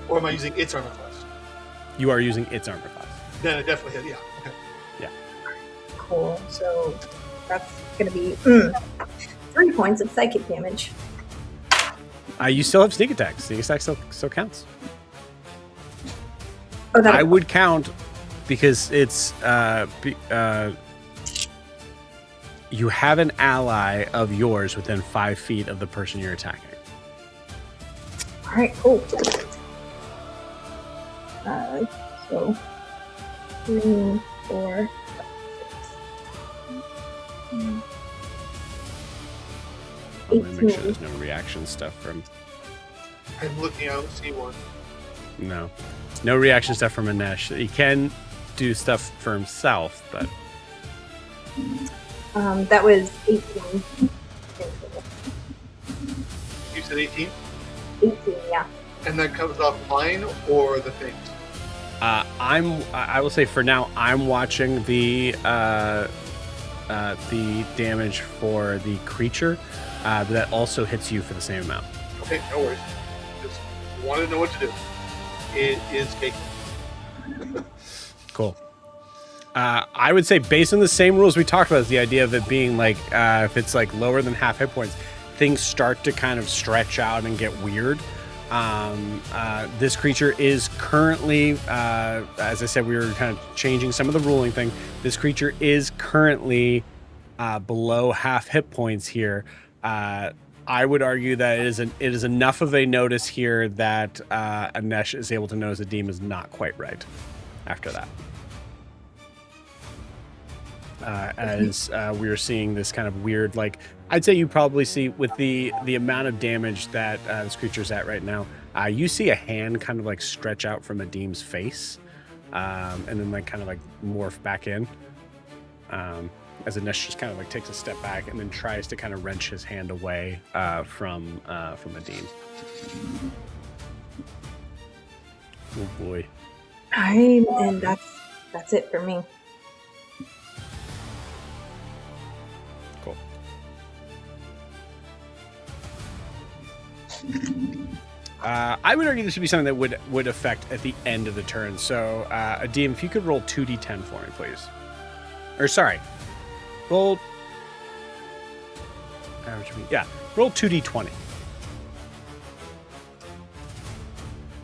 Or am I using its armor class? You are using its armor class. Then it definitely hit, yeah. Okay. Yeah. Cool. So that's gonna be 3 points of psychic damage. You still have sneak attack. Sneak attack still counts. Oh, that I would count because it's you have an ally of yours within 5 feet of the person you're attacking. All right. Cool. So 3, 4, 5, 6. I want to make sure there's no reaction stuff from. I'm looking out, see one. No reaction stuff from Anesh. He can do stuff for himself, but That was 18. You said 18? 18, yeah. And that comes off mine or the things? I will say for now I'm watching the damage for the creature, but that also hits you for the same amount. Okay, no worries. Just wanted to know what to do. It is taken. Cool. I would say based on the same rules we talked about, is the idea of it being like if it's like lower than half hit points, things start to kind of stretch out and get weird. This creature is currently, as I said, we were kind of changing some of the ruling thing. This creature is currently below half hit points here. I would argue that it is enough of a notice here that Anesh is able to notice the demon is not quite right after that. As we are seeing this kind of weird, like, I'd say you probably see with the amount of damage that this creature's at right now, you see a hand kind of like stretch out from Adim's face, and then like kind of like morph back in. As Anesh just kind of like takes a step back and then tries to kind of wrench his hand away from Adim. Oh boy. And that's it for me. Cool. I would argue this would be something that would affect at the end of the turn. So, Adim, if you could roll 2d10 for me, please. Or sorry, roll. Yeah, roll 2d20.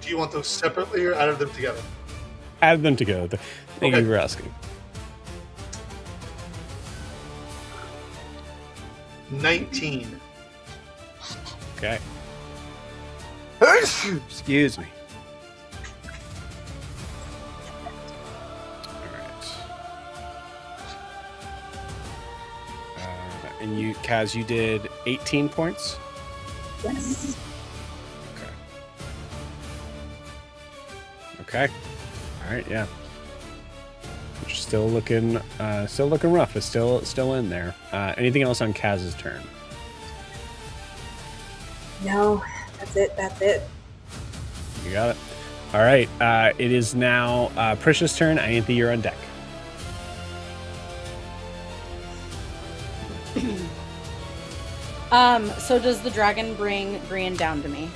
Do you want those separately or add them together? Add them together. Thank you for asking. 19. Okay. Excuse me. All right. And you, Kaz, you did 18 points? Yes. Okay. All right, yeah. Which is still looking rough. It's still in there. Anything else on Kaz's turn? No, that's it. You got it. All right. It is now Prisha's turn. Ianthe, you're on deck. So does the dragon bring Brian down to me?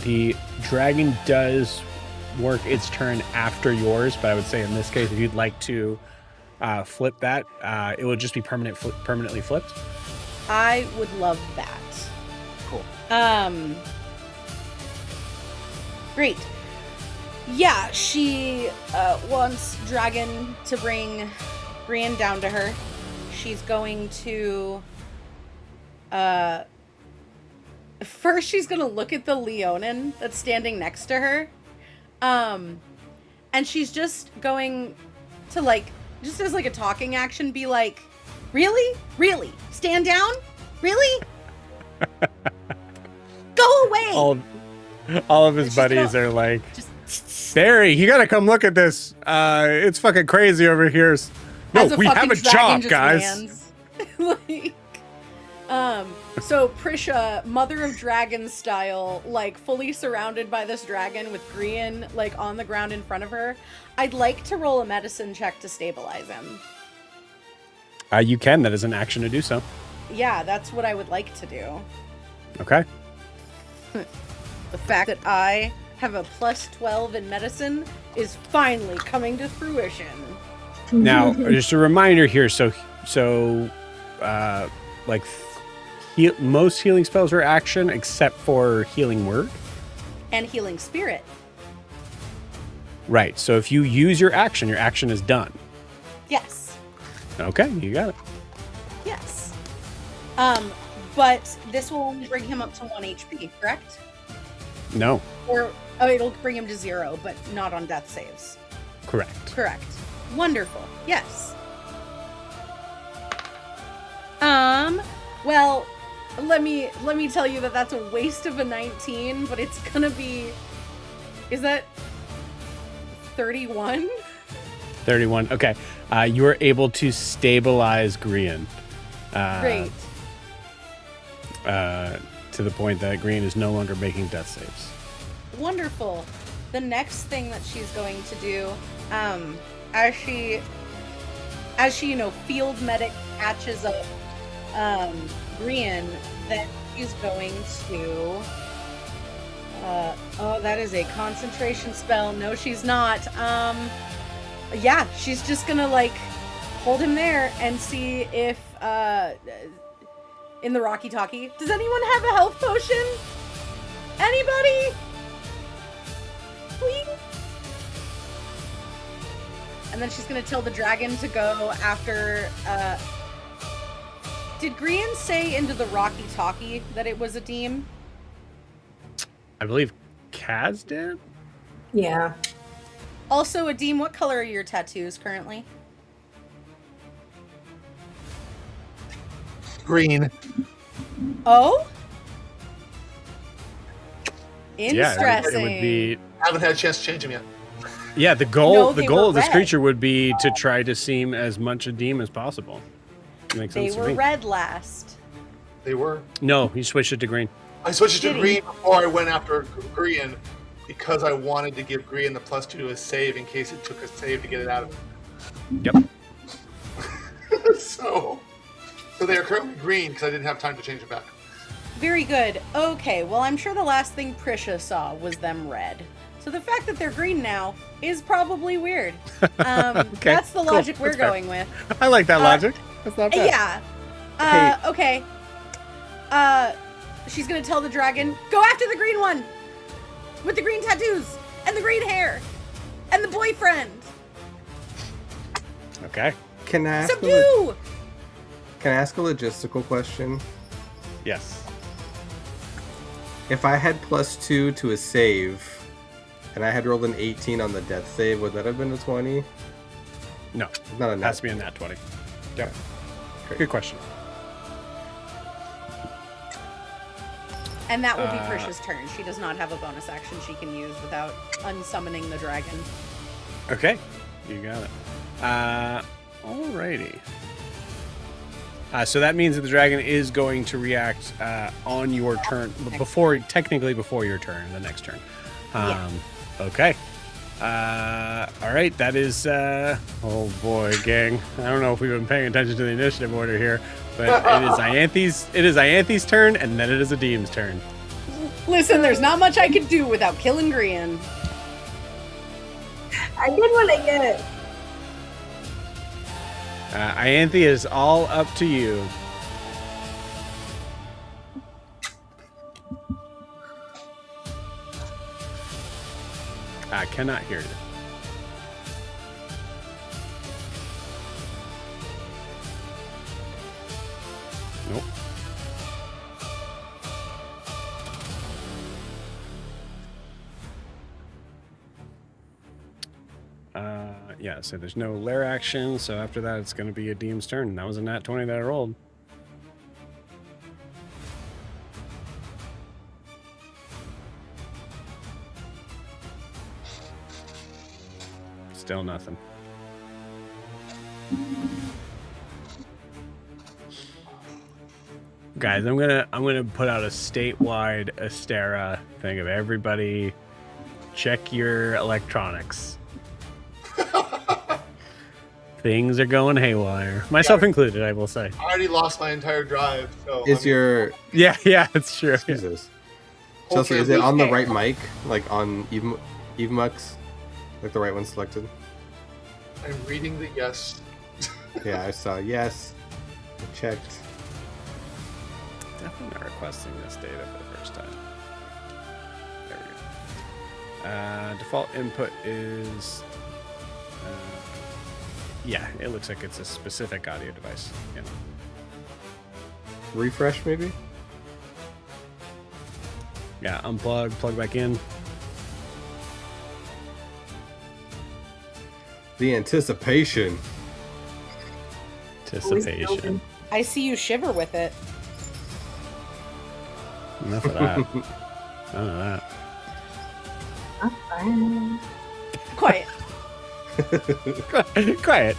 The dragon does work its turn after yours, but I would say in this case, if you'd like to flip that, it would just be permanently flipped. I would love that. Cool. Great. Yeah, she wants Dragon to bring Brian down to her. She's going to first she's gonna look at the Leonin that's standing next to her. And she's just going to, like, just as like a talking action, be like, really? Really? Stand down? Really? Go away! All of his buddies are like, Barry, you gotta come look at this. It's fucking crazy over here. No, we have a job, guys. Like, so Prisha, Mother of Dragons style, like fully surrounded by this dragon with Grian like on the ground in front of her. I'd like to roll a medicine check to stabilize him. You can. That is an action to do so. Yeah, that's what I would like to do. Okay. The fact that I have a plus 12 in medicine is finally coming to fruition. Now, just a reminder here. So, like, most healing spells are action except for Healing Word and Healing Spirit. Right. So if you use your action is done. Yes. Okay, you got it. Yes. But this will only bring him up to 1 HP, correct? No. Or it'll bring him to 0, but not on death saves. Correct. Correct. Wonderful. Yes. Well, let me tell you that that's a waste of a 19, but it's gonna be. Is that 31? 31. Okay. You are able to stabilize Grian. Great. To the point that Grian is no longer making death saves. Wonderful. The next thing that she's going to do, as she field medic catches up Grian, then she's going to that is a concentration spell. No, she's not. Yeah, she's just gonna like hold him there and see if in the Rocky Talkie, does anyone have a health potion? Anybody? Please? And then she's gonna tell the dragon to go after did Grian say into the Rocky Talkie that it was a Deem? I believe Kaz did? Yeah. Also, Adim, what color are your tattoos currently? Green. Oh? Yeah, Interesting. it would be. I haven't had a chance to change them yet. Yeah, the goal they of were this red. creature would be to try to seem as much a demon as possible. Makes They sense to were me. red last. They were. No, you switched it to green. I switched it Did to he? green before I went after Grian because I wanted to give Grian the +2 to his save in case it took a save to get it out of Yep. him. So they are currently green because I didn't have time to change it back. Very good. Okay, well, I'm sure the last thing Prisha saw was them red. So the fact that they're green now is probably weird. Okay, That's the cool. logic we're That's fair. going with. I like that logic. That's not bad. Yeah. Okay. She's gonna tell the dragon, go after the green one! With the green tattoos! And the green hair! And the boyfriend! Okay. Can I ask Subdue! Can I ask a logistical question? Yes. If I had +2 to a save, and I had rolled an 18 on the death save, would that have been a 20? No. Not a It nat. has to be a nat 20. Yep. Great. Good question. And that will be Prisha's turn. She does not have a bonus action she can use without unsummoning the dragon. Okay. You got it. Alrighty. So that means that the dragon is going to react on your turn, technically before your turn, the next turn. Okay. All right. That is. Oh boy, gang. I don't know if we've been paying attention to the initiative order here, but it is Ianthe's. It is Ianthe's turn, and then it is Adim's turn. Listen, there's not much I could do without killing Grian. I get what I get. Ianthe is all up to you. I cannot hear you. Nope. Yeah, so there's no lair action, so after that it's going to be Adim's turn. That was a nat 20 that I rolled. Still nothing. Guys, I'm gonna put out a statewide Astera thing of everybody check your electronics. Things are going haywire. Myself included, I will say. I already lost my entire drive. So Is your Yeah, it's true. Jesus? Hopefully Chelsea, is I'm it on the losing. right mic, like on Evemux, like the right one selected? I'm reading the yes. Yeah, I saw. Yes, I checked. Definitely not requesting this data for the first time. There we go. Default input is... yeah, it looks like it's a specific audio device. Yeah. Refresh, maybe. Yeah, unplug, plug back in. The anticipation. Anticipation. I see you shiver with it. Enough of that. None of that. That's fine. Quiet. Quiet.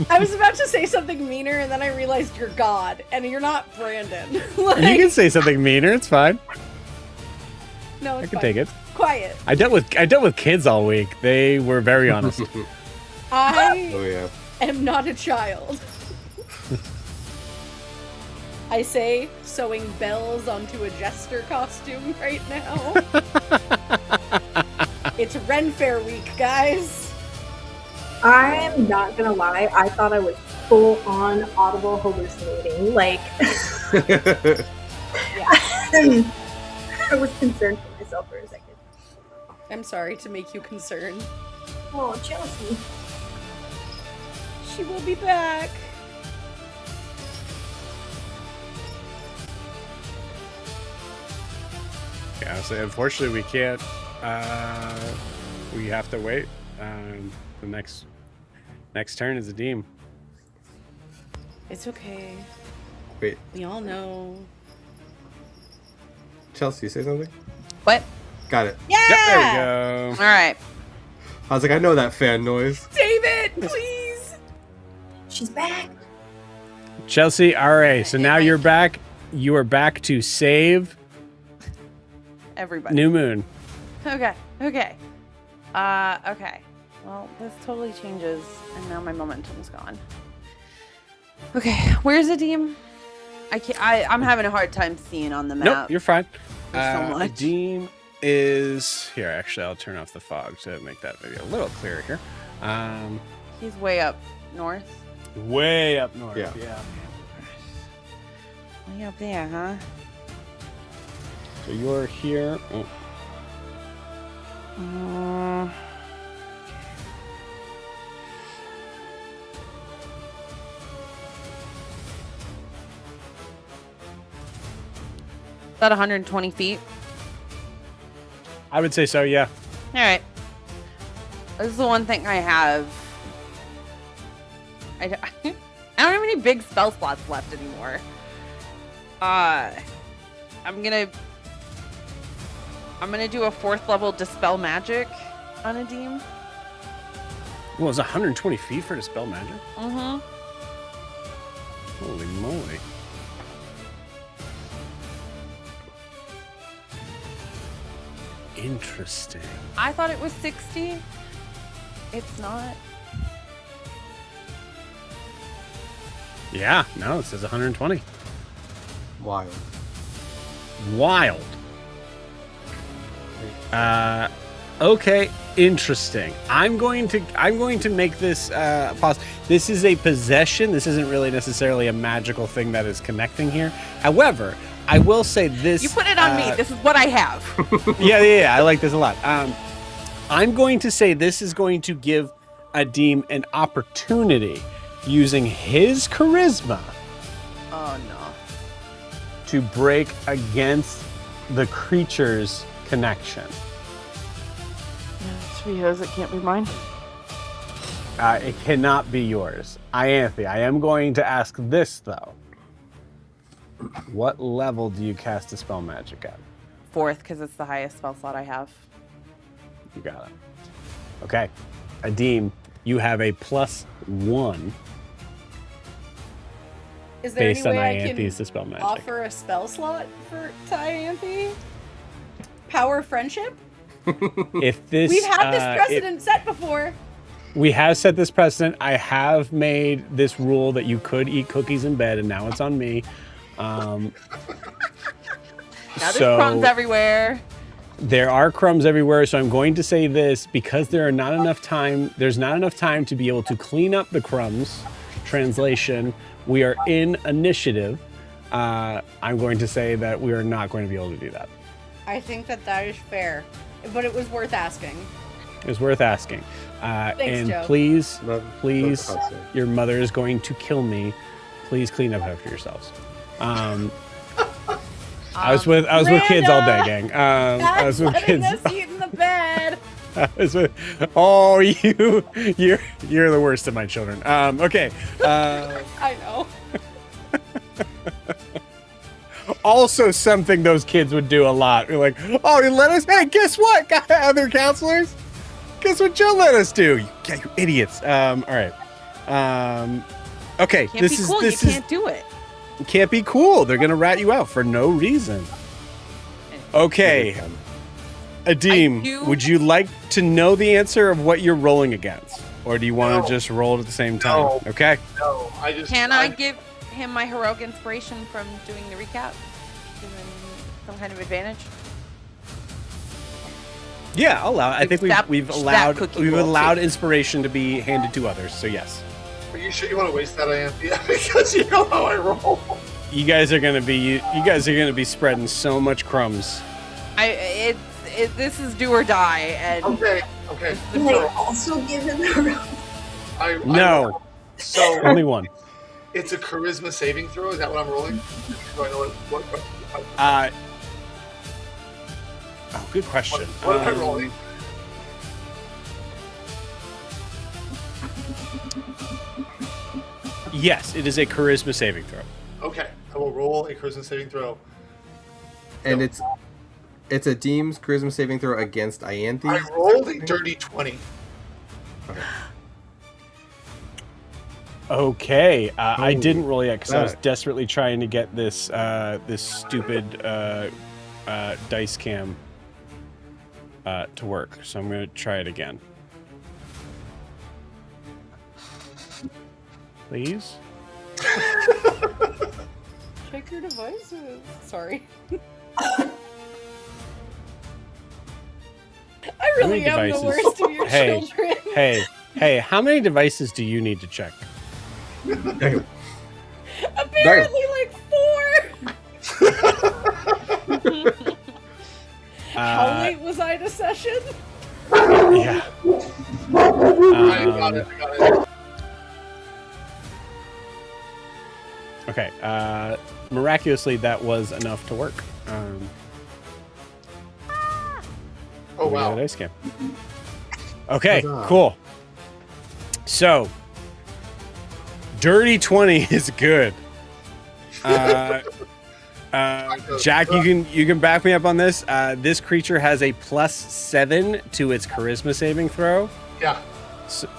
I was about to say something meaner, and then I realized you're God, and you're not Brandon. You can say something meaner. It's fine. No, I it's can fine. take it. Quiet. I dealt with kids all week. They were very honest. I Oh yeah. am not a child. I say, sewing bells onto a jester costume right now. It's Ren Fair week, guys. I'm not gonna lie, I thought I was full on audible hallucinating. Like, I was concerned for myself for a second. I'm sorry to make you concerned. Oh, Chelsea. She will be back. Yeah, so unfortunately we can't. We have to wait. The next turn is Adim. It's okay. Wait, We all know. Chelsea, say something. What? Got it. Yeah! Yep, there we go. All right. I was like, I know that fan noise. David, please. She's back. Chelsea, all right. So now you're back. You are back to save Everybody. New Moon. Okay. Okay. Okay. Well, this totally changes, and now my momentum's gone. Okay, where's Adim? I can't. I'm having a hard time seeing on the map. Nope, you're fine. There's so much. Adim is here. Actually, I'll turn off the fog to make that maybe a little clearer here. He's way up north. Way up north. Yeah. Way up there, huh? So you're here. Oh. About 120 feet. I would say so. Yeah. All right. This is the one thing I have. I don't have any big spell slots left anymore. I'm gonna do a 4th level dispel magic on Adim. Well, it's 120 feet for dispel magic. Mm-hmm. Holy moly! Interesting. I thought it was 60. It's not. Yeah. No, it says 120. Wild. Wild. Okay, interesting. I'm going to make this pause. This is a possession. This isn't really necessarily a magical thing that is connecting here. However, I will say this. You put it on me. This is what I have. Yeah. I like this a lot. I'm going to say this is going to give Adim an opportunity using his charisma Oh no. to break against the creature's connection. It's because it can't be mine. It cannot be yours. Ianthe, I am going to ask this, though. What level do you cast Dispel Magic at? 4th, because it's the highest spell slot I have. You got it. Okay. Adim, you have a +1 Is there based any on way I Ianthe's can Dispel Magic. offer a spell slot for Ianthe? Power friendship? If this, We've had this precedent set before. we have set this precedent. I have made this rule that you could eat cookies in bed, and now it's on me. Now there's crumbs everywhere. There are crumbs everywhere, so I'm going to say this because there's not enough time to be able to clean up the crumbs. Translation, we are in initiative. I'm going to say that we are not going to be able to do that. I think that is fair, but it was worth asking. It was worth asking. Thanks, and Joe. please, That's awesome. your mother is going to kill me. Please clean up after yourselves. I was with kids all day, gang. I was with kids. Us eat in the bed. You're the worst of my children. Okay. I know. Also, something those kids would do a lot. We're like, oh, you let us. Hey, guess what? Other counselors. Guess what Joe let us do? You idiots. All right. Okay. Can't be cool. You can't do it. Can't be cool. They're gonna rat you out for no reason. Okay. Adim, would you like to know the answer of what you're rolling against? Or do you want to just roll it at the same time? No. Okay. No, Can I give him my heroic inspiration from doing the recap? Give him some kind of advantage? Yeah, I'll allow it. I think we've cookie roll, allowed too. inspiration to be handed to others, so yes. Are you sure you want to waste that, Ianthe? Because you know how I roll. You guys are gonna be spreading so much crumbs. This is do or die, and Okay. Can I also give him the No, So only one. it's a charisma saving throw. Is that what I'm rolling? Do I know what Oh, good question. what am I rolling? Yes, it is a charisma saving throw. Okay, I will roll a charisma saving throw. And it's a Deem's charisma saving throw against Ianthe. I rolled a dirty 20. Okay, I didn't roll yet because I was Alright. desperately trying to get this this stupid dice cam to work. So I'm going to try it again. Please. Check your devices. Sorry. I really am the worst of your children. Hey, how many devices do you need to check? Damn. Apparently, like 4. How late was I to session? Yeah. I got it. Okay. Miraculously, that was enough to work. Oh, we got wow. a dice game. Okay, Huzzah. cool. So, dirty 20 is good. Jack, you can back me up on this. This creature has a +7 to its charisma saving throw. Yeah.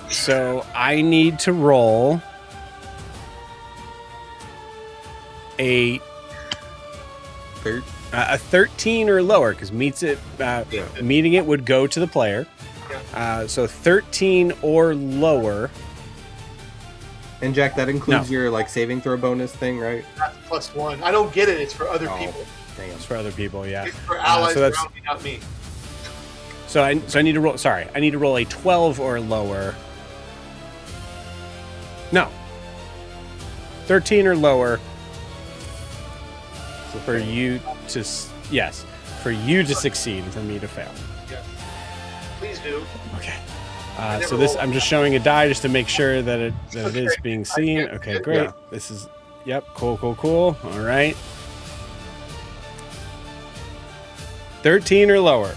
So I need to roll a 13 or lower, because meeting it would go to the player. So 13 or lower. And Jack, that includes your like saving throw bonus thing, right? That's +1. I don't get it. It's for other people. Damn. It's for other people, yeah. It's for allies so that's- around me, not me. So I need to roll. Sorry, I need to roll a 12 or lower. No. 13 or lower for you to for you to succeed and for me to fail. Yes. Please do. Okay. So this I'm just showing a die just to make sure that it is being seen. Okay, great. Yeah. This is cool. All right. 13 or lower.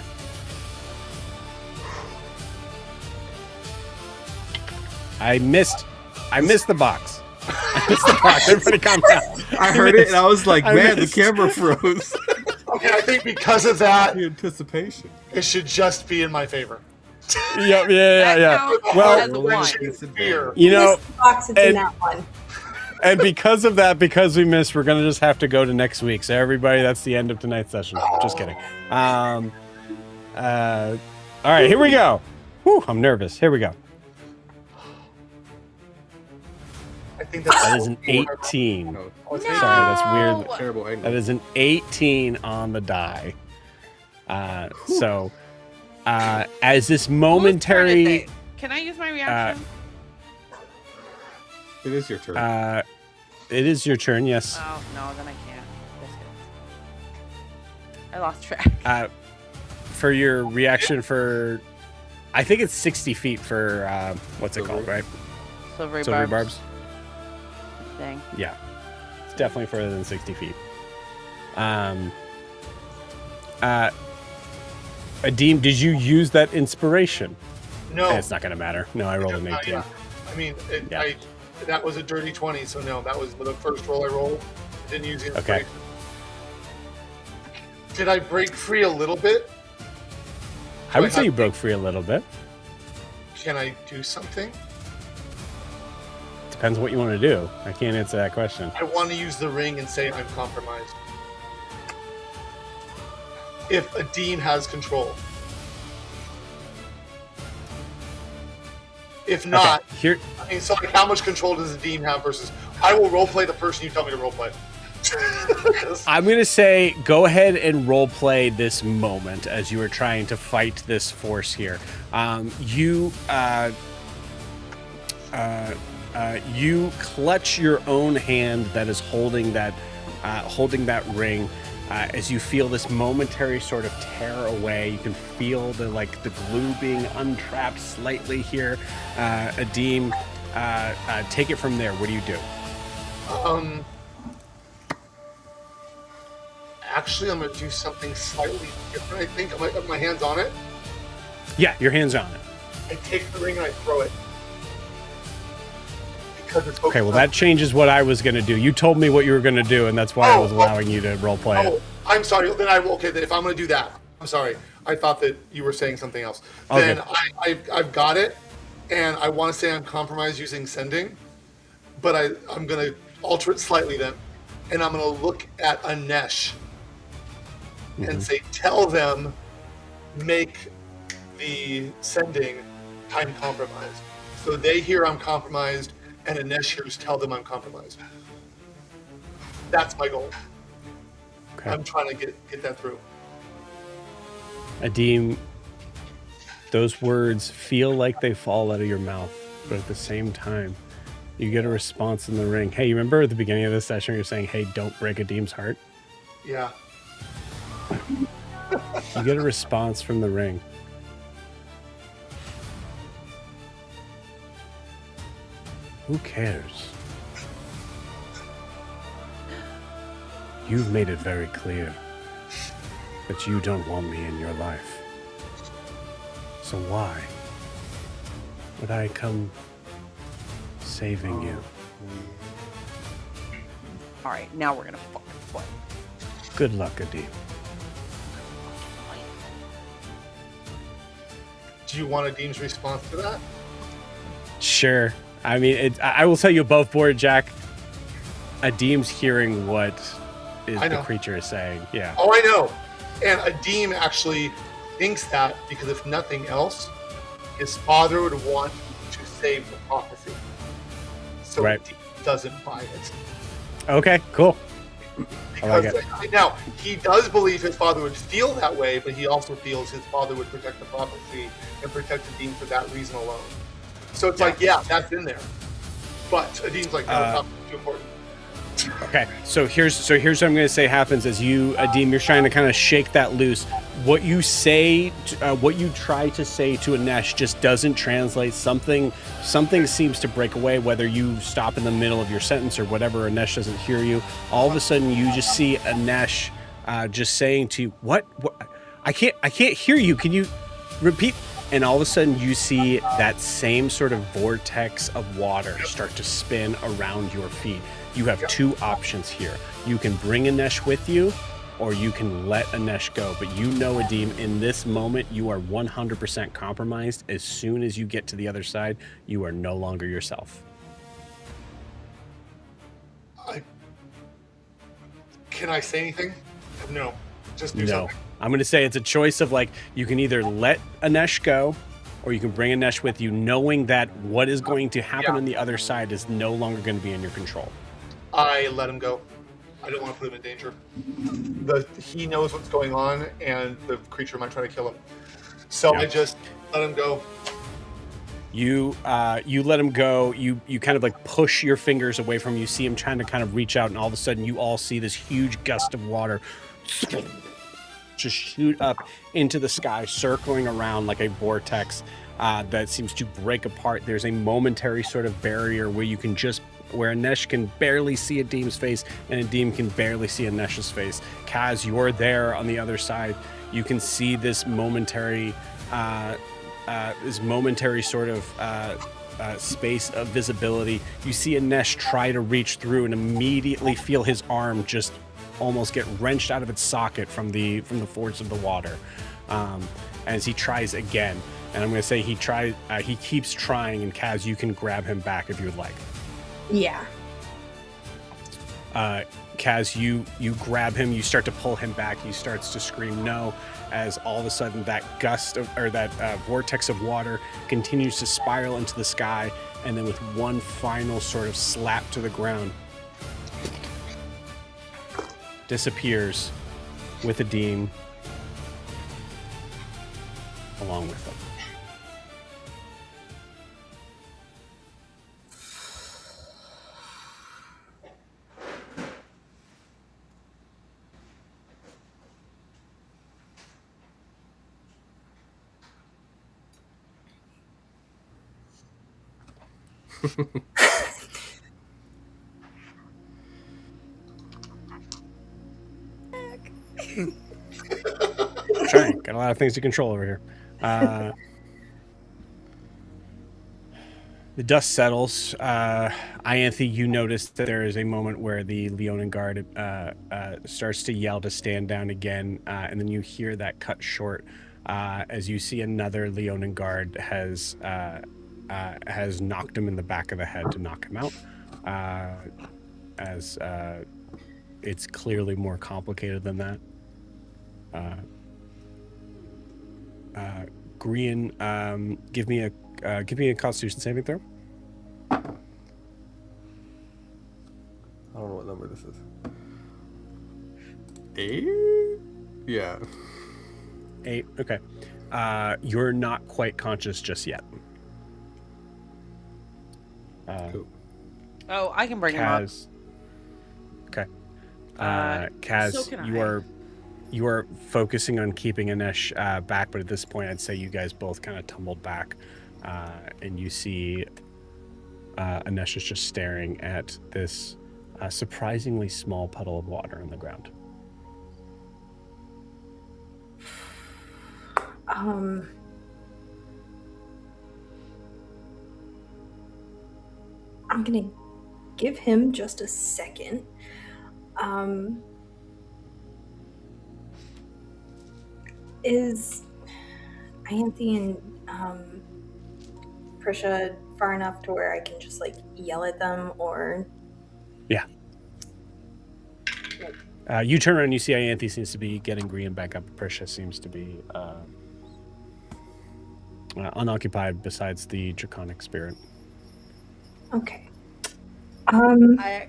I missed the box. I missed the box. Everybody calm down. I heard it and I was like, I man, the missed. camera froze. Okay, I think because of that, The anticipation. it should just be in my favor. Yep, That yeah. counts Well, as a 1. Fear. You know, This box is in and- that one. and because of that, because we missed, we're gonna just have to go to next week. So everybody, that's the end of tonight's session. Just kidding. All right, here we go. Whew, I'm nervous. Here we go. I think that's That is an 18. Oh, Sorry, that's weird. terrible angle. That is an 18 on the die. So, as this Whose turn is momentary, it? Can I use my reaction? It is your turn. it is your turn. Yes. Oh no, then I can't. I lost track. For your reaction for, I think it's 60 feet for what's it called, right? Silvery Silvery barbs. barbs. Dang. Yeah, it's definitely further than 60 feet. Adeem, did you use that inspiration? no. It's not gonna matter. No, I rolled an 18. Yeah. I mean, Yeah. that was a dirty 20, so no, that was the first roll I rolled. I didn't use the Okay. inspiration. Did I break free a little bit? I would say you broke free a little bit. Can I do something? Depends what you want to do. I can't answer that question. I want to use the ring and say I'm compromised. If a dean has control. If not, Okay, here. I mean, so like how much control does a dean have versus I will roleplay the person you tell me to roleplay. 'Cause- I'm gonna say go ahead and role play this moment as you are trying to fight this force here. You clutch your own hand that is holding that ring. As you feel this momentary sort of tear away, you can feel the glue being untrapped slightly here. Adeem, take it from there. What do you do? Actually, I'm going to do something slightly different. I think my hand's on it. Yeah, your hand's on it. I take the ring and I throw it. Because it's Okay, well that changes what I was gonna do. You told me what you were gonna do, and that's why I was allowing you to role play Oh, it. I'm sorry. Then then if I'm going to do that, I'm sorry. I thought that you were saying something else. Okay. Then I've got it, and I want to say I'm compromised using sending, but I'm going to alter it slightly then, and I'm going to look at Anesh and say, tell them, make the sending time compromised. So they hear I'm compromised, and Anesh hears tell them I'm compromised. That's my goal. Okay. I'm trying to get that through. Adim, those words feel like they fall out of your mouth, but at the same time, you get a response in the ring. Hey, you remember at the beginning of this session, you're saying, hey, don't break Adim's heart? Yeah. You get a response from the ring. Who cares? You've made it very clear that you don't want me in your life. So why would I come saving you? All right, now we're gonna fucking play. Good luck, Adim. Do you want Adim's response to that? Sure. I mean, I will tell you above board, Jack. Adim's hearing what the creature is saying. Yeah. Oh, I know. And Adim actually thinks that because if nothing else, his father would want to save the prophecy. So Right. Adim doesn't buy it. Okay, cool. I like Because it. now, he does believe his father would feel that way, but he also feels his father would protect the prophecy and protect Adim for that reason alone. So it's like, yeah, that's in there. But Adim's like, no, it's not too important. Okay, so here's what I'm going to say happens as you, Adim, you're trying to kind of shake that loose. What you say, what you try to say to Anesh just doesn't translate. Something seems to break away, whether you stop in the middle of your sentence or whatever. Anesh doesn't hear you. All of a sudden, you just see Anesh just saying to you, what? I can't hear you. Can you repeat? And all of a sudden, you see that same sort of vortex of water start to spin around your feet. You have two options here. You can bring Anesh with you, or you can let Anesh go. But you know, Adim, in this moment, you are 100% compromised. As soon as you get to the other side, you are no longer yourself. Can I say anything? No. Just do No. something. I'm going to say it's a choice of like, you can either let Anesh go, or you can bring Anesh with you, knowing that what is going to happen on the other side is no longer going to be in your control. I let him go. I don't want to put him in danger. He knows what's going on, and the creature might try to kill him. So I just let him go. You let him go. You kind of like push your fingers away from him. You see him trying to kind of reach out, and all of a sudden you all see this huge gust of water just shoot up into the sky, circling around like a vortex that seems to break apart. There's a momentary sort of barrier where Anesh can barely see Adim's face, and Adim can barely see Anesh's face. Kaz, you're there on the other side. You can see this momentary sort of space of visibility. You see Anesh try to reach through and immediately feel his arm just almost get wrenched out of its socket from the force of the water as he tries again. And I'm going to say he keeps trying, and Kaz, you can grab him back if you would like. Yeah. Kaz, you grab him, you start to pull him back, he starts to scream no, as all of a sudden that vortex of water continues to spiral into the sky, and then with one final sort of slap to the ground, disappears with Adim along with him. Trying. Got a lot of things to control over here. The dust settles. Ianthe, you notice that there is a moment where the Leonin guard starts to yell to stand down again, and then you hear that cut short as you see another Leonin guard has knocked him in the back of the head to knock him out. As it's clearly more complicated than that. Grian, give me a Constitution saving throw. I don't know what number this is. 8? Yeah. 8. Okay. You're not quite conscious just yet. Cool. Oh, I can bring him up. Kaz. Okay. So Kaz, can you are focusing on keeping Anesh back, but at this point, I'd say you guys both kind of tumbled back, and you see Anesh is just staring at this surprisingly small puddle of water on the ground. I'm gonna give him just a second. Is Ianthe and Prisha far enough to where I can just like yell at them, or? Yeah. You turn around and you see Ianthe seems to be getting Grian back up. Prisha seems to be unoccupied besides the draconic spirit. Okay. I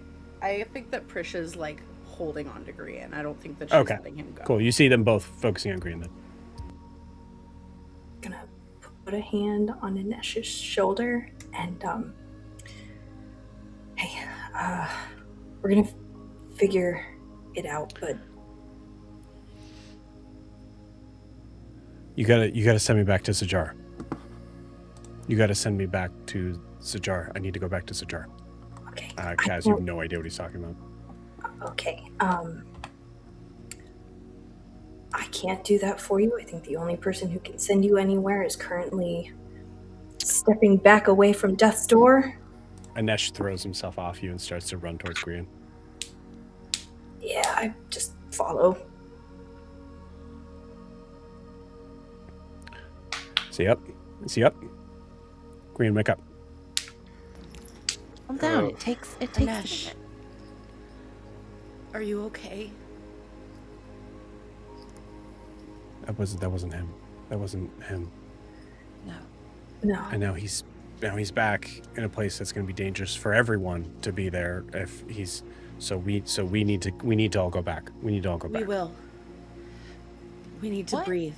think that Prisha's like holding on to Grian. I don't think that she's letting him go. Cool. You see them both focusing on Grian then. Gonna put a hand on Anesh's shoulder and hey, we're gonna figure it out, but you gotta send me back to Sajar. You gotta send me back to Sajar. I need to go back to Sajar. okay. Kaz, you have no idea what he's talking about. Okay. I can't do that for you. I think the only person who can send you anywhere is currently stepping back away from death's door. Anesh throws himself off you and starts to run towards Grian. Yeah, I just follow. See up. Grian, wake up. Calm down. Oh. It takes a Anesh, minute. are you okay? That wasn't him. That wasn't him. No. And now he's back in a place that's going to be dangerous for everyone to be there. If he's we need to all go back. We need to all go back. We will. We need to What? breathe.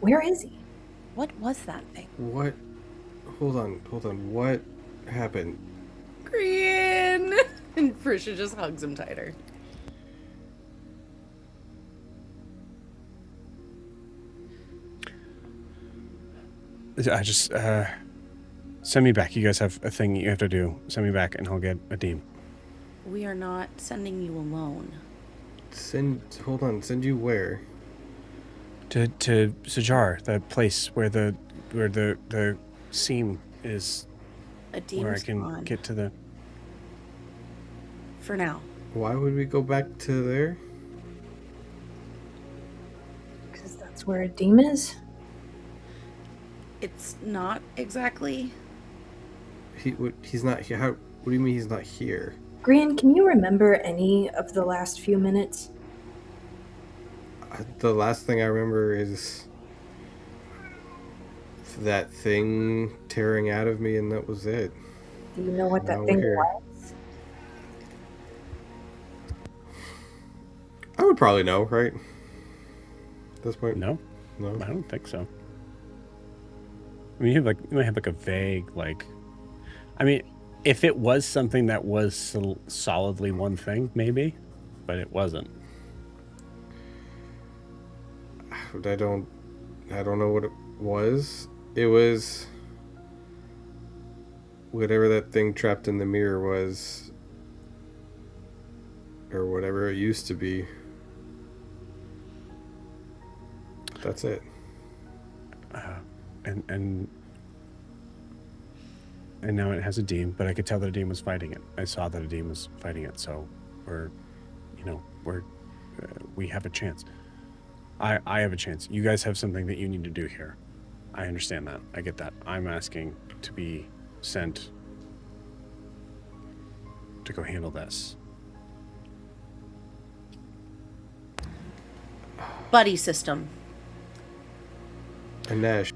Where is he? What was that thing? What? Hold on. What happened? Grian! And Prisha just hugs him tighter. I just send me back. You guys have a thing you have to do. Send me back, and I'll get Adim. We are not sending you alone. Send you where? To Sajar, the place where the seam is, where I Adim's can gone. get to the. For now. Why would we go back to there? Because that's where Adim is. It's not exactly. He's not here. What do you mean he's not here? Grian, can you remember any of the last few minutes? The last thing I remember is that thing tearing out of me, and that was it. Do you know what that Now thing we're here. was? I would probably know, right? At this point, No, no. I don't think so. I mean, you might have like a vague like. I mean, if it was something that was solidly one thing, maybe, but it wasn't. I don't know what it was. It was whatever that thing trapped in the mirror was, or whatever it used to be. That's it. And now it has a Deem, but I could tell that a Deem was fighting it. I saw that a Deem was fighting it, so we have a chance. I have a chance. You guys have something that you need to do here. I understand that. I get that. I'm asking to be sent to go handle this. Buddy system. Anesh,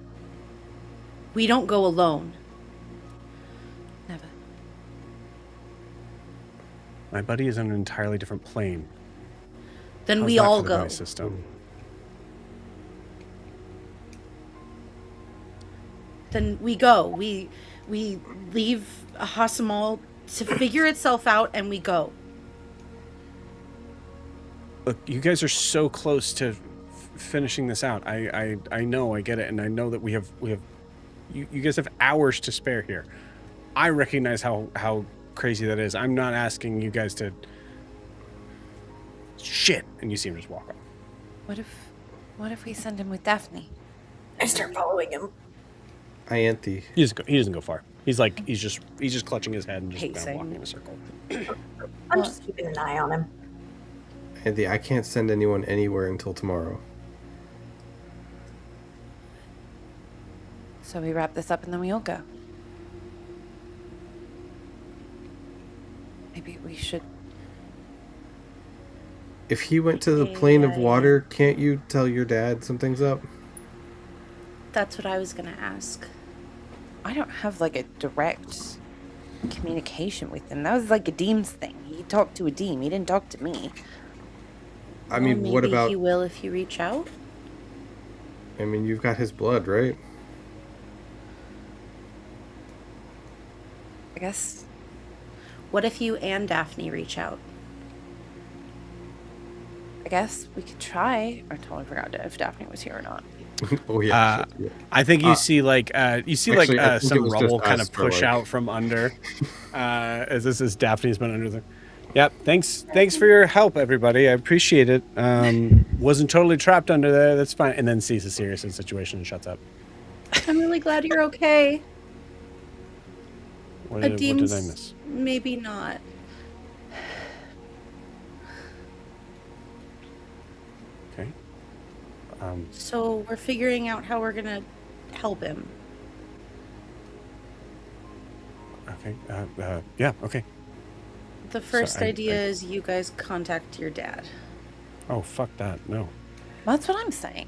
We don't go alone. Never. My buddy is on an entirely different plane. Then How's we that all for the go. noise system? Then we go. We leave Hasamal to figure itself out, and we go. Look, you guys are so close to finishing this out. I know, I get it, and I know that we have you guys have hours to spare here. I recognize how crazy that is. I'm not asking you guys to shit, and you see him just walk off. What if we send him with Daphne? I start following him. Ianthe. He doesn't go far. He's just clutching his head and just kind of Pacing. walking in a circle. I'm just keeping an eye on him. Ianthe, I can't send anyone anywhere until tomorrow. So we wrap this up and then we all go. Maybe we should. If he went to the plane of water, can't you tell your dad something's up? That's what I was gonna ask. I don't have like a direct communication with him. That was like a Deem's thing. He talked to a Deem. He didn't talk to me. I mean, Well, what maybe about... he will if you reach out. I mean, you've got his blood, right? I guess. What if you and Daphne reach out? I guess we could try. I totally forgot if Daphne was here or not. Oh, yeah. Yeah. I think you see actually, I think it some was rubble just kind us of for, push like- out from under. As this is Daphne's been under the. Yep. Thanks for your help, everybody. I appreciate it. Wasn't totally trapped under there. That's fine. And then sees the serious situation and shuts up. I'm really glad you're okay. What did I Deem's miss? maybe not. Okay. So we're figuring out how we're gonna help him. Okay. Yeah. Okay. The first I- idea is you guys contact your dad. Oh, fuck that. No. Well, that's what I'm saying.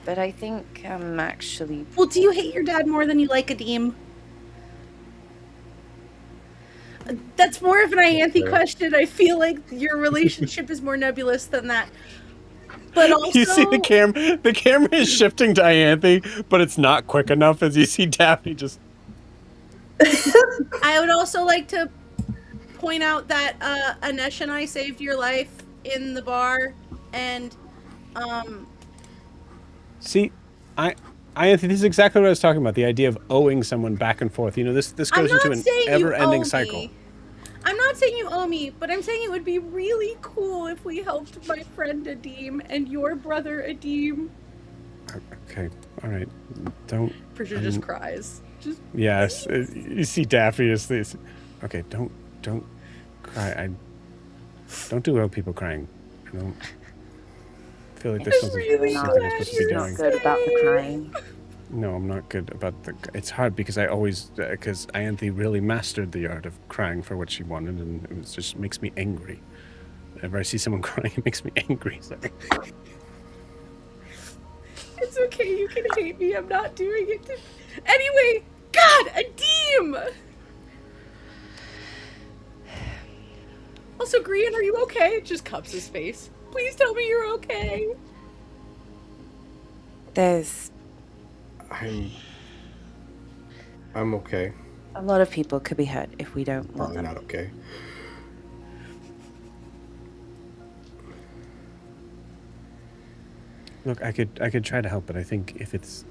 But I think I'm actually. Well, do you hate your dad more than you like Adim? That's more of an Ianthe question. I feel like your relationship is more nebulous than that. But also, You see the camera is shifting to Ianthe, but it's not quick enough as you see Daphne just. I would also like to point out that Anesh and I saved your life in the bar, and See, Ianthe, this is exactly what I was talking about. The idea of owing someone back and forth. You know, this I'm goes not into an saying you ever-ending owe cycle. me. I'm not saying you owe me, but I'm saying it would be really cool if we helped my friend Adim and your brother Adim. Okay, all right. Don't. Prisha just cries. Just Yes, you see Daphne is this. Okay, don't cry. Don't do old people crying. I don't feel like there's something really I'm glad supposed to be you're doing. Good about the crying. No, I'm not good about the. It's hard because because Ianthe really mastered the art of crying for what she wanted, and it just makes me angry. Whenever I see someone crying, it makes me angry. So. it's okay, you can hate me. I'm not doing it. Anyway, God, Adim. Also, Grian, are you okay? Just cups his face. Please tell me you're okay. I'm okay. A lot of people could be hurt if we don't want Probably them. not okay. Look, I could try to help, but I think if it's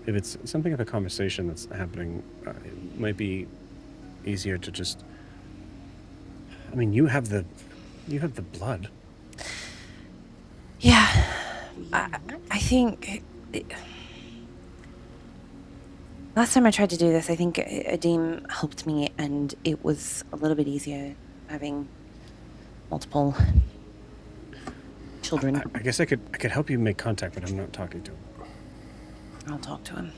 something of a conversation that's happening, it might be easier to just. I mean, you have the blood. Yeah. I think. Last time I tried to do this, I think Adim helped me, and it was a little bit easier having multiple children. I guess I could help you make contact, but I'm not talking to him. I'll talk to him.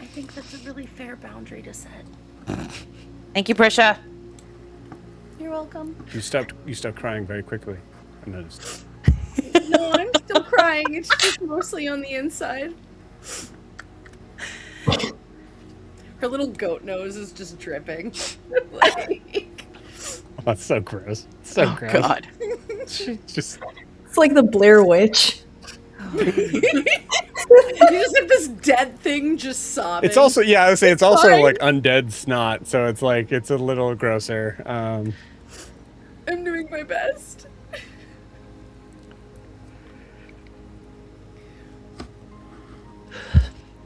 I think that's a really fair boundary to set. Thank you, Prisha. You're welcome. You stopped crying very quickly. I noticed. No, I'm still crying. It's just mostly on the inside. Her little goat nose is just dripping. Like, That's so gross. So Oh gross. God. Just It's like the Blair Witch. You just have this dead thing just sobbing. it's also I would say it's also fine. like undead snot, so it's like it's a little grosser. I'm doing my best.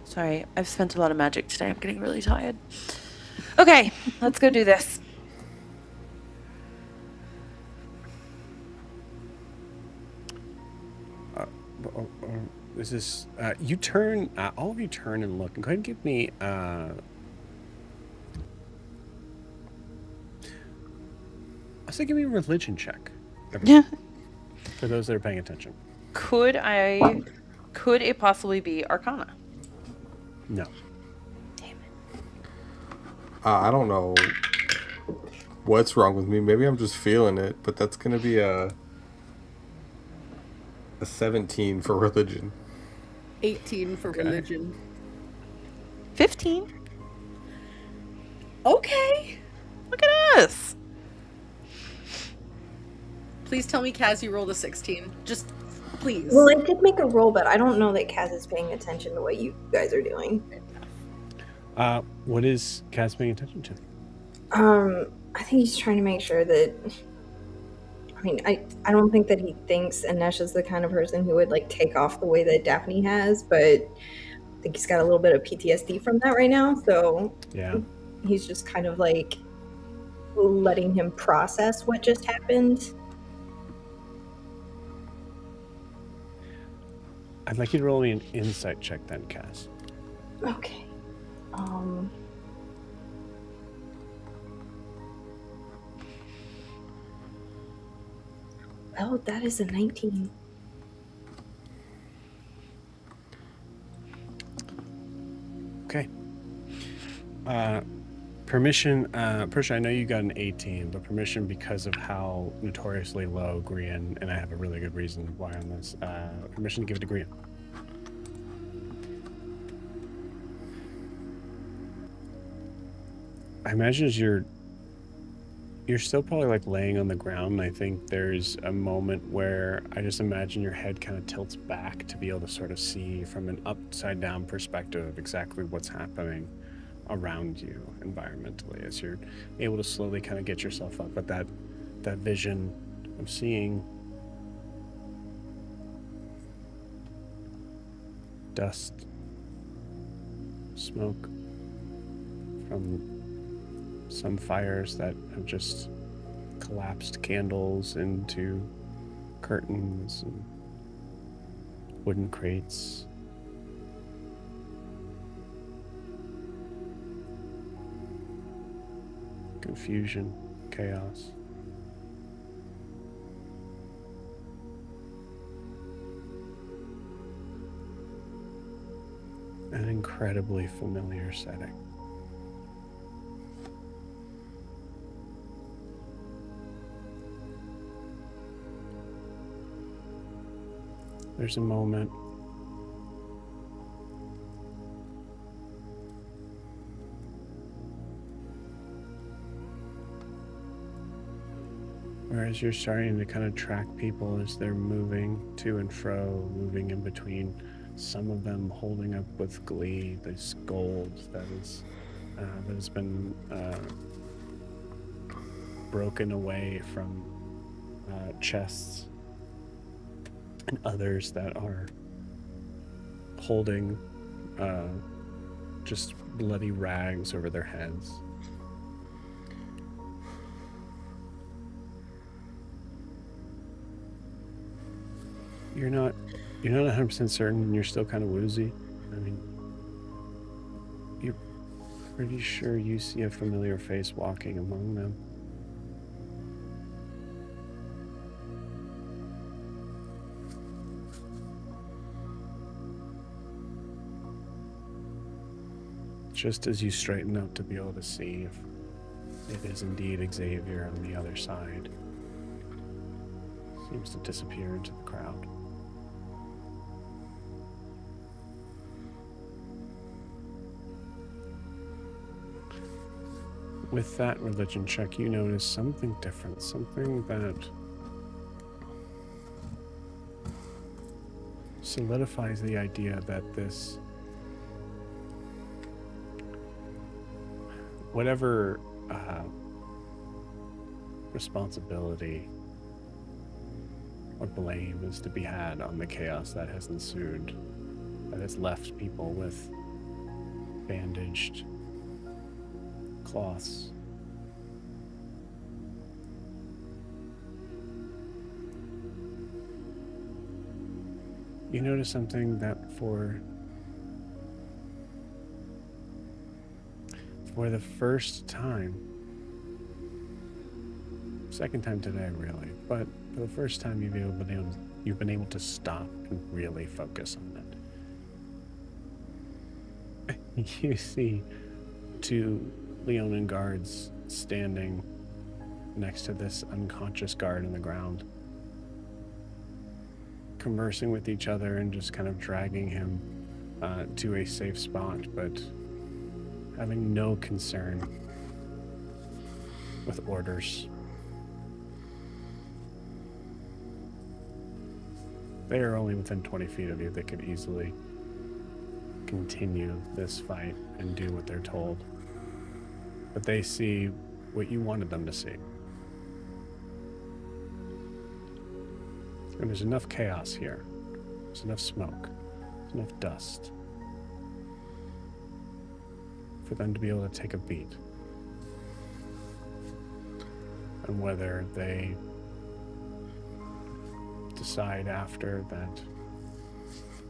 Sorry, I've spent a lot of magic today. I'm getting really tired. Okay, let's go do this. This is you turn. All of you turn and look. And go ahead and give me. I'll say give me a religion check. Yeah. For those that are paying attention. Could it possibly be Arcana? No. I don't know what's wrong with me. Maybe I'm just feeling it, but that's gonna be a 17 for religion. 18 for religion. 15. Okay. Look at us. Please tell me, Kaz, you rolled a 16. Just please. Well, I did make a roll, but I don't know that Kaz is paying attention to what you guys are doing. What is Kaz paying attention to? I think he's trying to make sure that. I mean, I don't think that he thinks Anesh is the kind of person who would like take off the way that Daphne has, but I think he's got a little bit of PTSD from that right now. So Yeah. he's just kind of like letting him process what just happened. I'd like you to roll me an insight check then, Kaz. Okay. Well, that is a 19. Okay. Permission, Persia, I know you got an 18, but permission because of how notoriously low Grian, and I have a really good reason why on this, permission to give it to Grian. I imagine as you're still probably like laying on the ground, and I think there's a moment where I just imagine your head kind of tilts back to be able to sort of see from an upside down perspective of exactly what's happening around you environmentally as you're able to slowly kind of get yourself up. But that vision of seeing dust, smoke from some fires that have just collapsed candles into curtains and wooden crates. Confusion, chaos. An incredibly familiar setting. There's a moment where as you're starting to kind of track people as they're moving to and fro, moving in between, some of them holding up with glee this gold that has been broken away from chests, and others that are holding just bloody rags over their heads. You're not 100% certain, and you're still kind of woozy. I mean, you're pretty sure you see a familiar face walking among them. Just as you straighten up to be able to see if it is indeed Xavier on the other side, seems to disappear into the crowd. with that religion check, you notice something different, something that solidifies the idea that this, whatever responsibility or blame is to be had on the chaos that has ensued, that has left people with bandaged cloths. You notice something that for the first time, second time today really, but for the first time you've been able to stop and really focus on it. You see two Leonin guards standing next to this unconscious guard on the ground, conversing with each other and just kind of dragging him to a safe spot, but having no concern with orders. They are only within 20 feet of you. They could easily continue this fight and do what they're told. But they see what you wanted them to see. And there's enough chaos here. There's enough smoke. There's enough dust for them to be able to take a beat. And whether they decide after that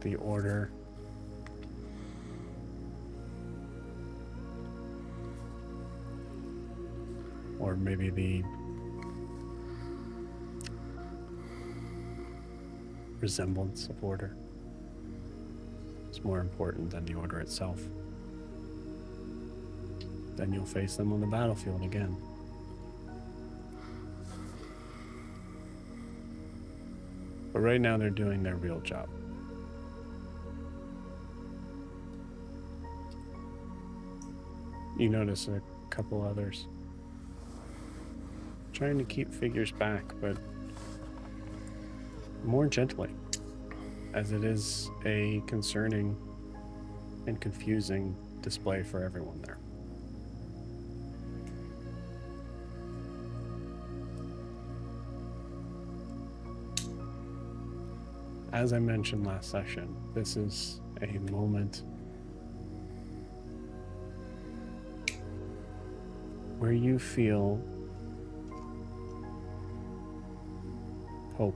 the order or maybe the resemblance of order is more important than the order itself, then you'll face them on the battlefield again. But right now they're doing their real job. You notice a couple others trying to keep figures back, but more gently, as it is a concerning and confusing display for everyone there. As I mentioned last session, this is a moment where you feel hope.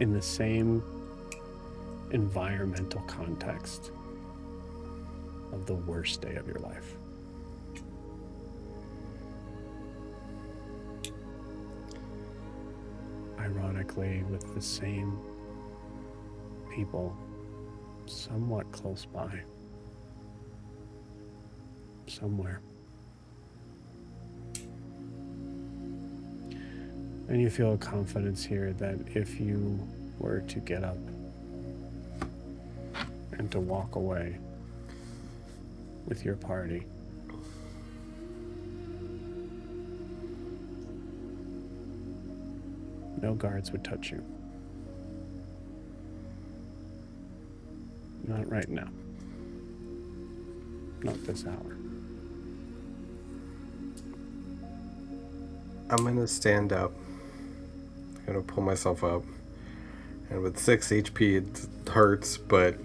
In the same environmental context of the worst day of your life. Ironically, with the same people somewhat close by, somewhere. And you feel a confidence here that if you were to get up and to walk away with your party, no guards would touch you. Not right now. Not this hour. I'm gonna stand up. I'm gonna pull myself up. And with 6 HP, it hurts, but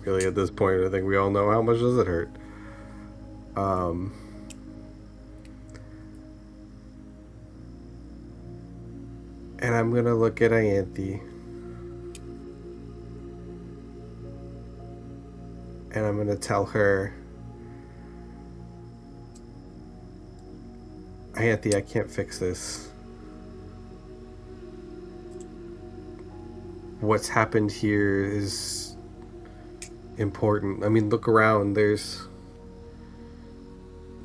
really at this point, I think we all know how much does it hurt. And I'm gonna look at Ianthe. And I'm gonna tell her, Ianthe, I can't fix this. What's happened here is important. I mean, look around.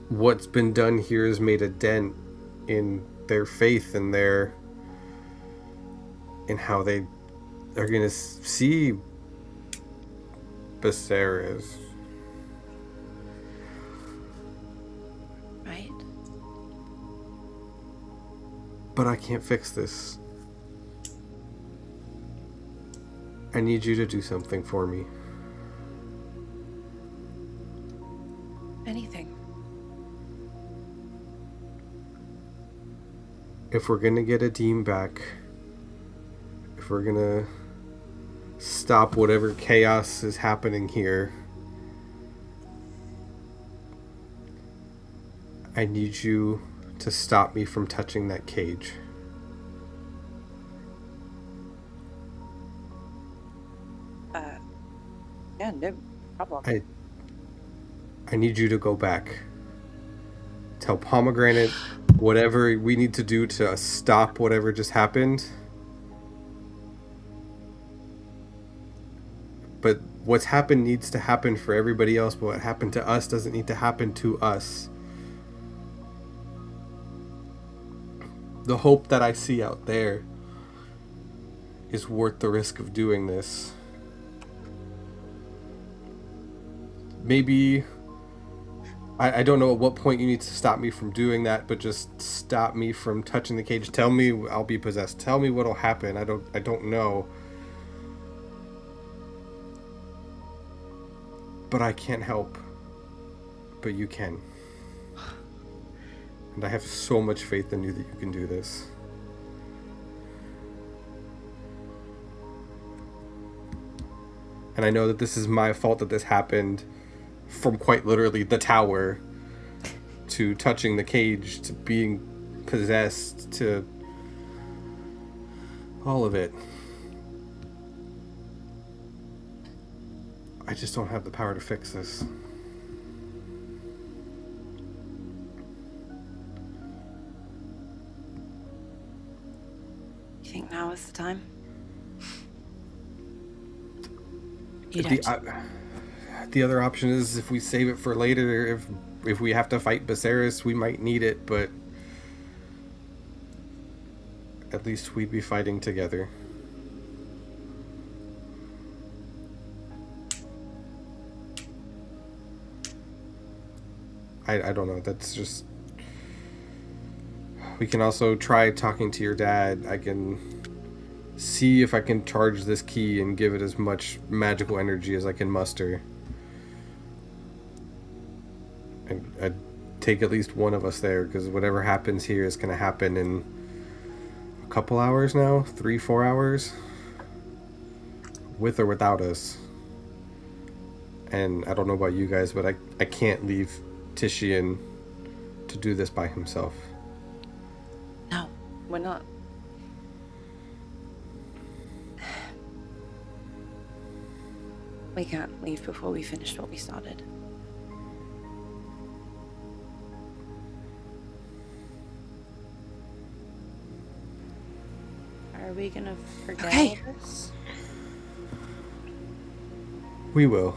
What's been done here has made a dent in their faith and in how they are going to see Viserys. Right? But I can't fix this. I need you to do something for me. Anything. If we're gonna get Adim back, if we're gonna stop whatever chaos is happening here, I need you to stop me from touching that cage. Yeah, no problem. I need you to go back. Tell Pomegranate whatever we need to do to stop whatever just happened. But what's happened needs to happen for everybody else, but what happened to us doesn't need to happen to us. The hope that I see out there is worth the risk of doing this. Maybe, I don't know at what point you need to stop me from doing that, but just stop me from touching the cage. Tell me I'll be possessed. Tell me what'll happen. I don't know. But I can't help. But you can. And I have so much faith in you that you can do this. And I know that this is my fault that this happened, from quite literally the tower to touching the cage to being possessed to all of it. I just don't have the power to fix this. You think now is the time? You don't. The other option is if we save it for later, if we have to fight Viserys, we might need it, but at least we'd be fighting together. I don't know, that's just... We can also try talking to your dad. I can see if I can charge this key and give it as much magical energy as I can muster. I'd take at least one of us there, because whatever happens here is going to happen in a couple hours now, 3-4 hours, with or without us. And I don't know about you guys, but I can't leave Titian to do this by himself. No, we're not. We can't leave before we finish what we started. Are we gonna forget Okay. all this? We will.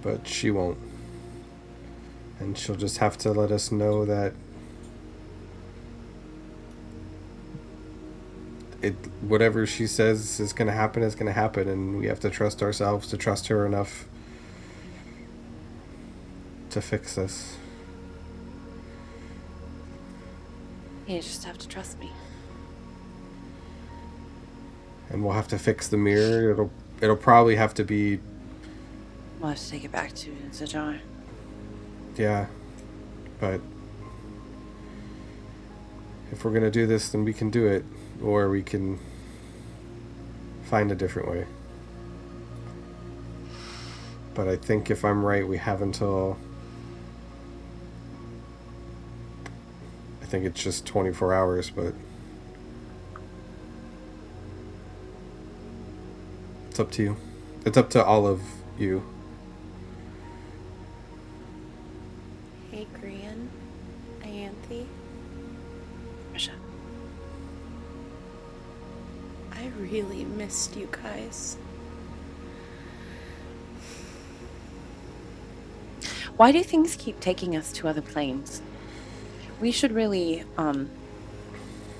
But she won't. And she'll just have to let us know that whatever she says is going to happen is going to happen, and we have to trust ourselves to trust her enough to fix this. You just have to trust me. And we'll have to fix the mirror. It'll probably have to be... We'll have to take it back to Zajar. Yeah. But if we're going to do this, then we can do it. Or we can find a different way. But I think if I'm right, we have until... I think it's just 24 hours, but... It's up to you. It's up to all of you. Hey, Grian. Ianthe. Risha. I really missed you guys. Why do things keep taking us to other planes? We should really,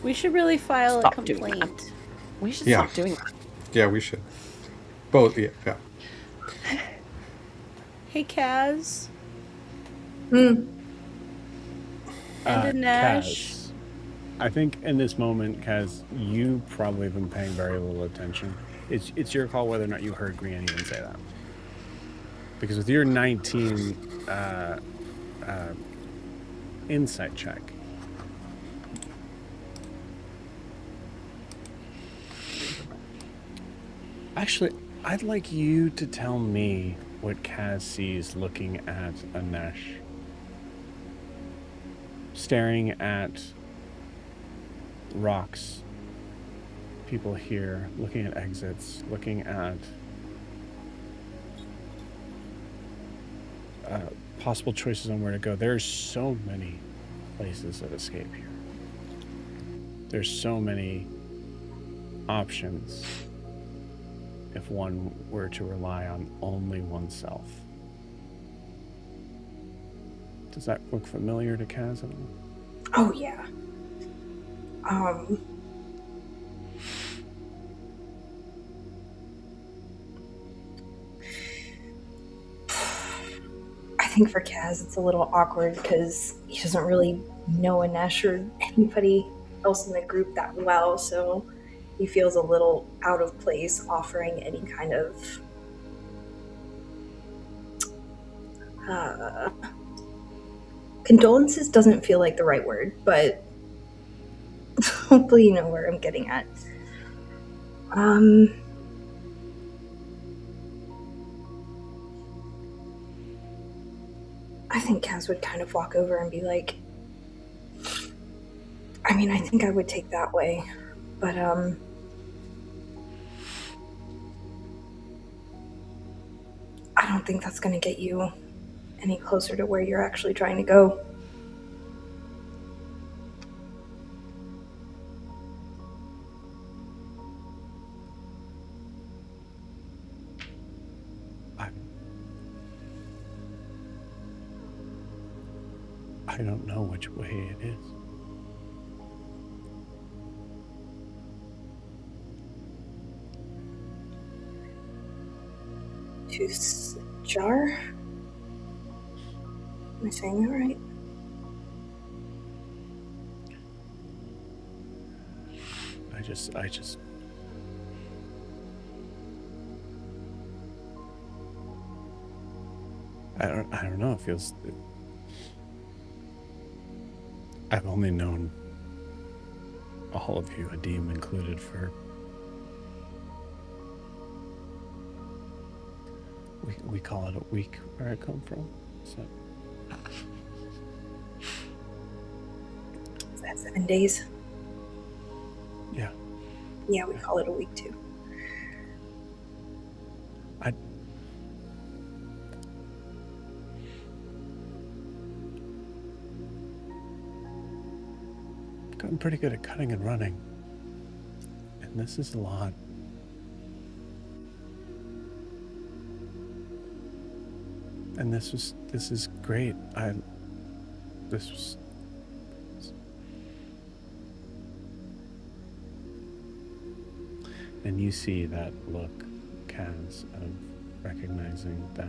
We should really file a stop doing complaint. that. We should Yeah. stop doing that. Yeah, we should. Both, yeah. Hey, Kaz. Hmm. And Anesh. Kaz, I think in this moment, Kaz, you probably have been paying very little attention. It's your call whether or not you heard Grianne even say that. Because with your 19 insight check, actually, I'd like you to tell me what Kaz sees looking at Anesh. Staring at rocks, people here, looking at exits, looking at possible choices on where to go. There's so many places of escape here. There's so many options if one were to rely on only oneself. Does that look familiar to Kaz at all? Oh yeah. I think for Kaz it's a little awkward because he doesn't really know Anesh or anybody else in the group that well, so he feels a little out of place offering any kind of condolences doesn't feel like the right word, but hopefully you know where I'm getting at. I think Kaz would kind of walk over and be like, I mean, I think I would take that way, but I don't think that's going to get you any closer to where you're actually trying to go. I don't know which way it is. To Jar? Am I saying that right? I just I don't know. It feels. I've only known all of you, Adim included, for we call it a week where I come from. So Is that 7 days? yeah. Yeah, we call it a week too. I'm pretty good at cutting and running, and this is a lot. And this is great. This was. And you see that look, Kaz, of recognizing that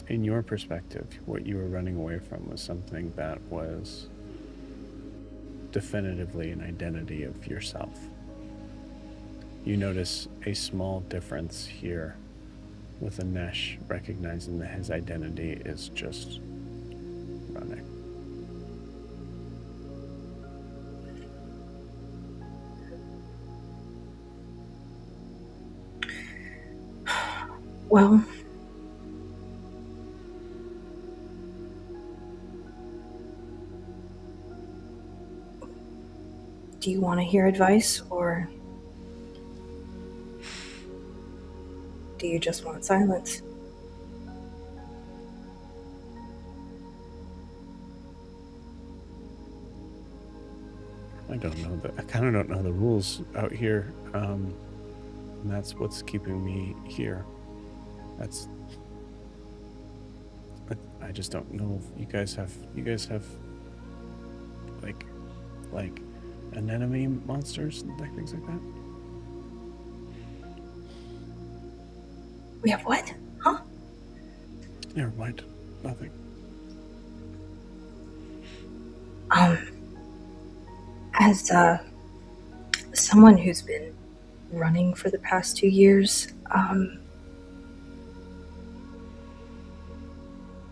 in your perspective, what you were running away from was something that was definitively an identity of yourself. You notice a small difference here with Anesh recognizing that his identity is just running. Well, do you want to hear advice, or do you just want silence? I don't know I kind of don't know the rules out here, and that's what's keeping me here. I just don't know if you guys have like anemone monsters and things like that. We have what? Huh? Never mind. Nothing. As someone who's been running for the past 2 years,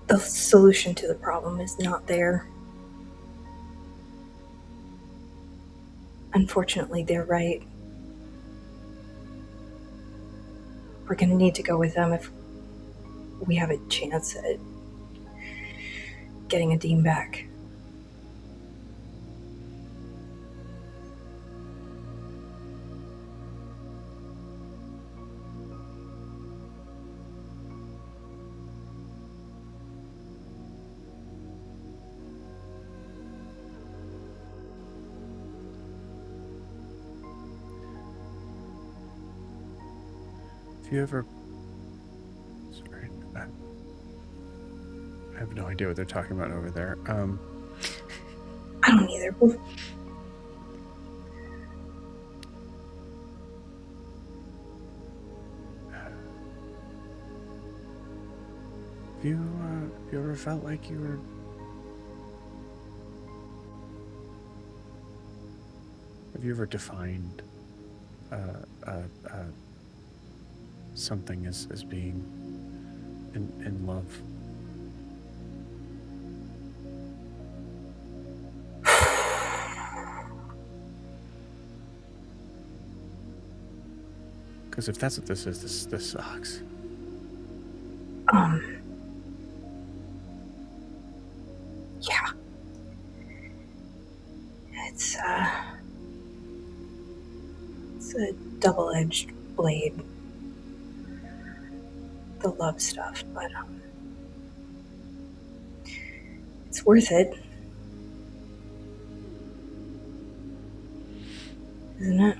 the solution to the problem is not there. Unfortunately, they're right. We're gonna need to go with them if we have a chance at getting Adim back. Have you ever... Sorry. I have no idea what they're talking about over there. I don't either. Have you ever felt like you were... Have you ever defined something as being in love? Because if that's what this is, this sucks. Yeah. It's a double-edged blade. The love stuff, but it's worth it. Isn't it?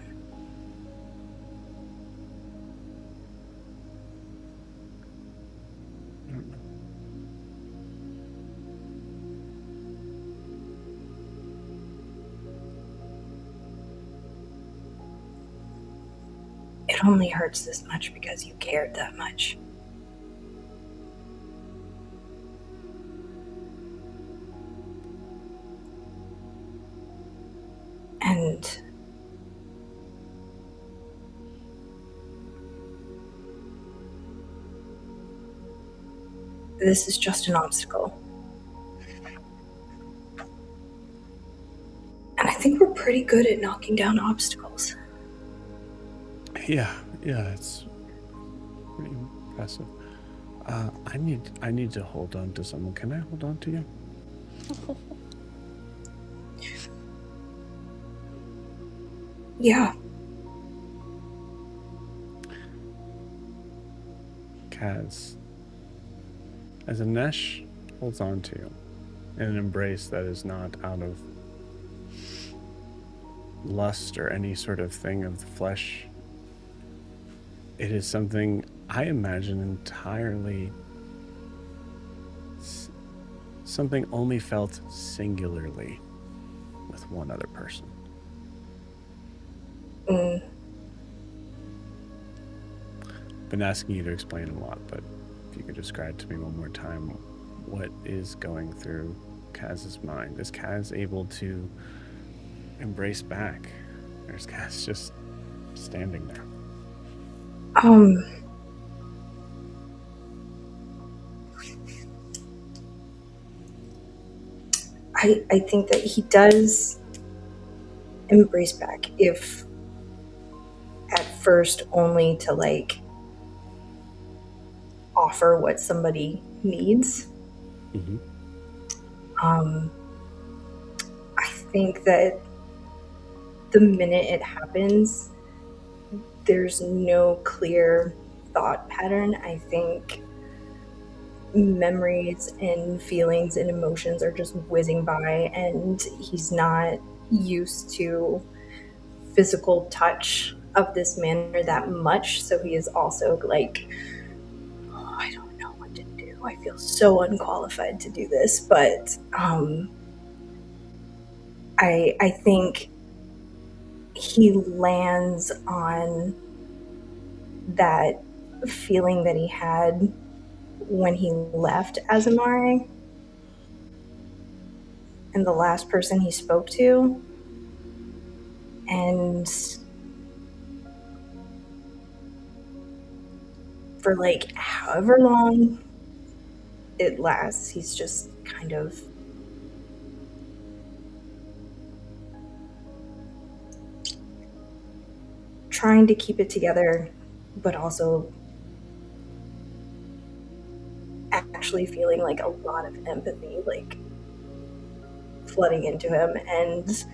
It only hurts this much because you cared that much. And this is just an obstacle. And I think we're pretty good at knocking down obstacles. Yeah, it's pretty impressive. I need to hold on to someone. Can I hold on to you? Yeah. Kaz, as Anesh holds on to you in an embrace that is not out of lust or any sort of thing of the flesh, it is something I imagine entirely something only felt singularly with one other person. Been asking you to explain a lot, but if you could describe to me one more time what is going through Kaz's mind. Is Kaz able to embrace back? Or is Kaz just standing there? I think that he does embrace back, if at first only to like offer what somebody needs. Mm-hmm. I think that the minute it happens, there's no clear thought pattern. I think memories and feelings and emotions are just whizzing by, and he's not used to physical touch of this manner that much, so he is also like, oh, I don't know what to do. I feel so unqualified to do this, but I think he lands on that feeling that he had when he left Azamare and the last person he spoke to. And for like however long it lasts, he's just kind of trying to keep it together, but also actually feeling like a lot of empathy like flooding into him, and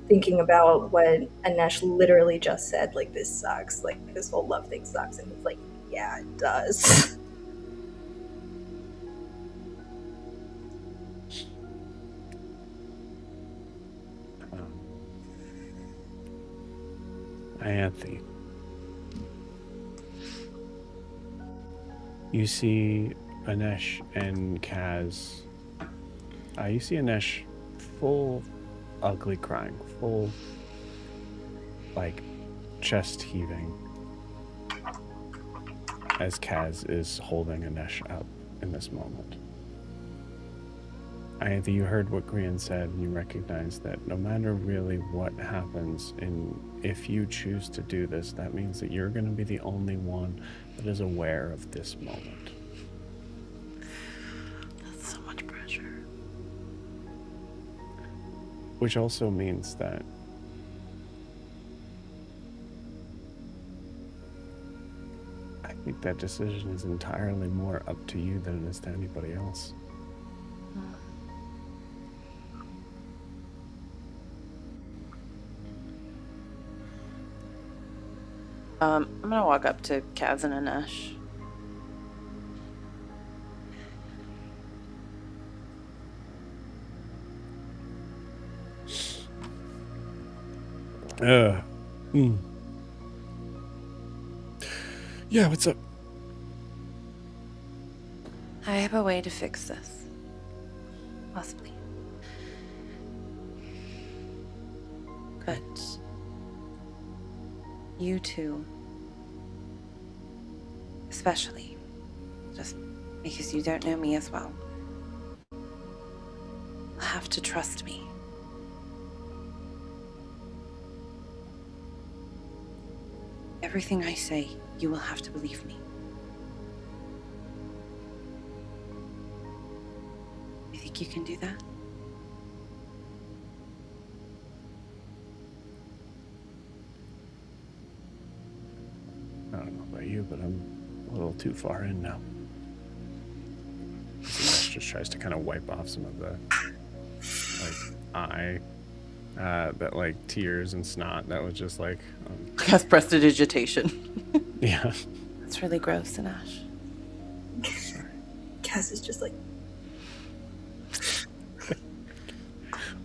thinking about what Anesh literally just said, like, this sucks, like this whole love thing sucks, and he's like, yeah, it does. Ianthe, you see Anesh and Kaz. You see Anesh full ugly crying, full like chest heaving as Kaz is holding Anesh up in this moment. Ianthe, you heard what Grian said, and you recognize that no matter really what happens, if you choose to do this, that means that you're going to be the only one that is aware of this moment. That's so much pressure. Which also means that I think that decision is entirely more up to you than it is to anybody else. I'm gonna walk up to Kaz and Anesh. Yeah, what's up? I have a way to fix this. Possibly. But you two, especially, just because you don't know me as well, will have to trust me. Everything I say, you will have to believe me. You think you can do that? I don't know about you, but I'm a little too far in now. Anesh just tries to kind of wipe off some of the that like tears and snot that was just like Kaz prestidigitation. yeah. That's really gross, Anesh. Sorry. Kaz is just like,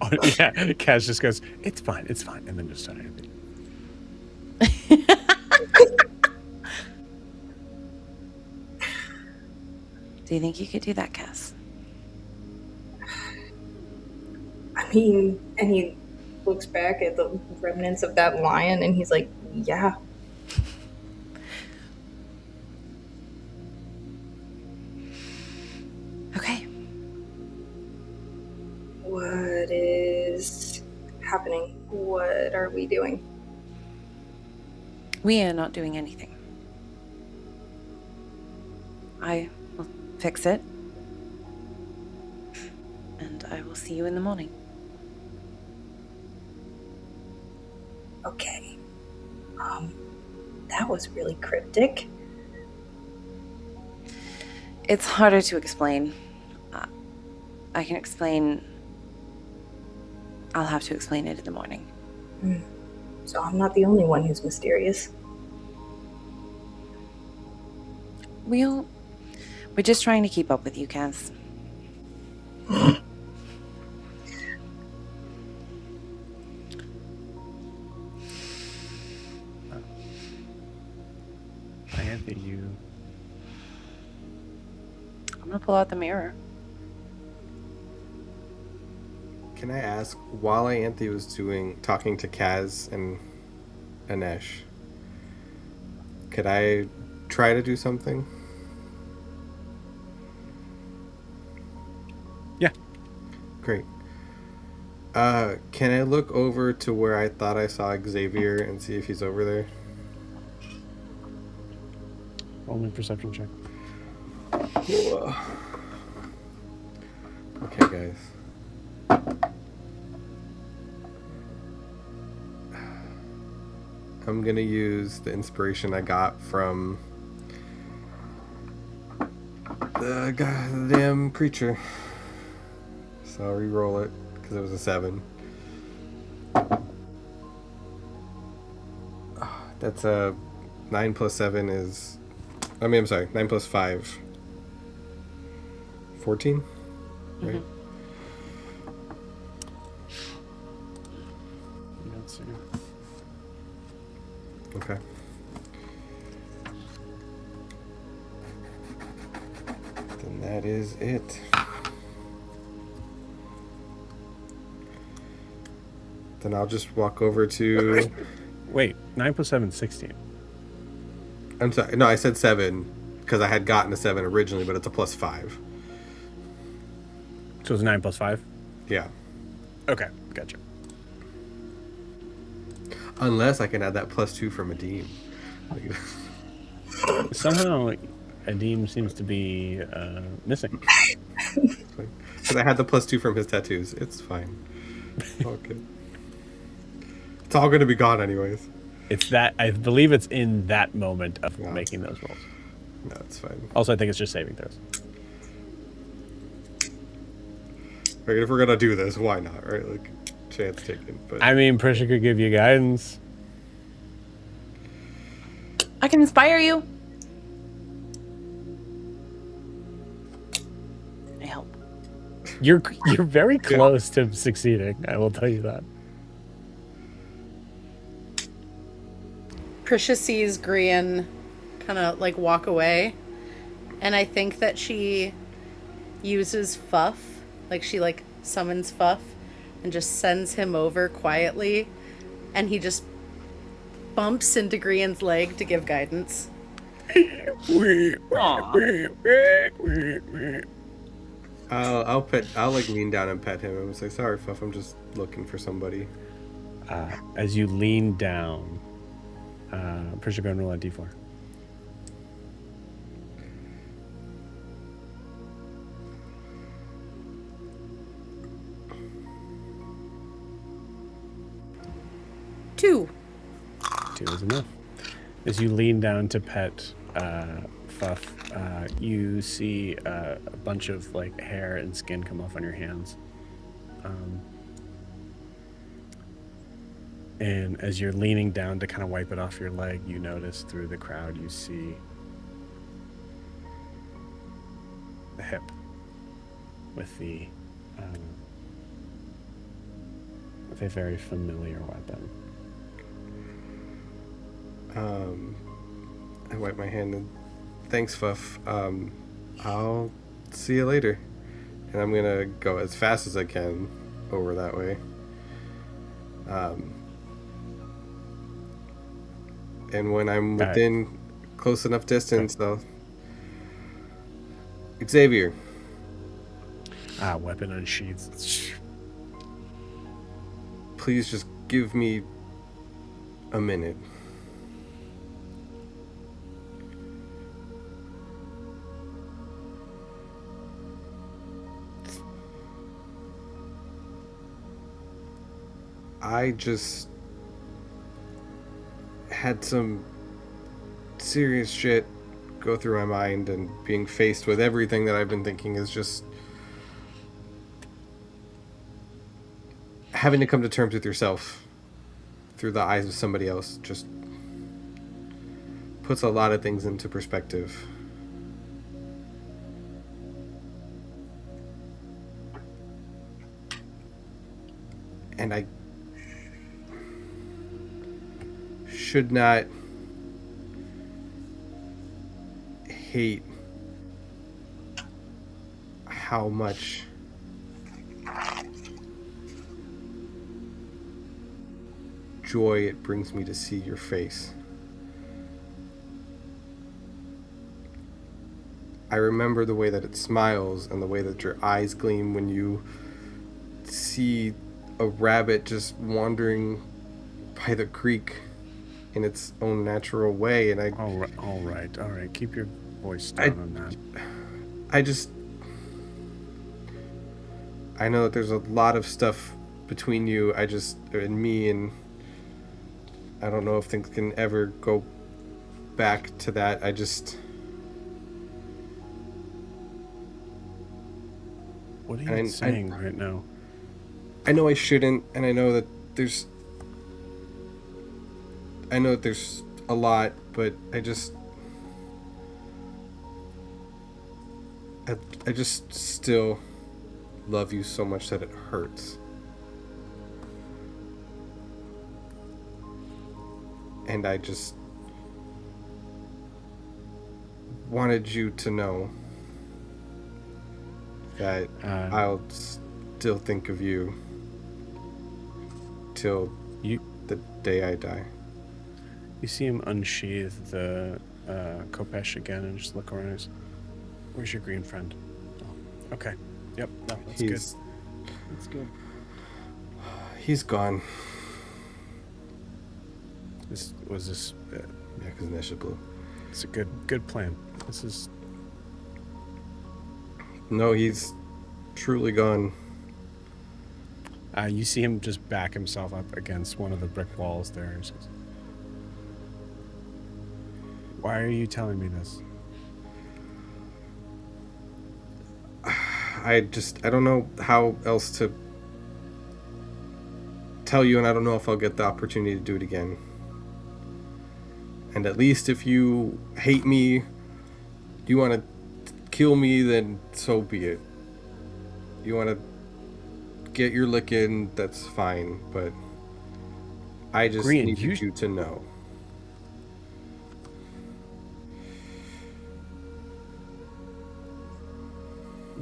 Oh yeah, Kaz just goes, it's fine, and then just started. Do you think you could do that, Kaz? I mean, and he looks back at the remnants of that lion and he's like, yeah. Okay. What is happening? What are we doing? We are not doing anything. I will fix it. And I will see you in the morning. Okay. That was really cryptic. It's harder to explain. I can explain. I'll have to explain it in the morning. So I'm not the only one who's mysterious. We're just trying to keep up with you, Kaz. Ianthe, you. I'm gonna pull out the mirror. Can I ask, while Ianthe was talking to Kaz and Anesh, could I try to do something? Yeah. Great. Can I look over to where I thought I saw Xavier and see if he's over there? Roll me a perception check. Okay, guys. I'm gonna use the inspiration I got from the goddamn creature. So I'll re-roll it because it was a 7. That's a 9 plus 7 is. I'm sorry. 9 plus 5. 14. Right. Let's see. Okay. Then that is it. Then I'll just walk over to. Wait, 9 plus 7 is 16. I'm sorry. No, I said 7 because I had gotten a 7 originally, but it's a plus 5. So it's 9 plus 5? Yeah. Okay, gotcha. Unless I can add that plus 2 from Adim. Somehow, Adim seems to be missing. Because I had the plus 2 from his tattoos. It's fine. Okay. It's all going to be gone anyways. It's that, I believe it's in that moment of making those rolls. No, it's fine. Also, I think it's just saving throws. Right, if we're going to do this, why not, right? Like, chance taken. But I mean, Prisha could give you guidance. I can inspire you. I help. You're very close to succeeding, I will tell you that. Prisha sees Grian kind of like walk away, and I think that she uses Fuff, like she like summons Fuff and just sends him over quietly, and he just bumps into Grian's leg to give guidance. I'll like lean down and pet him. I'm just like, sorry, Fuff, I'm just looking for somebody. As you lean down, Prisha, go and roll a d4. Two. 2 is enough. As you lean down to pet Fuff, you see a bunch of like hair and skin come off on your hands. And as you're leaning down to kind of wipe it off your leg, you notice through the crowd, you see the hip with a very familiar weapon. I wipe my hand and thanks, Fuff. I'll see you later. And I'm gonna go as fast as I can over that way. And when I'm within close enough distance, I'll... Xavier. Weapon unsheathed. Please just give me a minute. I just had some serious shit go through my mind, and being faced with everything that I've been thinking is just having to come to terms with yourself through the eyes of somebody else just puts a lot of things into perspective. And I should not hate how much joy it brings me to see your face. I remember the way that it smiles and the way that your eyes gleam when you see a rabbit just wandering by the creek in its own natural way. And All right. Keep your voice down on that. I know that there's a lot of stuff between you, and me, and I don't know if things can ever go back to that. What are you saying right now? I know I shouldn't, and I know that there's a lot, but I just still love you so much that it hurts. And I just wanted you to know that I'll still think of you till the day I die. You see him unsheath the Kopesh again and just look around. Where's your green friend? Oh, okay. Yep. No, that's good. That's good. He's gone. This Yeah, because Nesha blew. It's a good plan. This is. No, he's truly gone. You see him just back himself up against one of the brick walls there. And says, "Why are you telling me this?" I don't know how else to tell you, and I don't know if I'll get the opportunity to do it again. And at least if you hate me, you want to kill me, then so be it. You want to get your lick in, that's fine, but I just need you to know.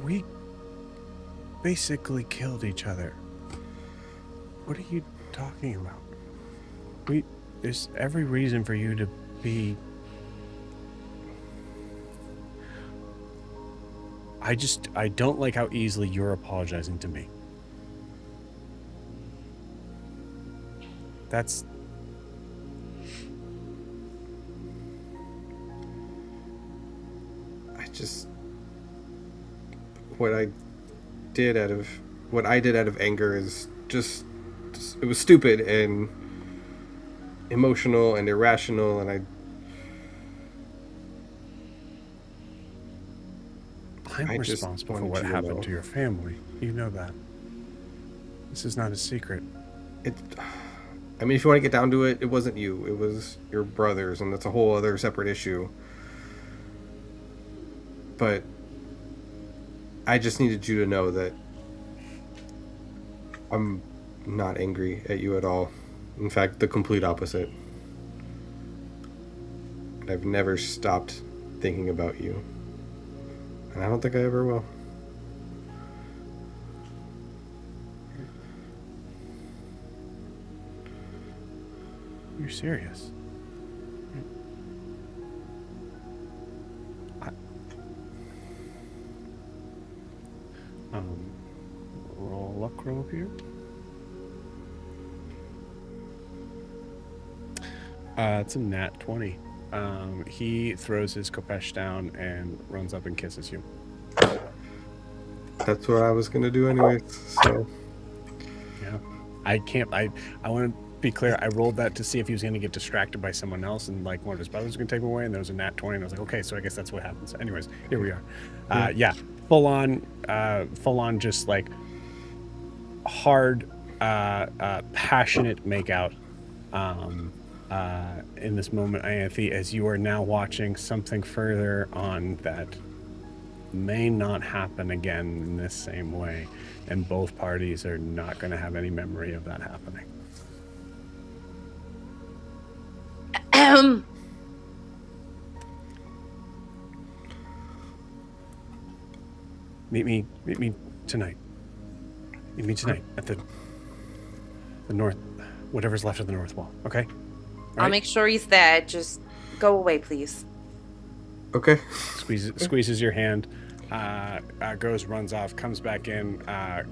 We basically killed each other. What are you talking about? There's every reason for you to be... I don't like how easily you're apologizing to me. That's... What I did out of anger is just it was stupid and emotional and irrational, and I'm responsible for what happened to your family. You know that. This is not a secret. I mean, if you want to get down to it, it wasn't you. It was your brothers, and that's a whole other separate issue. But I just needed you to know that I'm not angry at you at all. In fact, the complete opposite. I've never stopped thinking about you. And I don't think I ever will. You're serious? Roll luck roll here. It's a nat 20. He throws his Kopesh down and runs up and kisses you. That's what I was gonna do anyways, so... Yeah. I want to be clear, I rolled that to see if he was going to get distracted by someone else and like one of his brothers was going to take him away, and there was a nat 20, and I was like, okay, so I guess that's what happens. Anyways, here we are. Yeah, full on just like hard, passionate makeout in this moment, Ianthe, as you are now watching something further on that may not happen again in this same way, and both parties are not going to have any memory of that happening. Meet me tonight. Meet me tonight at the north, whatever's left of the north wall. Okay. I'll make sure he's there. Just go away, please. Okay. Squeezes your hand. Goes, runs off, comes back in,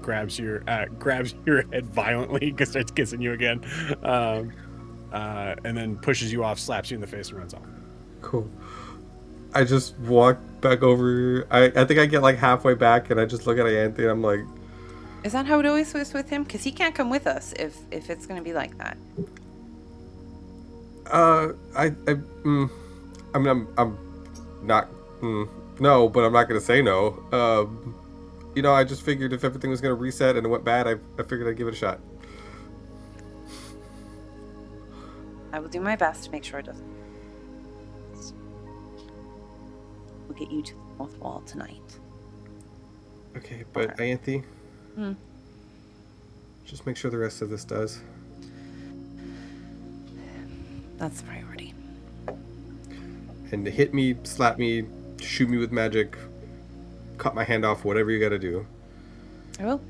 grabs your head violently because starts kissing you again, and then pushes you off, slaps you in the face, and runs off. Cool. I just walk back over. I think I get like halfway back, and I just look at Anthony, and I'm like, Is that how it always was with him? Because he can't come with us if it's going to be like that. I mean, I'm not. No, but I'm not gonna say no. I just figured if everything was gonna reset and it went bad, I figured I'd give it a shot. I will do my best to make sure it doesn't. We'll get you to the North Wall tonight. Okay, but Anthony, just make sure the rest of this does. That's the priority. And hit me, slap me, shoot me with magic, cut my hand off, whatever you gotta do. I will.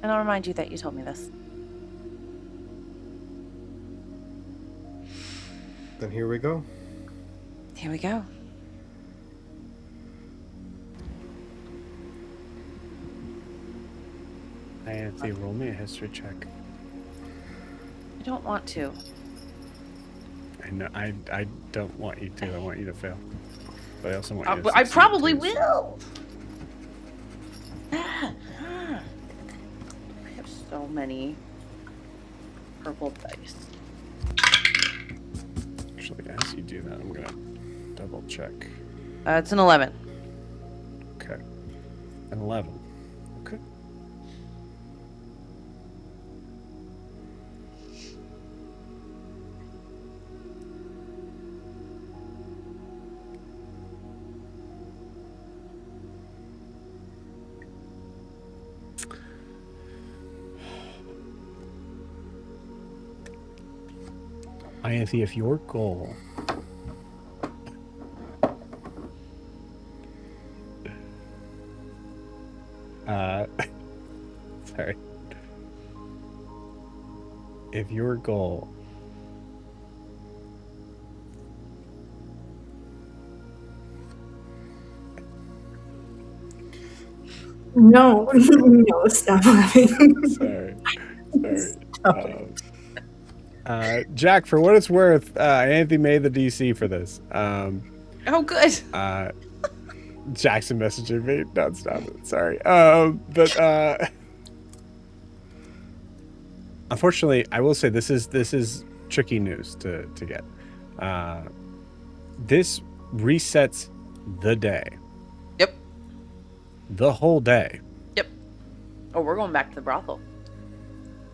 And I'll remind you that you told me this. Then here we go. Here we go. Anthony, roll me a history check. I don't want to. I know. I don't want you to. I want you to fail. But I also want you to I succeed, probably too. will. I have so many purple dice. Actually, as you do that, I'm gonna double check. It's an 11. Okay. An 11. Okay. Anthony, if your goal sorry. If your goal No, no, stop laughing. sorry. Jack, for what it's worth, Anthony made the DC for this. Oh, good. Jackson messaging me nonstop. Sorry. But unfortunately, I will say this is tricky news to get. This resets the day. Yep. The whole day. Yep. Oh, we're going back to the brothel.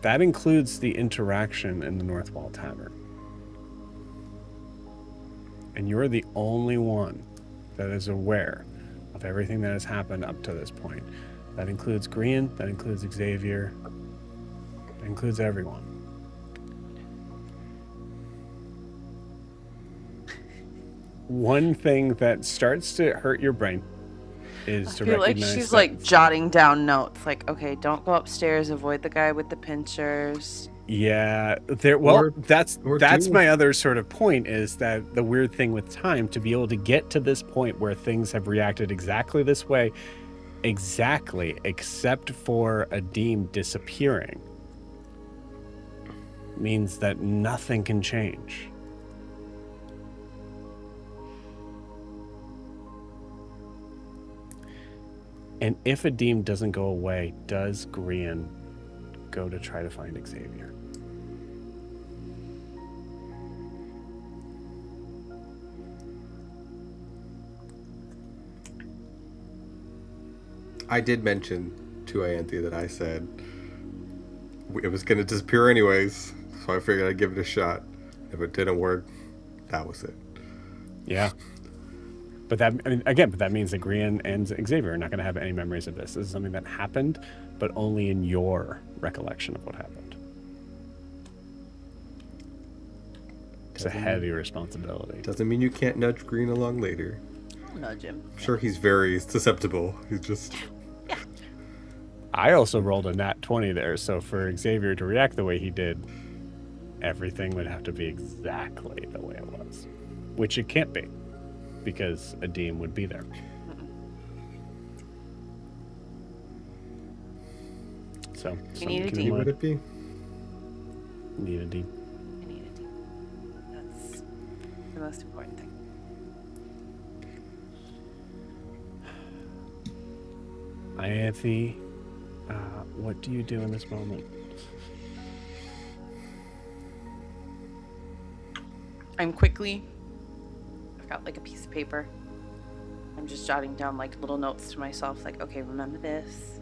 That includes the interaction in the North Wall Tavern. And you're the only one that is aware of everything that has happened up to this point. That includes Green, that includes Xavier, that includes everyone. One thing that starts to hurt your brain is to I feel like recognize she's that- like jotting down notes. Like, okay, don't go upstairs. Avoid the guy with the pinchers. Yeah, that's or my other sort of point, is that the weird thing with time, to be able to get to this point where things have reacted exactly this way, exactly, except for Adim disappearing, means that nothing can change. And if Adim doesn't go away, does Grian go to try to find Xavier? I did mention to Ianthe that I said it was going to disappear anyways, so I figured I'd give it a shot. If it didn't work, that was it. Yeah. But that means that Grian and Xavier are not going to have any memories of this. This is something that happened, but only in your recollection of what happened. It's a heavy responsibility. Doesn't mean you can't nudge Green along later. I'll nudge him. I'm sure he's very susceptible. He's just... I also rolled a nat 20 there, so for Xavier to react the way he did, everything would have to be exactly the way it was, which it can't be. because Adim would be there. So You need a keep in Dean. Who would mind, it be? need a Adim. I need a Dean. That's the most important thing. Ianthe, what do you do in this moment? I'm quickly. I've got like a piece of paper. I'm just jotting down like little notes to myself, like, okay, remember this,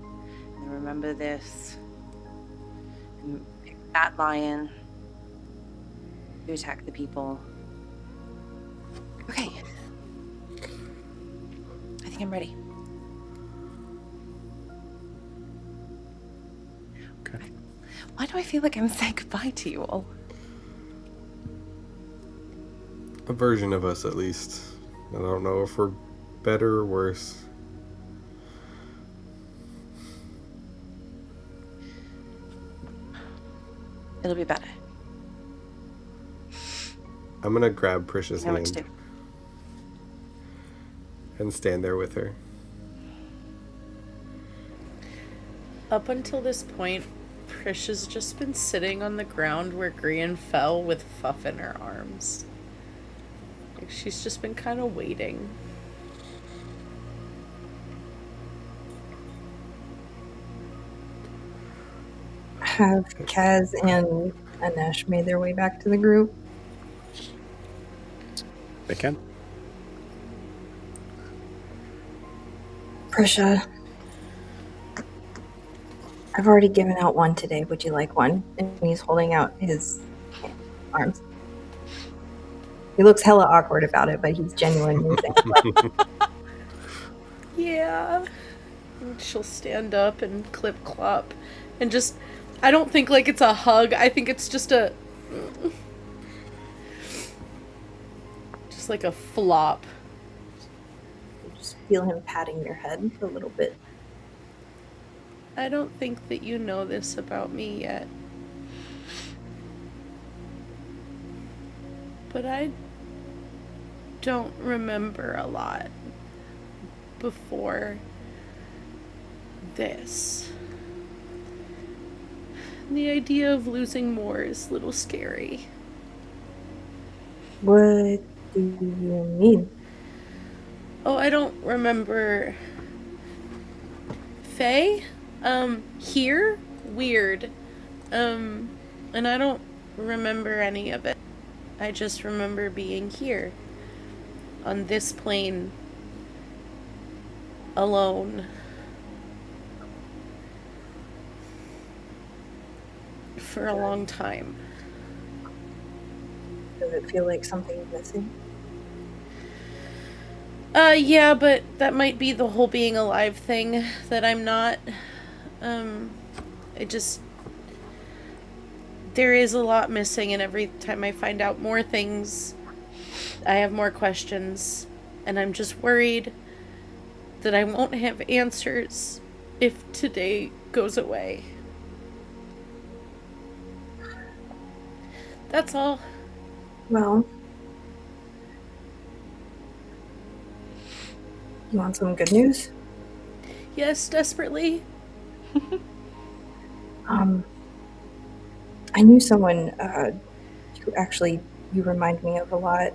and remember this, and pick that lion to attack the people. Okay. I think I'm ready. Okay. Why do I feel like I'm saying goodbye to you all? A version of us, at least. I don't know if we're better or worse. It'll be better. I'm gonna grab Prisha's I know what to hand do. and stand there with her. Up until this point, Prisha's just been sitting on the ground where Grian fell with Fuff in her arms. Like she's just been kind of waiting. Have Kaz and Anesh made their way back to the group? They can. Prisha, I've already given out one today. Would you like one? And he's holding out his arms. He looks hella awkward about it, but he's genuinely saying, Yeah. And she'll stand up and clip clop and just, I don't think like it's a hug. I think it's just a, just like a flop. you just feel him patting your head a little bit. I don't think that you know this about me yet. But I don't remember a lot before this. The idea of losing more is a little scary. What do you mean? Oh, I don't remember. Faye? Here? Weird. And I don't remember any of it. I just remember being here. On this plane. Alone. For a long time. Does it feel like something's missing? Yeah, but that might be the whole being alive thing that I'm not. It just. There is a lot missing, and every time I find out more things, I have more questions, and I'm just worried that I won't have answers if today goes away. That's all. Well, you want some good news? Yes, desperately. I knew someone who actually you remind me of a lot,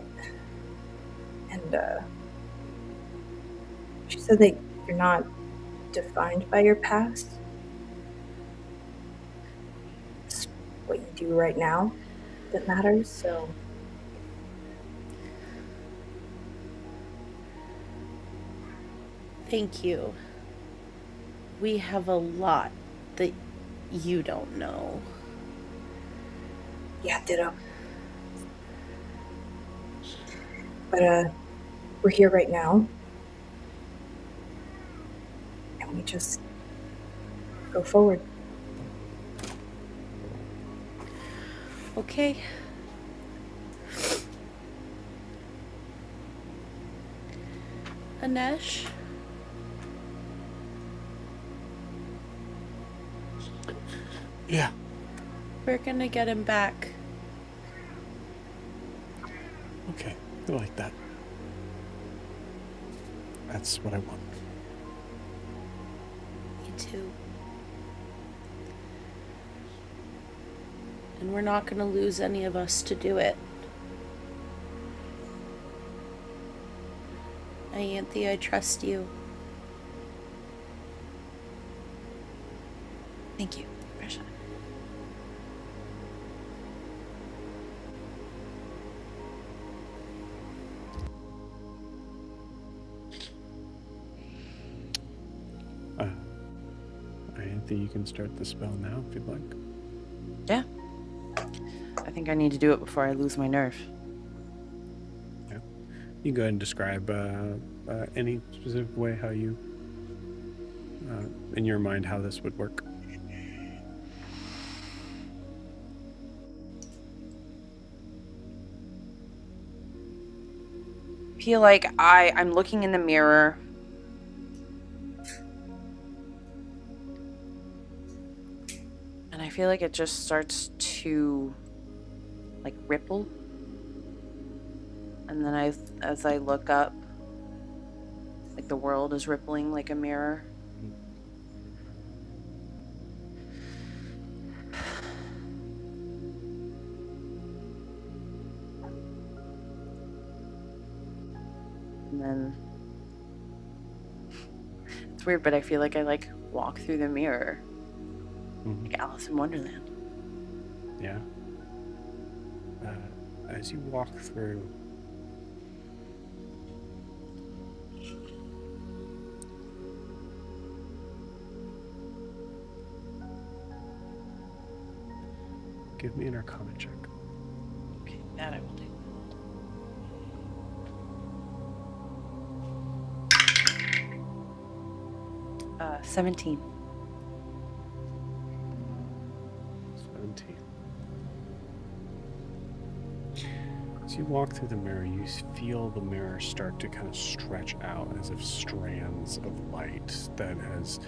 and she said that you're not defined by your past. It's what you do right now that matters. So Thank you. We have a lot that you don't know. yeah, ditto. But we're here right now, and we just go forward. Okay. Anesh? Yeah. We're gonna get him back. Okay. I like that. That's what I want. Me too. And we're not going to lose any of us to do it. Ianthe, I trust you. Thank you, Risha. Ianthe, you can start the spell now if you'd like. Yeah. I think I need to do it before I lose my nerve. Yeah. You can go ahead and describe any specific way how you, in your mind, how this would work. I feel like I'm looking in the mirror. And I feel like it just starts to like ripple. And then as I look up, like the world is rippling like a mirror. And then it's weird, but I feel like I like walk through the mirror, like Alice in Wonderland. Yeah. As you walk through, give me an Arcana check. Okay, that I will do. 17. 17. As you walk through the mirror, you feel the mirror start to kind of stretch out as if strands of light that has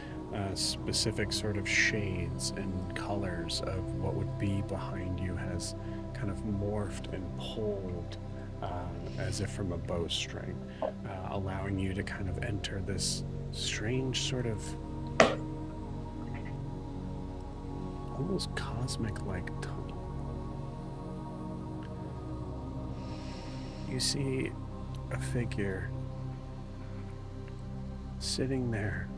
specific sort of shades and colors of what would be behind you has kind of morphed and pulled as if from a bowstring, allowing you to kind of enter this strange sort of almost cosmic-like tunnel. You see a figure sitting there,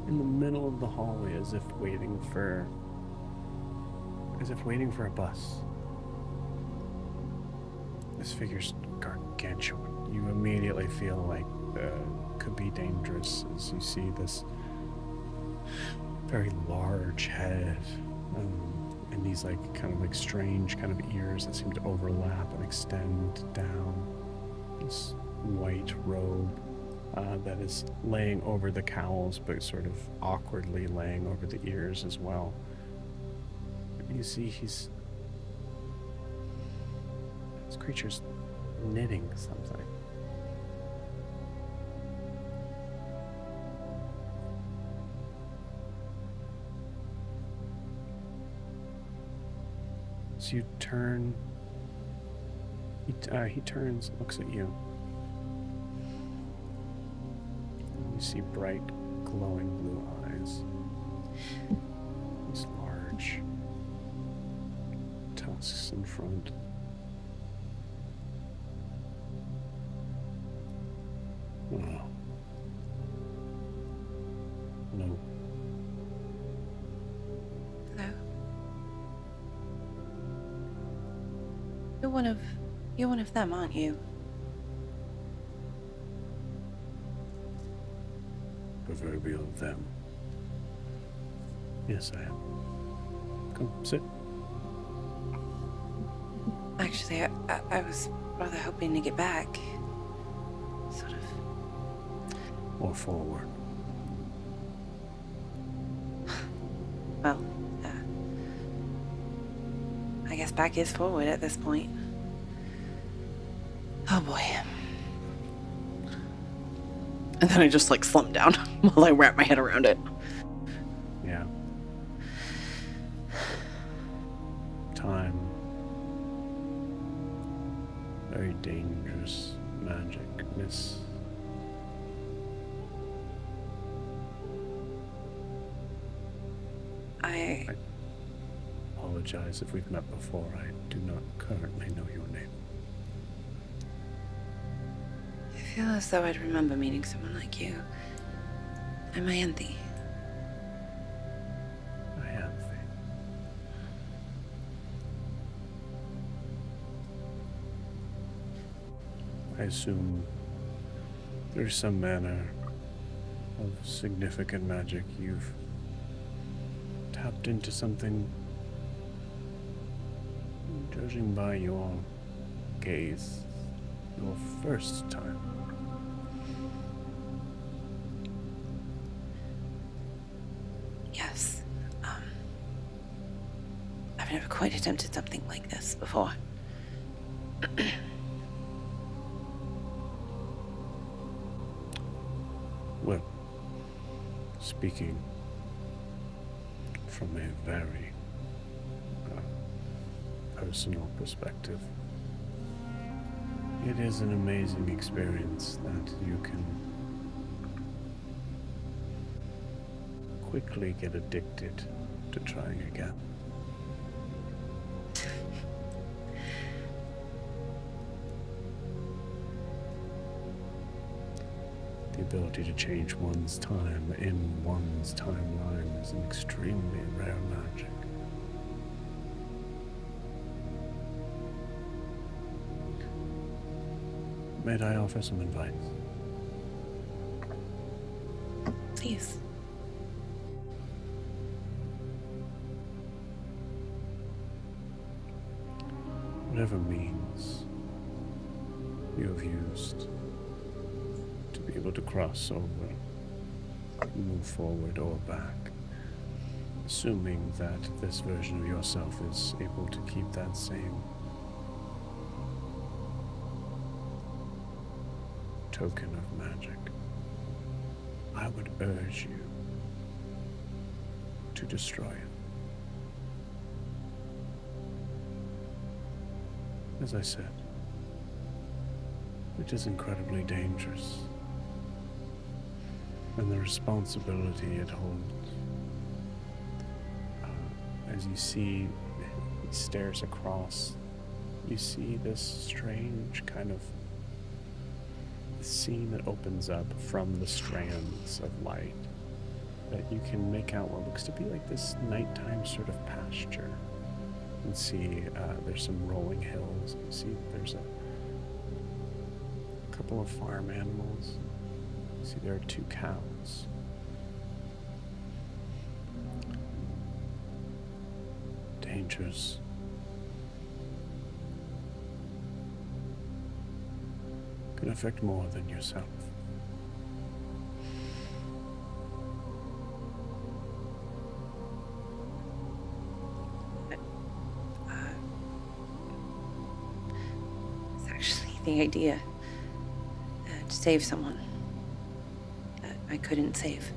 in the middle of the hallway, as if waiting for a bus. This figure's gargantuan. You immediately feel like could be dangerous as you see this very large head and these like kind of like strange kind of ears that seem to overlap and extend down. This white robe that is laying over the cowls, but sort of awkwardly laying over the ears as well. You see this creature's knitting something. So you turn, he turns, looks at you. You see bright, glowing blue eyes. These large tusks in front. Oh. No. Hello. You're one of them, aren't you? Proverbial them. Yes, I am. Come, sit. Actually, I was rather hoping to get back. Sort of. Or forward. Well, I guess back is forward at this point. Oh boy. And then I just like slump down while I wrap my head around it. Yeah. Time dangerous magic, Miss. I Apologize if we've met before. I do not currently know your name. I feel as though I'd remember meeting someone like you. I'm Ianthe. Ianthe. I assume there's some manner of significant magic you've tapped into something. Judging by your gaze, your first time. Yes. I've never quite attempted something like this before. Well, speaking from a very personal perspective, it is an amazing experience that you can quickly get addicted to trying again. The ability to change one's time in one's timeline is an extremely rare magic. Might I offer some advice? Please. Whatever means you have used to be able to cross over, move forward or back, assuming that this version of yourself is able to keep that same token of magic, I would urge you to destroy it. As I said, it is incredibly dangerous, and the responsibility it holds. As you see, he stares across, you see this strange kind of scene that opens up from the strands of light that you can make out what looks to be like this nighttime sort of pasture. You can see there's some rolling hills. You see there's a couple of farm animals. You see there are 2 cows. Dangerous. Can affect more than yourself. It's actually the idea to save someone that I couldn't save.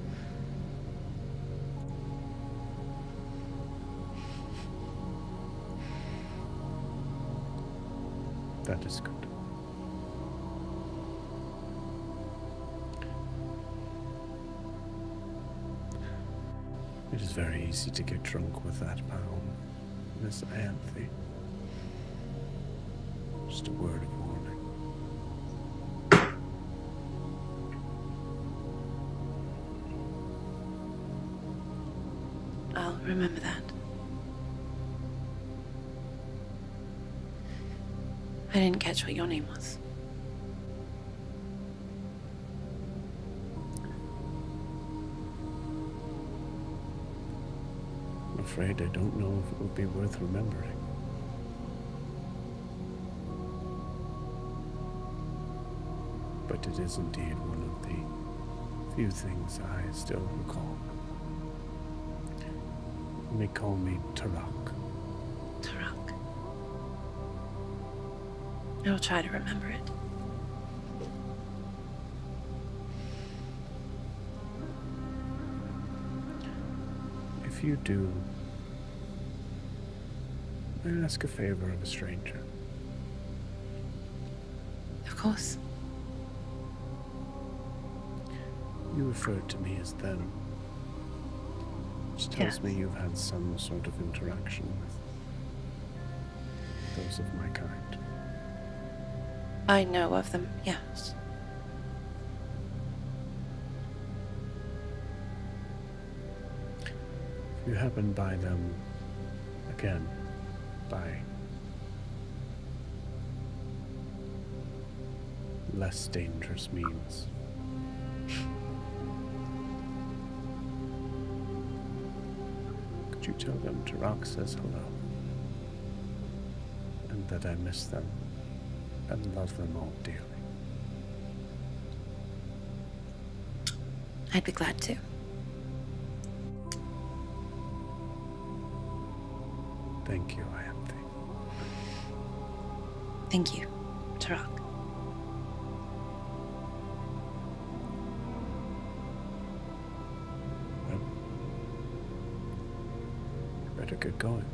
That is good. It is very easy to get drunk with that pound, Miss Ianthe. Just a word of warning. I'll remember that. I didn't catch what your name was. I'm afraid I don't know if it would be worth remembering. But it is indeed one of the few things I still recall. You may call me Tarak. Tarak. I'll try to remember it. If you do, I ask a favor of a stranger. Of course. You referred to me as them. Which tells me you've had some sort of interaction with those of my kind. I know of them, yes. If you happen by them again, by less dangerous means, could you tell them Tarak says hello? And that I miss them and love them all dearly. I'd be glad to. Thank you, Ianthe. Thank you, Tarak. Well, better get going.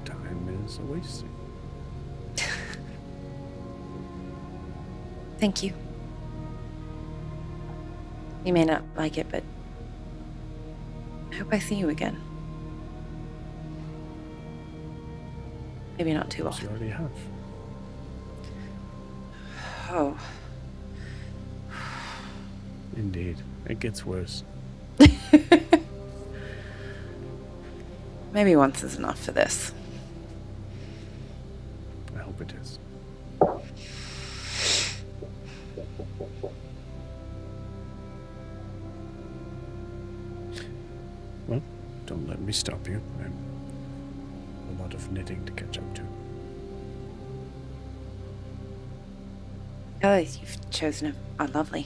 Time is a-wasting. Thank you. You may not like it, but I hope I see you again. Maybe not too You often. already have. Oh. Indeed. It gets worse. Maybe once is enough for this. I hope it is. Well, don't let me stop you. I'm a lot of knitting to catch up to. Colors you've chosen are lovely.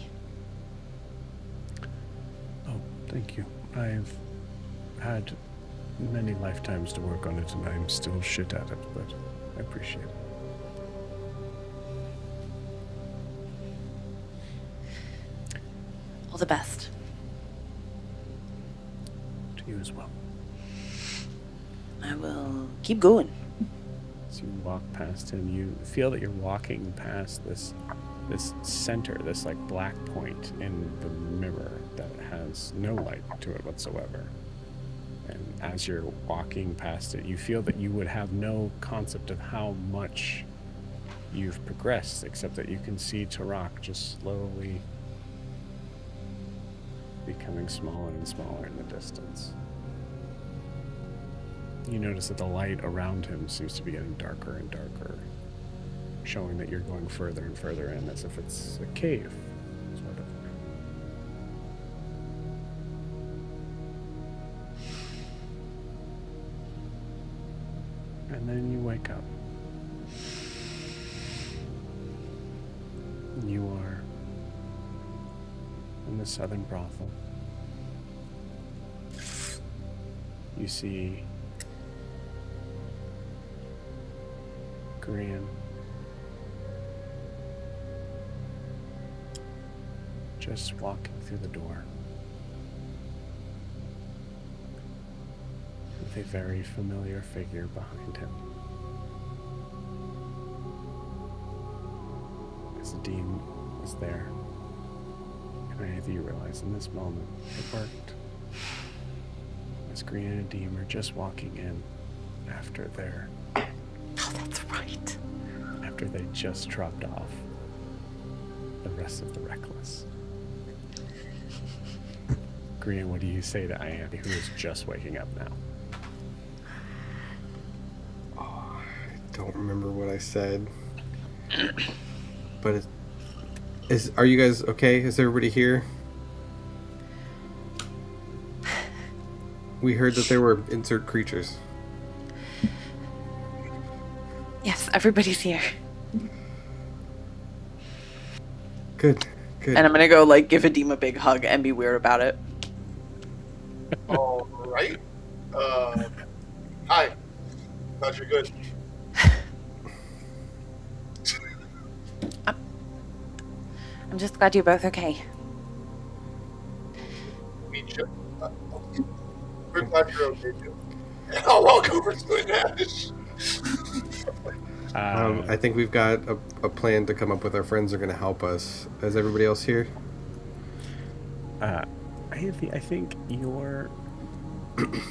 Oh, thank you. I've had many lifetimes to work on it, and I'm still shit at it, but I appreciate it. All the best. To you as well. I will keep going. As you walk past him, you feel that you're walking past this center, this like black point in the mirror that has no light to it whatsoever. And as you're walking past it, you feel that you would have no concept of how much you've progressed, except that you can see Tarak just slowly becoming smaller and smaller in the distance. You notice that the light around him seems to be getting darker and darker, showing that you're going further and further in, as if it's a cave, sort of. And then you wake up. You are in the southern brothel. You see Korean just walking through the door with a very familiar figure behind him. As the dean is there, and many of you realize in this moment it worked. As Green and Deem are just walking in after their Oh, that's right. after they just dropped off the rest of the Reckless. Green, what do you say to Ianthe, who is just waking up now? I don't remember what I said. But are you guys okay? Is everybody here? We heard that there were insert creatures. Yes, everybody's here. Good, good. And I'm gonna go like give Adim a big hug and be weird about it. All right. Hi. Glad you're good. I'm just glad you're both okay. We're glad you're okay too. And I'll walk over to Nash. I think we've got a plan to come up with. Our friends are going to help us. Is everybody else here? I think you're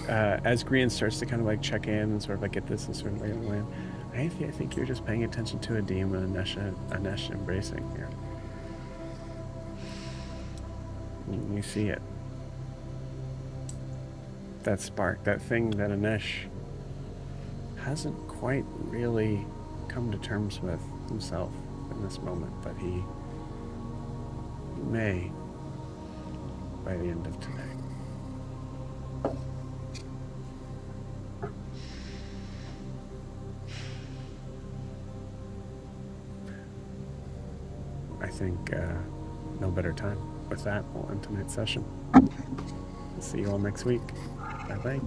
as Grian starts to kind of like check in and sort of like get this and sort of like land. I think you're just paying attention to Adim and Anesh embracing here. You see it. That spark, that thing that Anesh hasn't quite really come to terms with himself in this moment, but he may by the end of today. I think no better time. With that, we'll end tonight's session. See you all next week. Bye-bye.